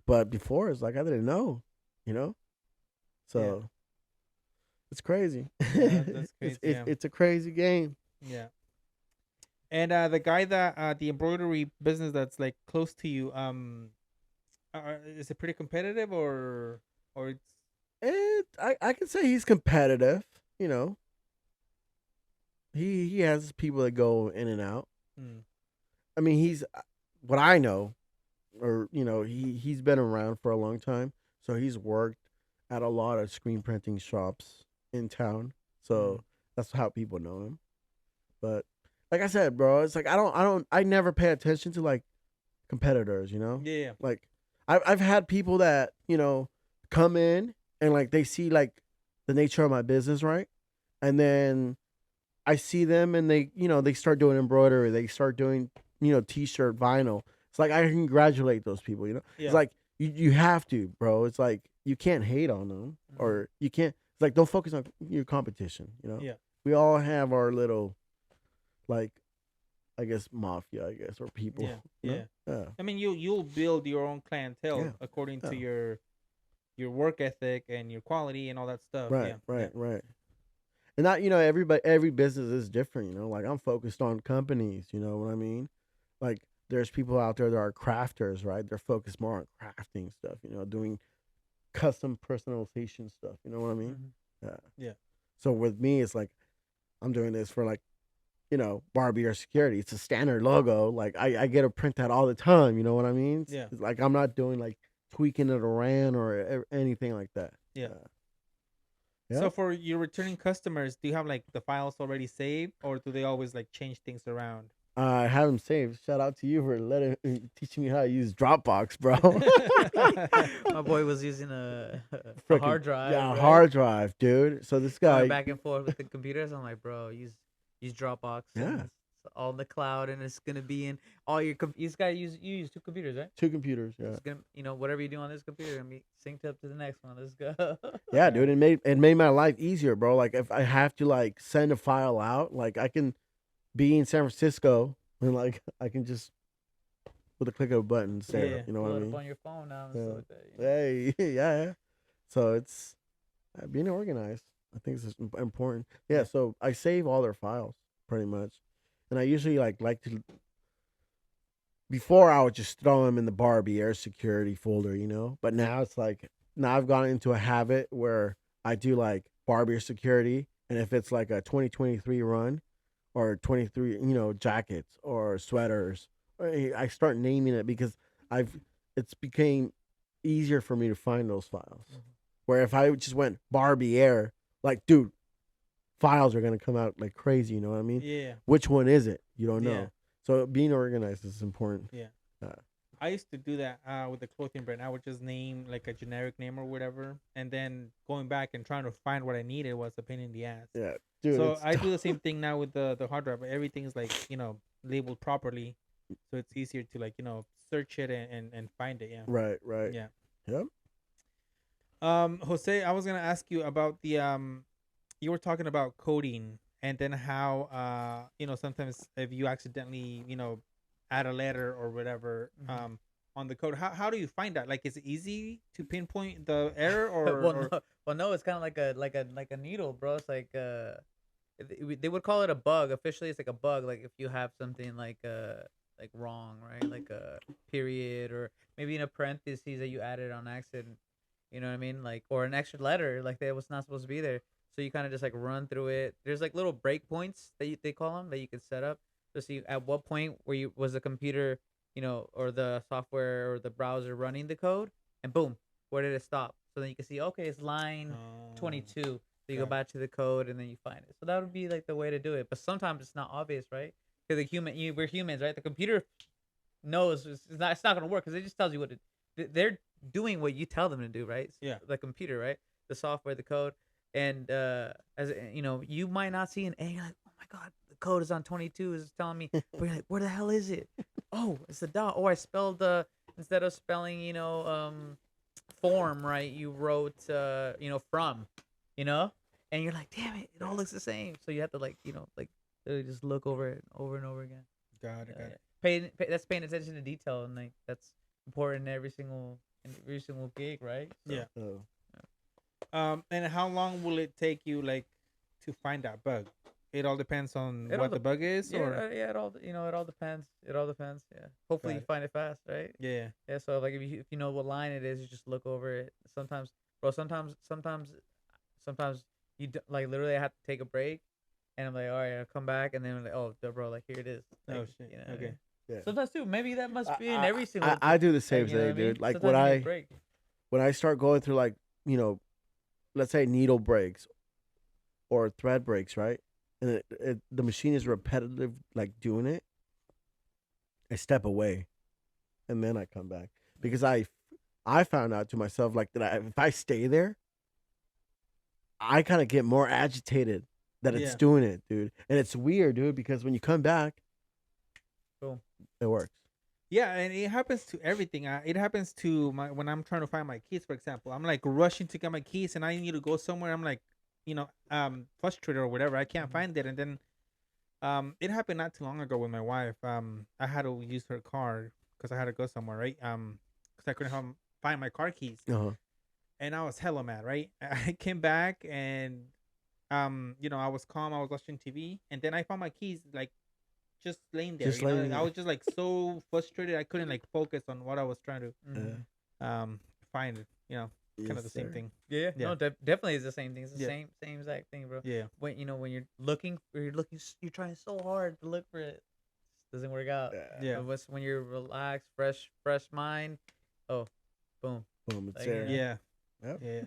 But before it's like I didn't know, you know? So it's crazy. Yeah, that's it's, crazy. it's Yeah. it's a crazy game. Yeah. And the guy that the embroidery business that's like close to you, is it pretty competitive or it's I can say he's competitive, you know. He has people that go in and out. mm, I mean, he's what I know, or he's been around for a long time, so he's worked at a lot of screen printing shops in town. mm, So that's how people know him. But like I said, bro, it's like I never pay attention to like competitors. yeah, Like I've had people that come in and like they see like the nature of my business, right, and then I see them and they start doing embroidery, they start doing t-shirt, vinyl. It's like I congratulate those people. yeah, It's like you have to, bro. It's like you can't hate on them, or you can't. It's like don't focus on your competition. yeah, We all have our little like I guess mafia, I guess, or people. yeah, You yeah. know? Yeah, I mean, you'll build your own yeah, clientele according to yeah. your work ethic and your quality and all that stuff. Right, Yeah, yeah, right, right. And not every business is different. Like I'm focused on companies. You know what I mean? Like there's people out there that are crafters, right? They're focused more on crafting stuff. Doing custom personalization stuff. You know what I mean? Mhm. Yeah. yeah, So with me, it's like I'm doing this for like Barbie or security. It's a standard logo. Like I get to print that all the time. You know what I mean? yeah, It's like I'm not doing like tweaking it around or anything like that. yeah. Yeah. So for your returning customers, do you have like the files already saved, or do they always like change things around? I have them saved. Shout out to you for teaching me how to use Dropbox, bro. My boy was using a Frickin- hard drive, yeah, right? hard drive, dude. So this Going guy, back and forth with the computers. I'm like, bro, use Dropbox and yeah, it's all in the cloud, and it's gonna be in all your. You just gotta you use two computers, right? 2 computers, yeah, It's gonna, whatever you do on this computer, gonna be synced up to the next one. Let's go. yeah, Yeah, dude. It made my life easier, bro. Like if I have to like send a file out, like I can be in San Francisco and like I can just with a click of a button, it's there. yeah, You know what Pull I it up mean? on your phone now and Yeah. stuff like that. Hey, yeah, yeah. So it's being organized. I think it's important. Yeah. So I save all their files pretty much, and I usually like to. Before I would just throw them in the Barbie Air Security folder. But now it's like now I've gotten into a habit where I do like Barbie Air Security, and if it's like a 2023 run or 23, jackets or sweaters, I start naming it because it's became easier for me to find those files. Where if I just went Barbie Air, like dude, files are gonna come out like crazy. You know what I mean? yeah, Which one is it? You don't yeah, know. So being organized is important. yeah. Uh, I used to do that with the clothing brand. I would just name like a generic name or whatever, and then going back and trying to find what I needed was a pain in the ass. yeah, dude. So It's I do the same thing now with the hard drive. Everything is like labeled properly, so it's easier to like search it and find it. Yeah, right, right. yeah. Yep. Jose, I was gonna ask you about the you were talking about coding and then how sometimes if you accidentally add a letter or whatever on the code, how do you find that? Like, is it easy to pinpoint the error or Well, no, it's kind of like a needle, bro. It's like they would call it a bug. Officially, it's like a bug. Like if you have something like wrong, right? Like a period or maybe in a parentheses that you added on accident. You know what I mean? Like or an extra letter like that was not supposed to be there. So you kind of just like run through it. There's like little breakpoints that they call them that you can set up to see at what point where you was the computer, or the software or the browser running the code, and boom, where did it stop? So then you can see, okay, it's line oh, 22. So you go Got it. back to the code and then you find it. So that would be like the way to do it. But sometimes it's not obvious, right? Because we're humans, right? The computer knows it's not gonna work because it just tells you what they're doing what you tell them to do, right? Yeah. The computer, right? The software, the code, and you might not see an A. You're like, oh my god, the code is on 22. Is telling me, but you're like, where the hell is it? Oh, it's a dot. Oh, I spelled instead of spelling form right, you wrote from, and you're like, damn it, it all looks the same. So you have to literally just look over it over and over again. Got it. Got it. That's paying attention to detail, and like that's important in every single gig, right? So, Yeah. Oh. And how long will it take you like to find that bug? It all depends on It all what the bug is, yeah, or yeah, it all depends. It all depends. Yeah. Hopefully Got you it. find it fast, right? yeah. Yeah. So like if you know what line it is, you just look over it. Sometimes, bro. Sometimes like literally I have to take a break, and I'm like, all right, I'll come back, and then I'm like, oh, bro, like here it is. Like, Oh shit. you know what I Okay. mean? Yeah. Sometimes too. Maybe that must be in I- every single. I do the same you know thing, what I mean? dude. Like Sometimes you need a break. when I start going through like, let's say needle breaks or thread breaks, right? And the machine is repetitive, like doing it. I step away, and then I come back because I found out to myself like that if I stay there, I kind of get more agitated that it's Yeah. doing it, dude. And it's weird, dude, because when you come back, Boom. it works. Yeah, and it happens to everything. It happens to when I'm trying to find my keys, for example. I'm like rushing to get my keys, and I need to go somewhere. I'm like, frustrated or whatever. I can't find it, and then, it happened not too long ago with my wife. I had to use her car because I had to go somewhere, right? Because I couldn't find my car keys, and I was hella mad, right? I came back and, I was calm. I was watching TV, and then I found my keys like just laying there. Just laying I there. was just like so frustrated. I couldn't like focus on what I was trying to Mhm. find. Kind Yes, of the same sir. thing. Yeah. Yeah. No, definitely is the same thing. It's the Yeah. same exact thing, bro. Yeah. When when you're looking, you're trying so hard to look for it, doesn't work out. Yeah. But when you're relaxed, fresh mind, oh, boom. Boom, it's Like, there. Yeah. Yep. Yeah.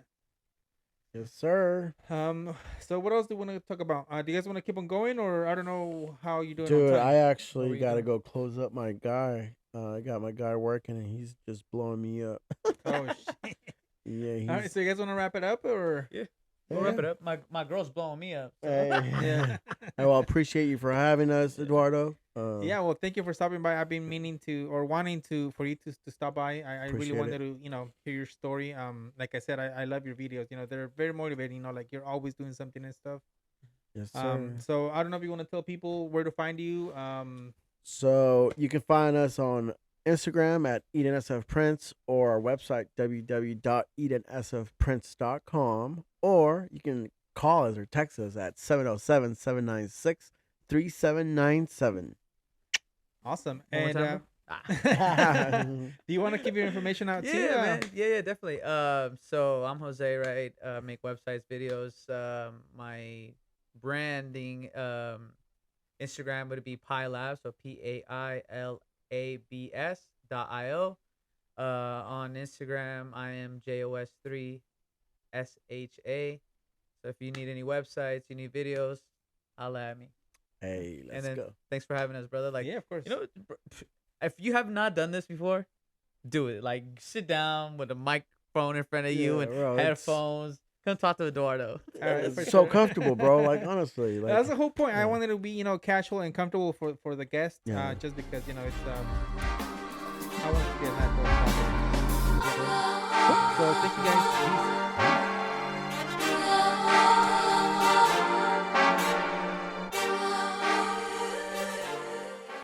Yes, sir. So what else do you want to talk about? Do you guys want to keep on going, or I don't know how you doing Dude, on time? I What were actually you got to doing? go close up my guy. I got my guy working, and he's just blowing me up. Oh shit. Yeah, he's. All right, so you guys want to wrap it up, or Yeah. We'll wrap it up. My girl's blowing me up. So. Hey. yeah. I will appreciate you for having us, Eduardo. Yeah, well, thank you for stopping by. I've been meaning to or wanting for you to stop by. I really Appreciate wanted to, hear your story. Like I said, I love your videos. They're very motivating. Like you're always doing something and stuff. Yes, sir. So I don't know if you want to tell people where to find you. So you can find us on Instagram at EdenSFPrints or our website www.EdenSFPrints.com, or you can call us or text us at 707-796-3797. Awesome. One more And time, do you want to keep your information out too? Yeah, man. Yeah, definitely. So I'm Jose, right? Make websites, videos. My branding, Instagram would be PaiLabs, so PAILABS.io. On Instagram, I am JOS3SHA. So if you need any websites, you need videos, holla at me. Hey, And let's then go. thanks for having us, brother. Like, Yeah, of course. if you have not done this before, do it. Like, sit down with a microphone in front of you Yeah, and bro, it's- headphones. Come talk to Eduardo. All right, It's for so sure. comfortable, bro. Like, honestly. Like, That's the whole point. I yeah. wanted to be, casual and comfortable for the guest. Yeah. Just because, it's I wanted to get that. So thank you guys. Peace.